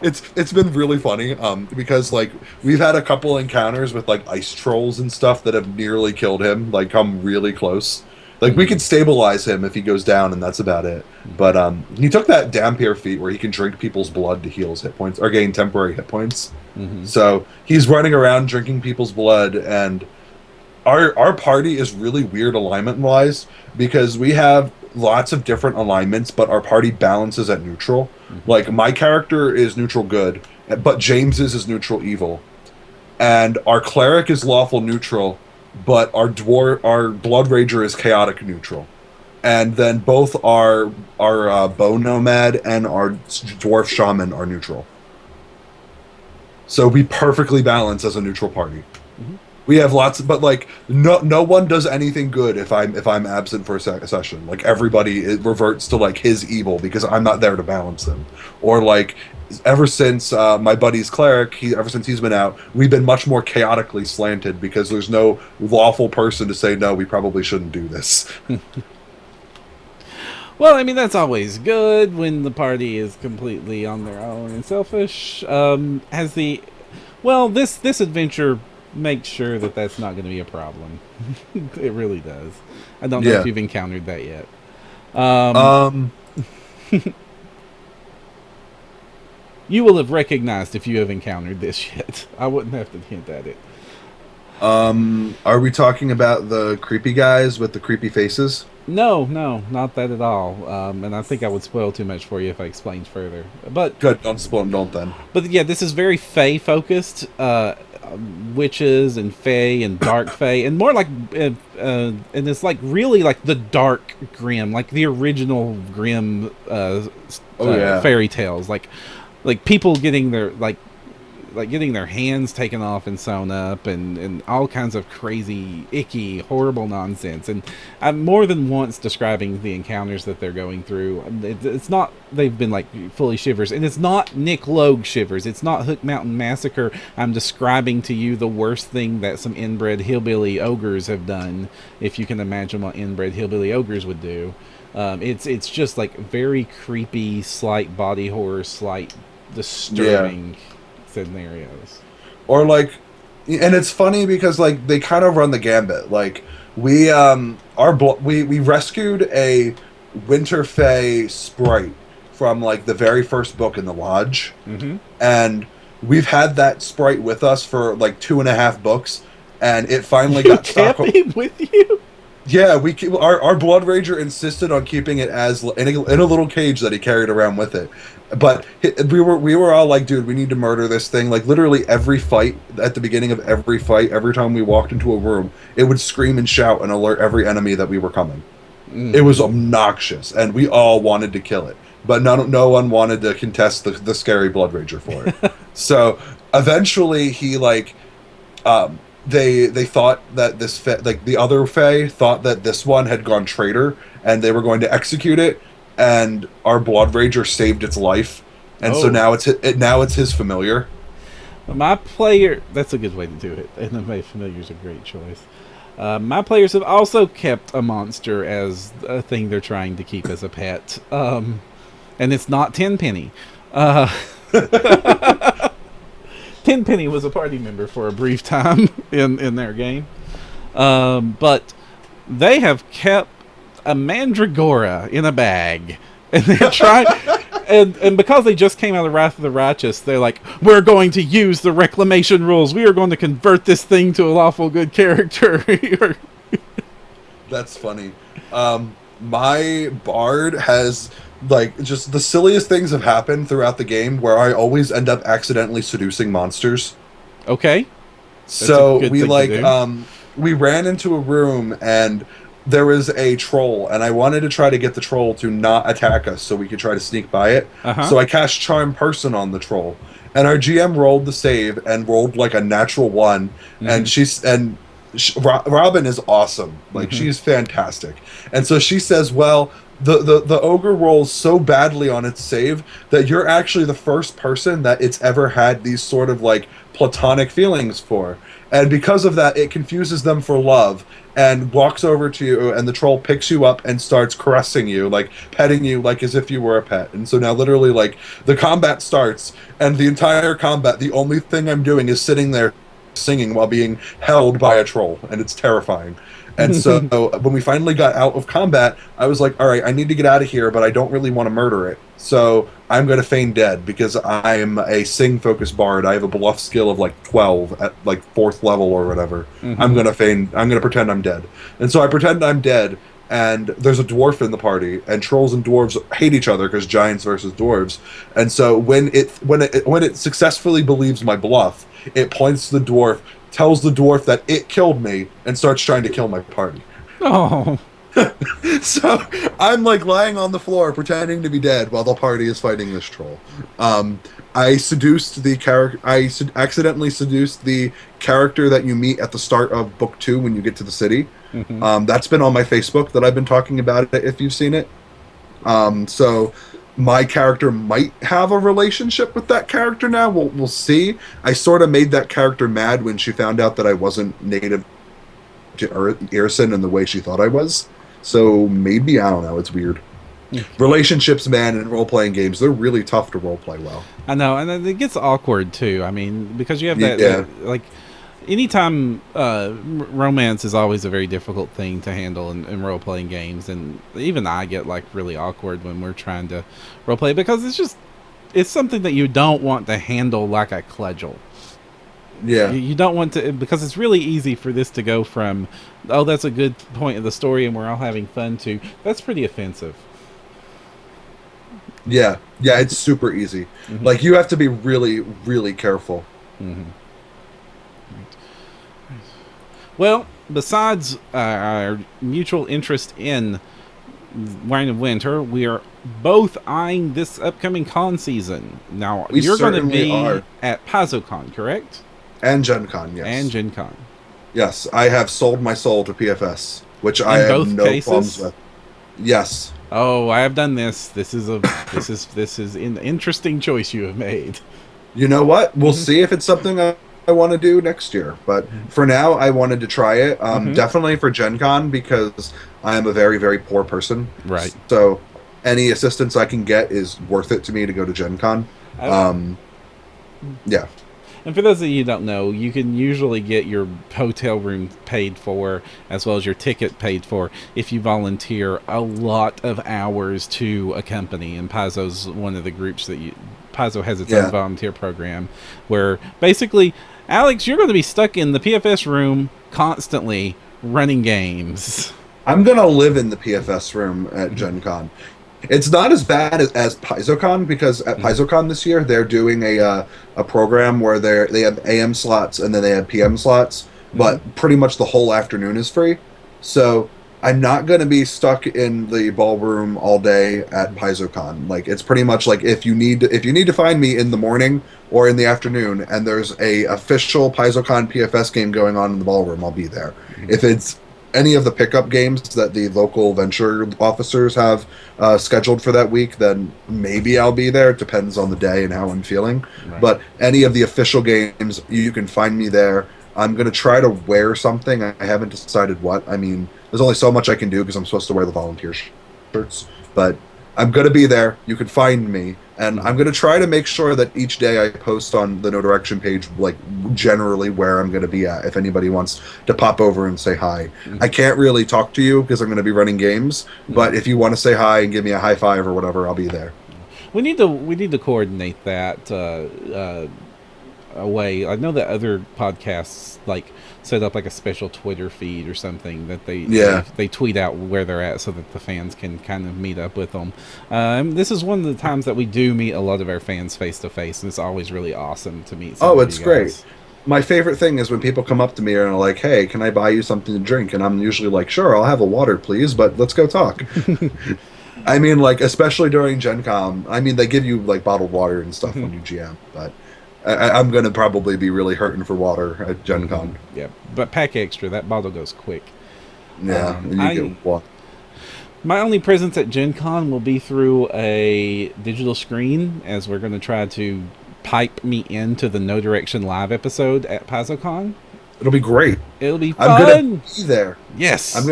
it's been really funny because like we've had a couple encounters with like ice trolls and stuff that have nearly killed him, like come really close. Like we could stabilize him if he goes down, and that's about it. But he took that Dampier feat where he can drink people's blood to heal his hit points or gain temporary hit points. So he's running around drinking people's blood, and our party is really weird alignment wise because we have lots of different alignments, but our party balances at neutral. Like my character is neutral good, but James's is neutral evil, and our cleric is lawful neutral, but our blood rager is chaotic neutral, and then both our bone nomad and our dwarf shaman are neutral. So we perfectly balance as a neutral party. We have lots, but like no one does anything good if I'm absent for a session. Like everybody reverts to like his evil because I'm not there to balance them. Or like ever since my buddy's cleric, ever since he's been out, we've been much more chaotically slanted because there's no lawful person to say no, we probably shouldn't do this. Well, I mean that's always good when the party is completely on their own and selfish. This adventure makes sure that that's not going to be a problem. It really does. I don't know if you've encountered that yet. You will have recognized if you have encountered this yet. I wouldn't have to hint at it. Are we talking about the creepy guys with the creepy faces? No, not that at all. And I think I would spoil too much for you if I explained further. But good, don't spoil them, don't then. But yeah, this is very Fae focused. Witches and Fae and dark Fae, and more like and it's like really like the dark Grimm, like the original Grimm fairy tales, like people getting their getting their hands taken off and sewn up, and all kinds of crazy, icky, horrible nonsense. And I'm more than once describing the encounters that they're going through. It's not they've been like fully shivers, and it's not Nick Logue shivers. It's not Hook Mountain Massacre. I'm describing to you the worst thing that some inbred hillbilly ogres have done, if you can imagine what inbred hillbilly ogres would do. It's just like very creepy, slight body horror, slight disturbing scenarios. Or like, and it's funny because like they kind of run the gambit. Like we rescued a Winter Fae sprite from like the very first book in the lodge, and we've had that sprite with us for like 2.5 books, and it finally got kept him with you. Yeah, our blood rager insisted on keeping it as in a little cage that he carried around with it. But we were all like, dude, we need to murder this thing. Like literally every fight, at the beginning of every fight, every time we walked into a room, it would scream and shout and alert every enemy that we were coming. It was obnoxious, and we all wanted to kill it, but no one wanted to contest the scary blood rager for it. So eventually, he like. They thought that this like the other Fae thought that this one had gone traitor, and they were going to execute it, and our blood rager saved its life, and so now it's his familiar. My player, that's a good way to do it, and my familiar's a great choice. My players have also kept a monster as a thing they're trying to keep as a pet, and it's not Tenpenny. Tenpenny was a party member for a brief time in their game. But they have kept a Mandragora in a bag. And they're trying... and because they just came out of Wrath of the Righteous, they're like, we're going to use the reclamation rules. We are going to convert this thing to a lawful good character. That's funny. My bard has... like, just the silliest things have happened throughout the game where I always end up accidentally seducing monsters. Okay. So we we ran into a room and there was a troll, and I wanted to try to get the troll to not attack us so we could try to sneak by it. So I cast Charm Person on the troll, and our GM rolled the save and rolled like a natural 1, and Robin is awesome. Like she's fantastic. And so she says, well, the ogre rolls so badly on its save that you're actually the first person that it's ever had these sort of like platonic feelings for. And because of that, it confuses them for love and walks over to you, and the troll picks you up and starts caressing you, like petting you, like as if you were a pet. And so now, literally, like the combat starts, and the entire combat, the only thing I'm doing is sitting there singing while being held by a troll, and it's terrifying. And so when we finally got out of combat, I was like, all right, I need to get out of here, but I don't really want to murder it. So I'm going to feign dead because I'm a sing-focused bard. I have a bluff skill of like 12 at like 4th level or whatever. I'm going to pretend I'm dead. And so I pretend I'm dead, and there's a dwarf in the party, and trolls and dwarves hate each other because giants versus dwarves. And so when it successfully believes my bluff, it points to the dwarf, tells the dwarf that it killed me, and starts trying to kill my party. Oh. So I'm like lying on the floor pretending to be dead while the party is fighting this troll. I seduced the character. Accidentally seduced the character that you meet at the start of book 2 when you get to the city. That's been on my Facebook that I've been talking about it if you've seen it. So my character might have a relationship with that character now. We'll see. I sort of made that character mad when she found out that I wasn't native to Irison in the way she thought I was. So maybe, I don't know, it's weird. Relationships, man, in role-playing games, they're really tough to role-play well. I know, and it gets awkward too. I mean, because you have that like, anytime romance is always a very difficult thing to handle in role-playing games, and even I get like really awkward when we're trying to role-play because it's something that you don't want to handle like a cudgel. Yeah. You don't want to, because it's really easy for this to go from, oh, that's a good point of the story and we're all having fun, to, that's pretty offensive. Yeah, it's super easy. Like, you have to be really, really careful. Well, besides our mutual interest in Wine of Winter, we are both eyeing this upcoming con season. Now, you're going to be at PaizoCon, correct? And Gen Con, yes. And Gen Con. Yes, I have sold my soul to PFS, which I have no problems with. Yes. Oh, I have done this. This is an interesting choice you have made. You know what? We'll see if it's something I want to do next year. But for now, I wanted to try it. Definitely for Gen Con, because I am a very, very poor person. Right. So any assistance I can get is worth it to me to go to Gen Con. Yeah. And for those of you who don't know, you can usually get your hotel room paid for, as well as your ticket paid for, if you volunteer a lot of hours to a company. And Paizo's one of the groups that Paizo has its own volunteer program, where basically, Alex, you're going to be stuck in the PFS room constantly running games. I'm going to live in the PFS room at Gen Con. It's not as bad as PaizoCon, because at PaizoCon this year they're doing a program where they have AM slots and then they have PM slots, but pretty much the whole afternoon is free. So I'm not going to be stuck in the ballroom all day at PaizoCon. Like, it's pretty much like if you need to find me in the morning or in the afternoon, and there's a official PaizoCon PFS game going on in the ballroom, I'll be there. If it's any of the pickup games that the local venture officers have scheduled for that week, then maybe I'll be there. It depends on the day and how I'm feeling. Right. But any of the official games, you can find me there. I'm going to try to wear something. I haven't decided what. I mean, there's only so much I can do because I'm supposed to wear the volunteer shirts. But I'm going to be there. You can find me. And I'm going to try to make sure that each day I post on the No Direction page, like, generally where I'm going to be at, if anybody wants to pop over and say hi. I can't really talk to you because I'm going to be running games, but if you want to say hi and give me a high five or whatever, I'll be there. We need to coordinate that away. I know that other podcasts like set up like a special Twitter feed or something that they tweet out where they're at so that the fans can kind of meet up with them. This is one of the times that we do meet a lot of our fans face to face, and it's always really awesome to meet. It's great. My favorite thing is when people come up to me and are like, "Hey, can I buy you something to drink?" And I'm usually like, "Sure, I'll have a water, please, but let's go talk." I mean, like, especially during Gen Con, I mean, they give you like bottled water and stuff when you GM, but I'm going to probably be really hurting for water at Gen Con. Yeah, but pack extra. That bottle goes quick. Yeah, you get water. My only presence at Gen Con will be through a digital screen, as we're going to try to pipe me into the No Direction live episode at PaizoCon. It'll be great. It'll be fun. I'm gonna be there. Yes.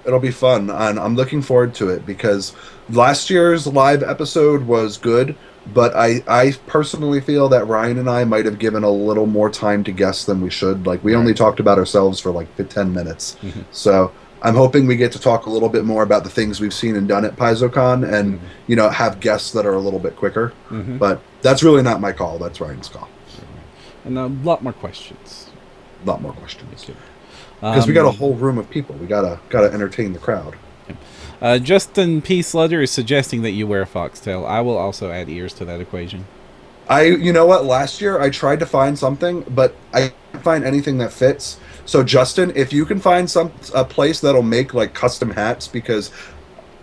It'll be fun, and I'm looking forward to it because last year's live episode was good, but I personally feel that Ryan and I might have given a little more time to guess than we should. Like, we only talked about ourselves for like 10 minutes. Mhm. So I'm hoping we get to talk a little bit more about the things we've seen and done at PaizoCon, and have guests that are a little bit quicker. Mhm. But that's really not my call. That's Ryan's call. And a lot more questions. A lot more questions. Because we got a whole room of people. We gotta entertain the crowd. Justin P. Slutter is suggesting that you wear a foxtail. I will also add ears to that equation. You know what? Last year I tried to find something, but I can't find anything that fits. So Justin, if you can find a place that'll make like custom hats, because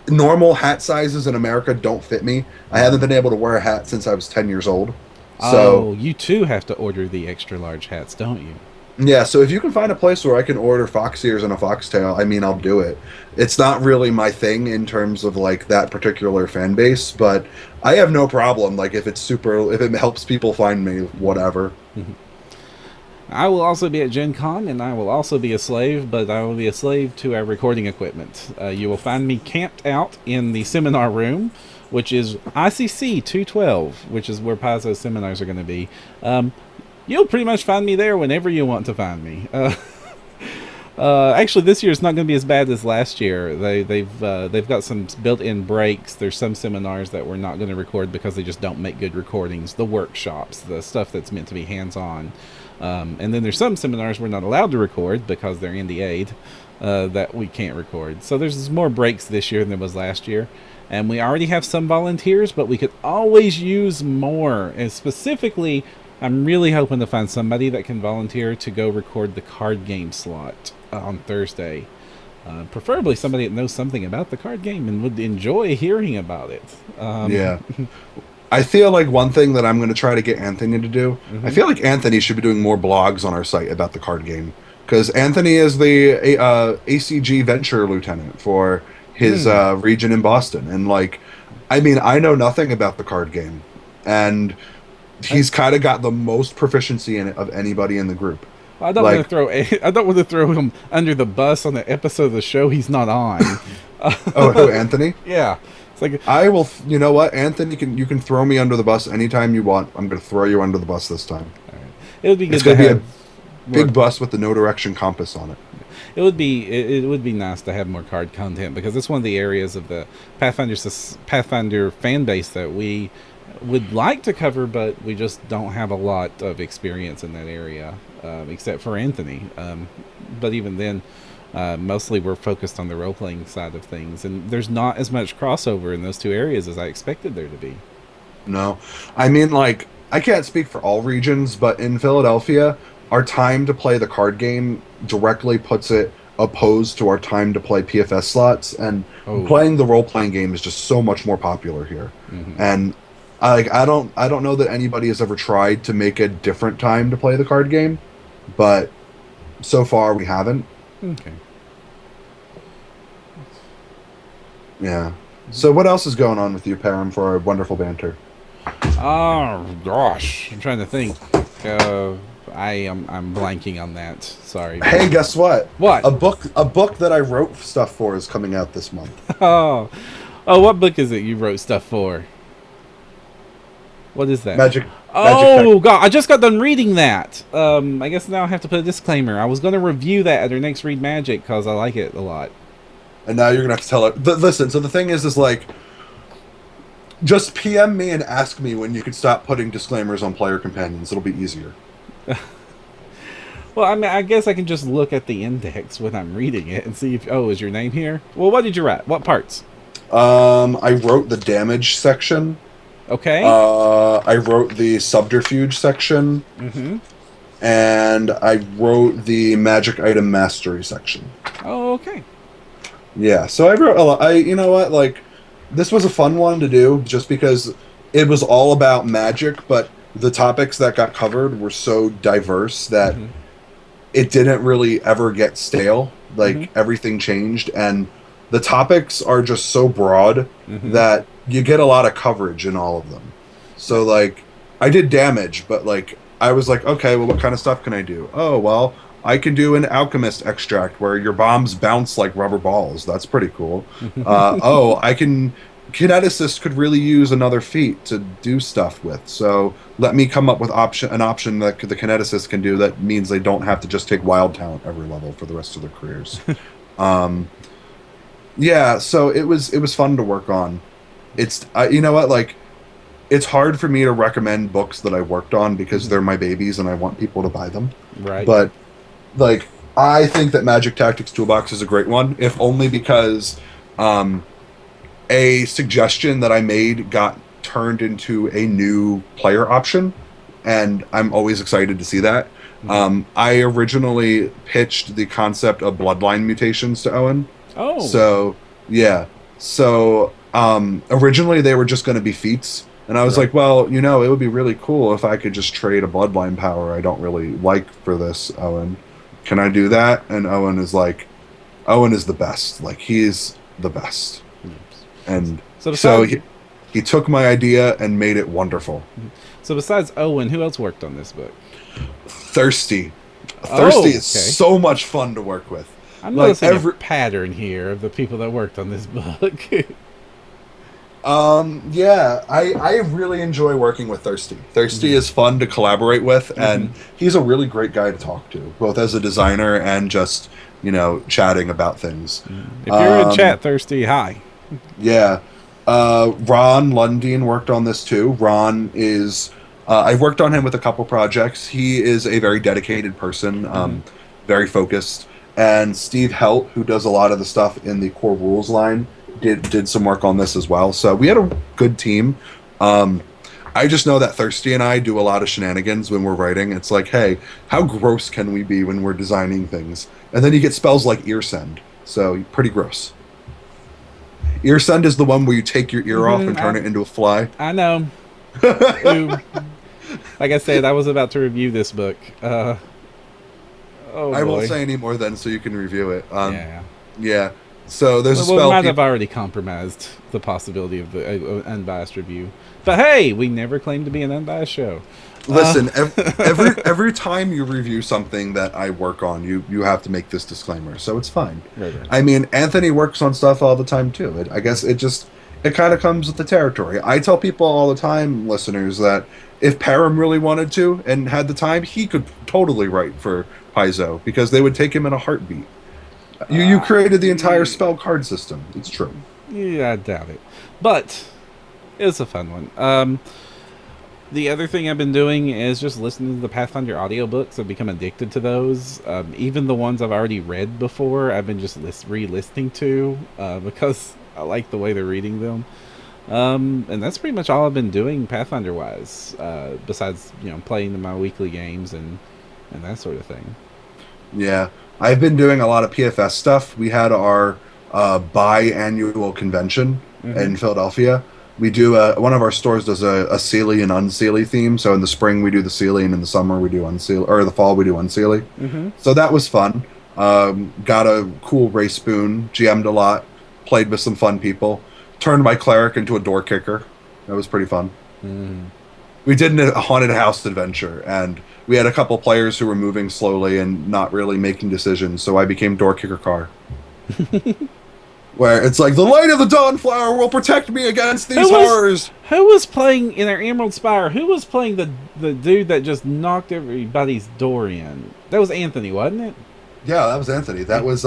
normal hat sizes in America don't fit me. I haven't been able to wear a hat since I was 10 years old. So you too have to order the extra large hats, don't you? yeah, so if you can find a place where I can order fox ears and a foxtail, I mean, I'll do it. It's not really my thing in terms of like that particular fan base, but I have no problem. Like, if it helps people find me, whatever. I will also be at Gen Con, and I will also be a slave, but I will be a slave to our recording equipment. You will find me camped out in the seminar room, which is ICC 212, which is where Paizo seminars are going to be. You'll pretty much find me there whenever you want to find me. Actually, this year is not going to be as bad as last year. They've got some built-in breaks. There's some seminars that we're not going to record because they just don't make good recordings. The workshops, the stuff that's meant to be hands-on. And then there's some seminars we're not allowed to record because they're NDA'd that we can't record. So there's more breaks this year than there was last year. And we already have some volunteers, but we could always use more. And specifically, I'm really hoping to find somebody that can volunteer to go record the card game slot on Thursday. Preferably somebody that knows something about the card game and would enjoy hearing about it. Yeah. I feel like one thing that I'm going to try to get Anthony to do, I feel like Anthony should be doing more blogs on our site about the card game. Because Anthony is the ACG Venture Lieutenant for his region in Boston. And, like, I mean, I know nothing about the card game. And he's kind of got the most proficiency in it of anybody in the group. I don't want to throw him under the bus on the episode of the show he's not on. Oh, who, Anthony? Yeah. It's like, I will. You know what, Anthony? You can throw me under the bus anytime you want. I'm going to throw you under the bus this time. Right. It would be good. It's going to be a big bus with the no direction compass on it. It would be nice to have more card content, because it's one of the areas of the Pathfinder fan base that we would like to cover, but we just don't have a lot of experience in that area, except for Anthony. But even then, mostly we're focused on the role-playing side of things, and there's not as much crossover in those two areas as I expected there to be. No. I mean, like, I can't speak for all regions, but in Philadelphia, our time to play the card game directly puts it opposed to our time to play PFS slots, and playing the role-playing game is just so much more popular here. And I don't know that anybody has ever tried to make a different time to play the card game, but so far we haven't. Okay. Yeah. So what else is going on with you, Perram, for our wonderful banter? Oh gosh, I'm trying to think. I'm blanking on that. Sorry. Hey, guess what? What? A book that I wrote stuff for is coming out this month. Oh, what book is it you wrote stuff for? What is that? Magic. God, I just got done reading that. I guess now I have to put a disclaimer. I was going to review that at our next Read Magic because I like it a lot. And now you're going to have to tell it. Listen, so the thing is like, just PM me and ask me when you can stop putting disclaimers on player companions. It'll be easier. Well, I mean, I guess I can just look at the index when I'm reading it and see if, is your name here? Well, what did you write? What parts? I wrote the damage section. Okay. I wrote the subterfuge section. And I wrote the magic item mastery section. Oh, okay. Yeah, so I wrote a lot. You know what, like, this was a fun one to do just because it was all about magic, but the topics that got covered were so diverse that it didn't really ever get stale. Like, everything changed, and the topics are just so broad that you get a lot of coverage in all of them. So, like, I did damage, but, like, I was like, okay, well, what kind of stuff can I do? Oh, well, I can do an alchemist extract where your bombs bounce like rubber balls. That's pretty cool. I can. Kineticist could really use another feat to do stuff with. So let me come up with an option that the kineticist can do that means they don't have to just take wild talent every level for the rest of their careers. Yeah, so it was fun to work on. It's you know what, like, it's hard for me to recommend books that I worked on because they're my babies and I want people to buy them. Right. But like, I think that Magic Tactics Toolbox is a great one, if only because a suggestion that I made got turned into a new player option, and I'm always excited to see that. I originally pitched the concept of bloodline mutations to Owen. Oh. So, yeah. So, originally they were just going to be feats, and I was like, well, you know, it would be really cool if I could just trade a bloodline power I don't really like for this, Owen. Can I do that? And Owen is the best. Like, he's the best. And so he took my idea and made it wonderful. So besides Owen, who else worked on this book? Thirsty Okay. is so much fun to work with. I'm noticing a pattern here of the people that worked on this book. Yeah, I really enjoy working with Thirsty. Thirsty is fun to collaborate with, and he's a really great guy to talk to, both as a designer and just, you know, chatting about things. If you're in chat, Thirsty, hi. Yeah. Ron Lundeen worked on this too. Ron is... I've worked on him with a couple projects. He is a very dedicated person, very focused. And Steve Helt, who does a lot of the stuff in the core rules line, did some work on this as well. So we had a good team. I just know that Thirsty and I do a lot of shenanigans when we're writing. It's like, hey, how gross can we be when we're designing things? And then you get spells like Earsend. So pretty gross. Earsend is the one where you take your ear off and turn it into a fly. I know. Like I said, I was about to review this book. I won't say any more then, so you can review it. Yeah. Yeah. So there's a spell. We might have already compromised the possibility of the unbiased review. But hey, we never claimed to be an unbiased show. Listen, every time you review something that I work on, you have to make this disclaimer, so it's fine. Right. I mean, Anthony works on stuff all the time too. I guess it kind of comes with the territory. I tell people all the time, listeners, that if Perram really wanted to and had the time, he could totally write for Paizo because they would take him in a heartbeat. You created the entire spell card system. It's true. Yeah, I doubt it. But it's a fun one. The other thing I've been doing is just listening to the Pathfinder audiobooks. I've become addicted to those. Even the ones I've already read before, I've been just re-listening to because I like the way they're reading them. And that's pretty much all I've been doing Pathfinder-wise, besides, you know, playing my weekly games and that sort of thing. Yeah. I've been doing a lot of PFS stuff. We had our biannual convention in Philadelphia. We do one of our stores does a Seelie and Unseelie theme. So in the spring we do the Seelie, and in the summer we do Unseelie, or the fall we do Unseelie. So that was fun. Got a cool race spoon, GM'd a lot, played with some fun people, turned my cleric into a door kicker. That was pretty fun. We did a haunted house adventure, and we had a couple players who were moving slowly and not really making decisions, so I became door kicker car. Where it's like, the light of the Dawnflower will protect me against these horrors. Who was playing in our Emerald Spire? Who was playing the dude that just knocked everybody's door in? That was Anthony, wasn't it? Yeah, that was Anthony. That was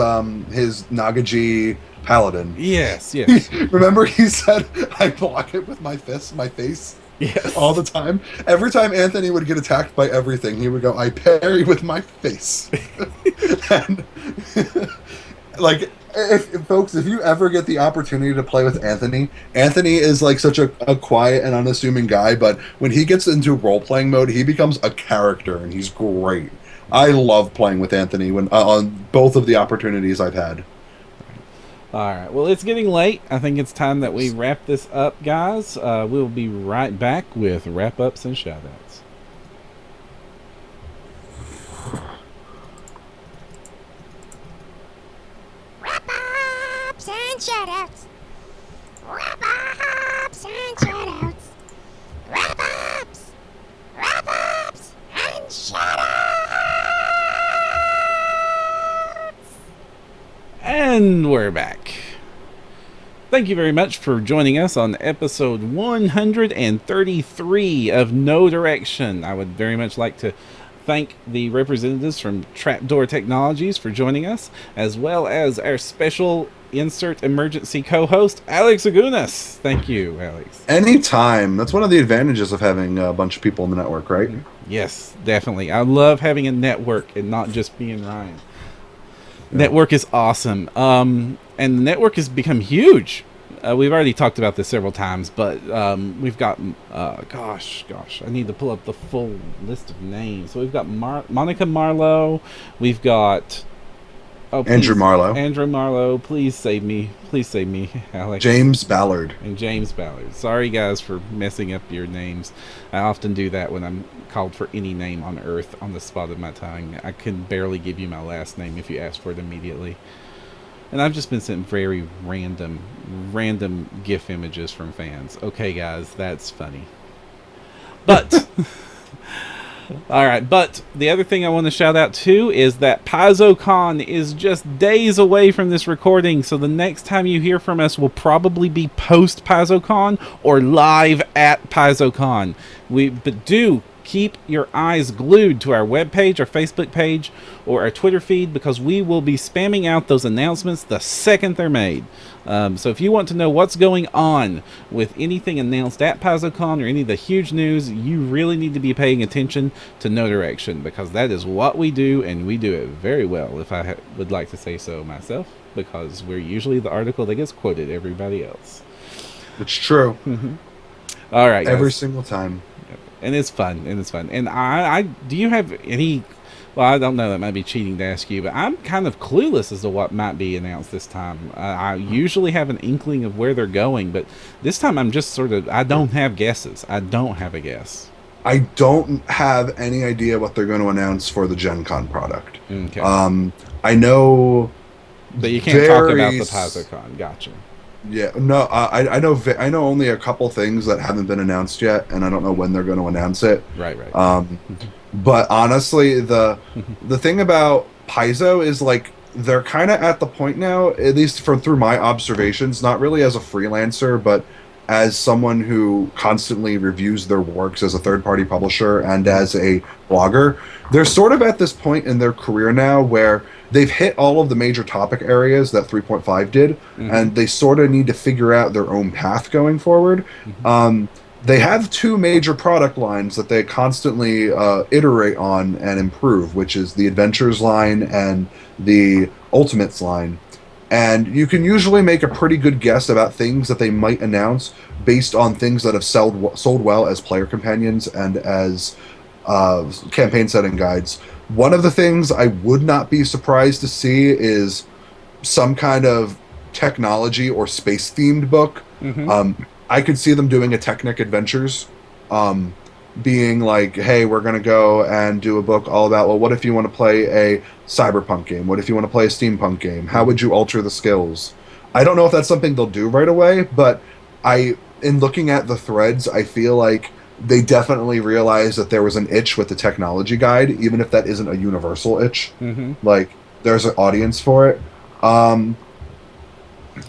his Nagaji paladin. Yes, yes. Remember he said, I block it with my fist, my face? Yes. All the time. Every time Anthony would get attacked by everything, he would go, I parry with my face. And, like, if you ever get the opportunity to play with Anthony is like such a quiet and unassuming guy, but when he gets into role-playing mode, he becomes a character, and he's great. I love playing with Anthony when on both of the opportunities I've had. All right. Well, it's getting late. I think it's time that we wrap this up, guys. We'll be right back with wrap-ups and shout-outs. Wrap-ups and shout-outs. Wrap-ups and shout-outs. Wrap-ups. Wrap-ups and shout-outs. And we're back. Thank you very much for joining us on episode 133 of No Direction. I would very much like to thank the representatives from Trapdoor Technologies for joining us, as well as our special insert emergency co-host, Alex Augunas. Thank you, Alex. Anytime. That's one of the advantages of having a bunch of people in the network, right? Yes, definitely. I love having a network and not just being Ryan. Network is awesome. And the network has become huge. We've already talked about this several times, but we've got, gosh, I need to pull up the full list of names. So we've got Monica Marlowe. We've got... Andrew Marlowe. Andrew Marlowe, please save me. Please save me, Alex. James Ballard. And James Ballard. Sorry, guys, for messing up your names. I often do that when I'm called for any name on Earth on the spot of my tongue. I can barely give you my last name if you ask for it immediately. And I've just been sent very random GIF images from fans. Okay, guys, that's funny. But... All right, but the other thing I want to shout out too is that PaizoCon is just days away from this recording, so the next time you hear from us will probably be post PaizoCon or live at PaizoCon. But do keep your eyes glued to our webpage, our Facebook page, or our Twitter feed, because we will be spamming out those announcements the second they're made. So if you want to know what's going on with anything announced at PaizoCon or any of the huge news, you really need to be paying attention to No Direction, because that is what we do, and we do it very well, if I would like to say so myself, because we're usually the article that gets quoted everybody else. It's true. All right, guys. Every single time. And it's fun, And I do you have any... Well, I don't know, that might be cheating to ask you, but I'm kind of clueless as to what might be announced this time. I usually have an inkling of where they're going, but this time I'm just sort of... I don't have guesses. I don't have a guess. I don't have any idea what they're going to announce for the Gen Con product. Okay. I know... But you can't talk about the PaizoCon. Gotcha. Yeah, no, I know only a couple things that haven't been announced yet, and I don't know when they're going to announce it. Right. But honestly, the thing about Paizo is, like, they're kind of at the point now, at least through my observations, not really as a freelancer, but as someone who constantly reviews their works as a third-party publisher and as a blogger, they're sort of at this point in their career now where they've hit all of the major topic areas that 3.5 did, and they sort of need to figure out their own path going forward. They have two major product lines that they constantly iterate on and improve, which is the Adventures line and the Ultimates line. And you can usually make a pretty good guess about things that they might announce based on things that have sold well as player companions and as campaign setting guides. One of the things I would not be surprised to see is some kind of technology or space-themed book. I could see them doing a Technic Adventures, being like, hey, we're going to go and do a book all about, well, what if you want to play a cyberpunk game? What if you want to play a steampunk game? How would you alter the skills? I don't know if that's something they'll do right away, but in looking at the threads, I feel like they definitely realized that there was an itch with the technology guide, even if that isn't a universal itch. Like, there's an audience for it.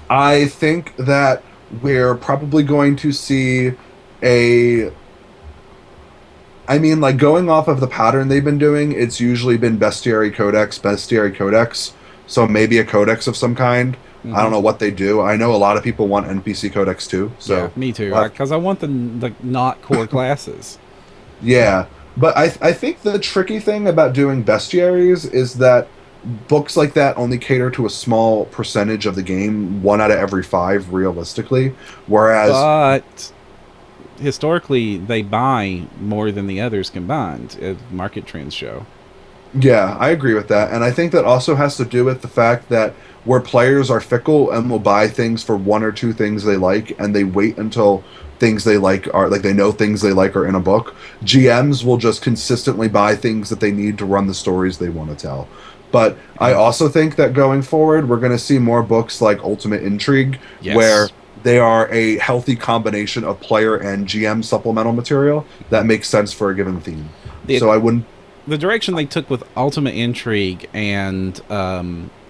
I think that we're probably going to see going off of the pattern they've been doing, it's usually been bestiary codex, so maybe a codex of some kind. I don't know what they do. I know a lot of people want NPC codex too. So yeah, me too, because I want the not core classes. Yeah, but I think the tricky thing about doing bestiaries is that books like that only cater to a small percentage of the game, 1 out of every 5 realistically, whereas... But historically, they buy more than the others combined, as market trends show. Yeah, I agree with that, and I think that also has to do with the fact that where players are fickle and will buy things for 1 or 2 things they like, and they wait until things they like are, like, they know things they like are in a book, GMs will just consistently buy things that they need to run the stories they want to tell. But I also think that going forward, we're going to see more books like Ultimate Intrigue, where they are a healthy combination of player and GM supplemental material that makes sense for a given theme. So I wouldn't... The direction they took with Ultimate Intrigue and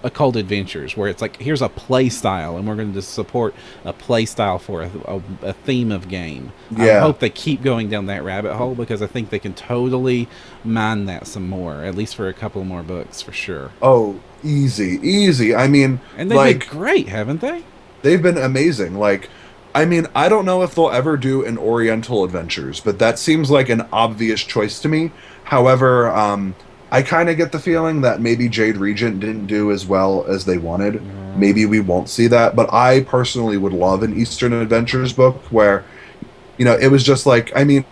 occult adventures, where it's like, here's a play style, and we're going to support a play style for a theme of game. I Yeah. hope they keep going down that rabbit hole, because I think they can totally mine that some more, at least for a couple more books for sure. Oh, easy. I mean, And they've been great, haven't they? they've been amazing. Like, I mean, I don't know if they'll ever do an Oriental Adventures, but that seems like an obvious choice to me. However, I kind of get the feeling that maybe Jade Regent didn't do as well as they wanted. Maybe we won't see that, but I personally would love an Eastern Adventures book where, it was just like, I mean,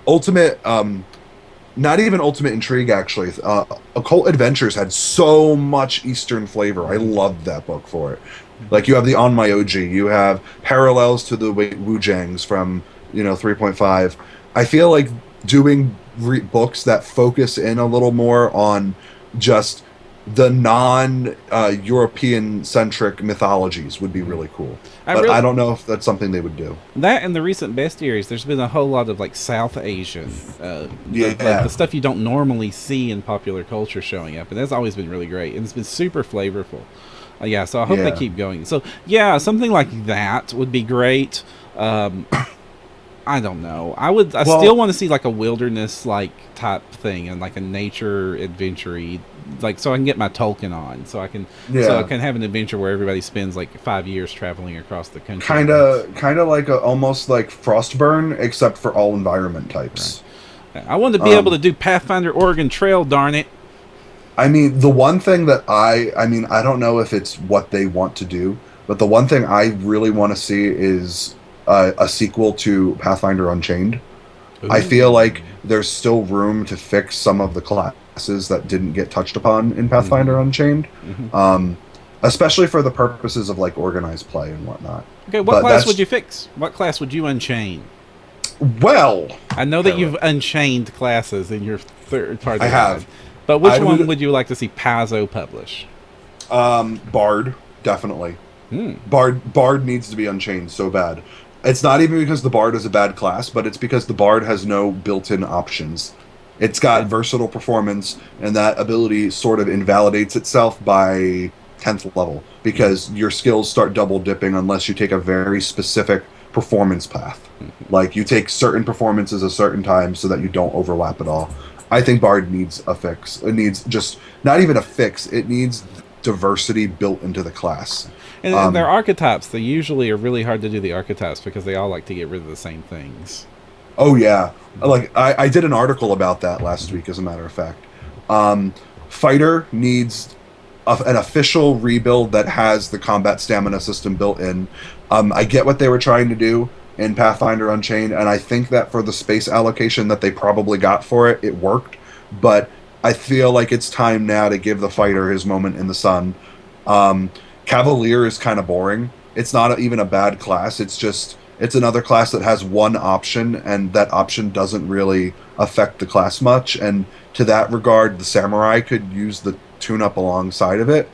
Ultimate, not even Ultimate Intrigue, actually. Occult Adventures had so much Eastern flavor. I loved that book for it. Like, you have the On My OG, you have parallels to the Wujangs from, 3.5. I feel like doing books that focus in a little more on just the non-European centric mythologies would be really cool. I don't know if that's something they would do. That and the recent bestiaries, there's been a whole lot of like South Asian, like the stuff you don't normally see in popular culture showing up, and that's always been really great, and it's been super flavorful. So I hope they keep going. So yeah, something like that would be great. I don't know. I still want to see like a wilderness like type thing, and like a nature adventure-y, like, so I can get my Tolkien on, so I can have an adventure where everybody spends like 5 years traveling across the country. Kind of like almost like Frostburn, except for all environment types. Right. I want to be able to do Pathfinder Oregon Trail. Darn it. I mean, the one thing that I don't know if it's what they want to do, but the one thing I really want to see is a sequel to Pathfinder Unchained. Ooh. I feel like there's still room to fix some of the classes that didn't get touched upon in Pathfinder Unchained, especially for the purposes of like organized play and whatnot. Okay, what class would you fix? What class would you unchain? Well, I know that you've unchained classes in your third part. I have. But which one would you like to see Paizo publish? Bard, definitely. Bard needs to be unchained so bad. It's not even because the Bard is a bad class, but it's because the Bard has no built-in options. It's got versatile performance, and that ability sort of invalidates itself by 10th level, because your skills start double dipping unless you take a very specific performance path. Like, you take certain performances a certain time so that you don't overlap at all. I think Bard needs a fix. It needs just, not even a fix, it needs diversity built into the class. And their archetypes, they usually are really hard to do the archetypes because they all like to get rid of the same things. Oh, yeah. Like, I did an article about that last week, as a matter of fact. Fighter needs an official rebuild that has the combat stamina system built in. I get what they were trying to do in Pathfinder Unchained, and I think that for the space allocation that they probably got for it, it worked. But I feel like it's time now to give the fighter his moment in the sun. Cavalier is kind of boring. It's not even a bad class. It's another class that has one option, and that option doesn't really affect the class much. And to that regard, the Samurai could use the tune-up alongside of it.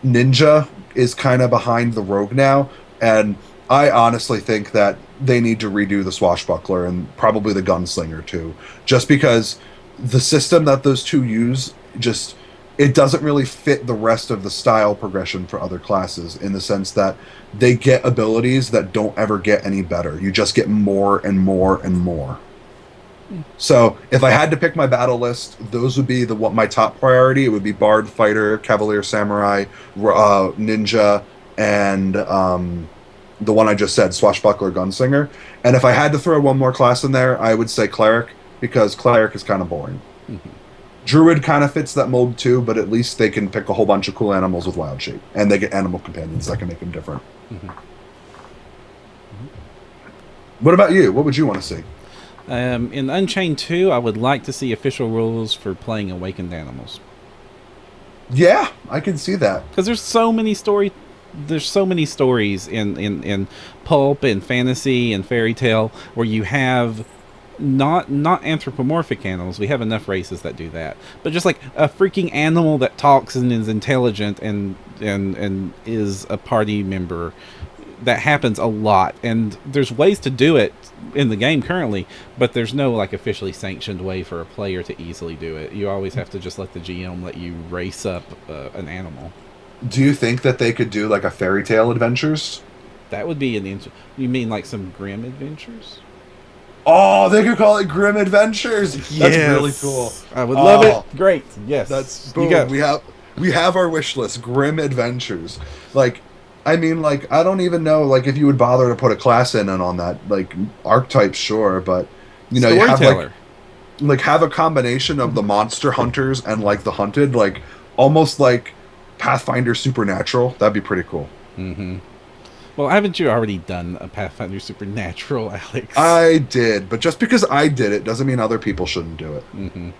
Ninja is kind of behind the Rogue now, and I honestly think that they need to redo the Swashbuckler and probably the Gunslinger too, just because the system that those two use it doesn't really fit the rest of the style progression for other classes, in the sense that they get abilities that don't ever get any better. You just get more and more and more. So if I had to pick my battle list, those would be my top priority. It would be Bard, Fighter, Cavalier, Samurai, Ninja, and the one I just said, Swashbuckler, Gunslinger. And if I had to throw one more class in there, I would say Cleric, because Cleric is kind of boring. Druid kind of fits that mold too, but at least they can pick a whole bunch of cool animals with wild shape, and they get animal companions that can make them different. What about you? What would you want to see? In Unchained 2, I would like to see official rules for playing awakened animals. Yeah, I can see that. Because there's so many stories in pulp and fantasy and fairy tale where you have not anthropomorphic animals. We have enough races that do that, but just like a freaking animal that talks and is intelligent and is a party member. that happens a lot, and there's ways to do it in the game currently, but there's no like officially sanctioned way for a player to easily do it. You always have to just let the GM let you race up an animal. Do you think that they could do like a fairy tale adventures? That would be you mean like some grim adventures? Oh, they could call it Grim Adventures. That's really cool. I would love it. Great. Yes. That's boom. We have our wish list. Grim Adventures. Like, I mean, like, I don't even know, like, if you would bother to put a class in and on that, like, archetype, sure, but you know, you have like have a combination of the monster hunters and like the hunted, like almost like Pathfinder Supernatural. That'd be pretty cool. Mm-hmm. Well, haven't you already done a Pathfinder Supernatural, Alex? I did, but just because I did it doesn't mean other people shouldn't do it. Mm-hmm.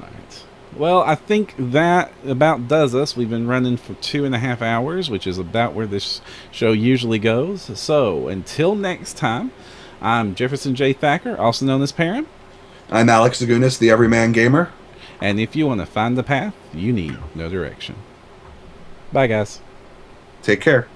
All right. Well, I think that about does us. We've been running for 2.5 hours, which is about where this show usually goes. So, until next time, I'm Jefferson J. Thacker, also known as Perram. I'm Alex Augunas, the Everyman Gamer. And if you want to find the path, you need no direction. Bye, guys. Take care.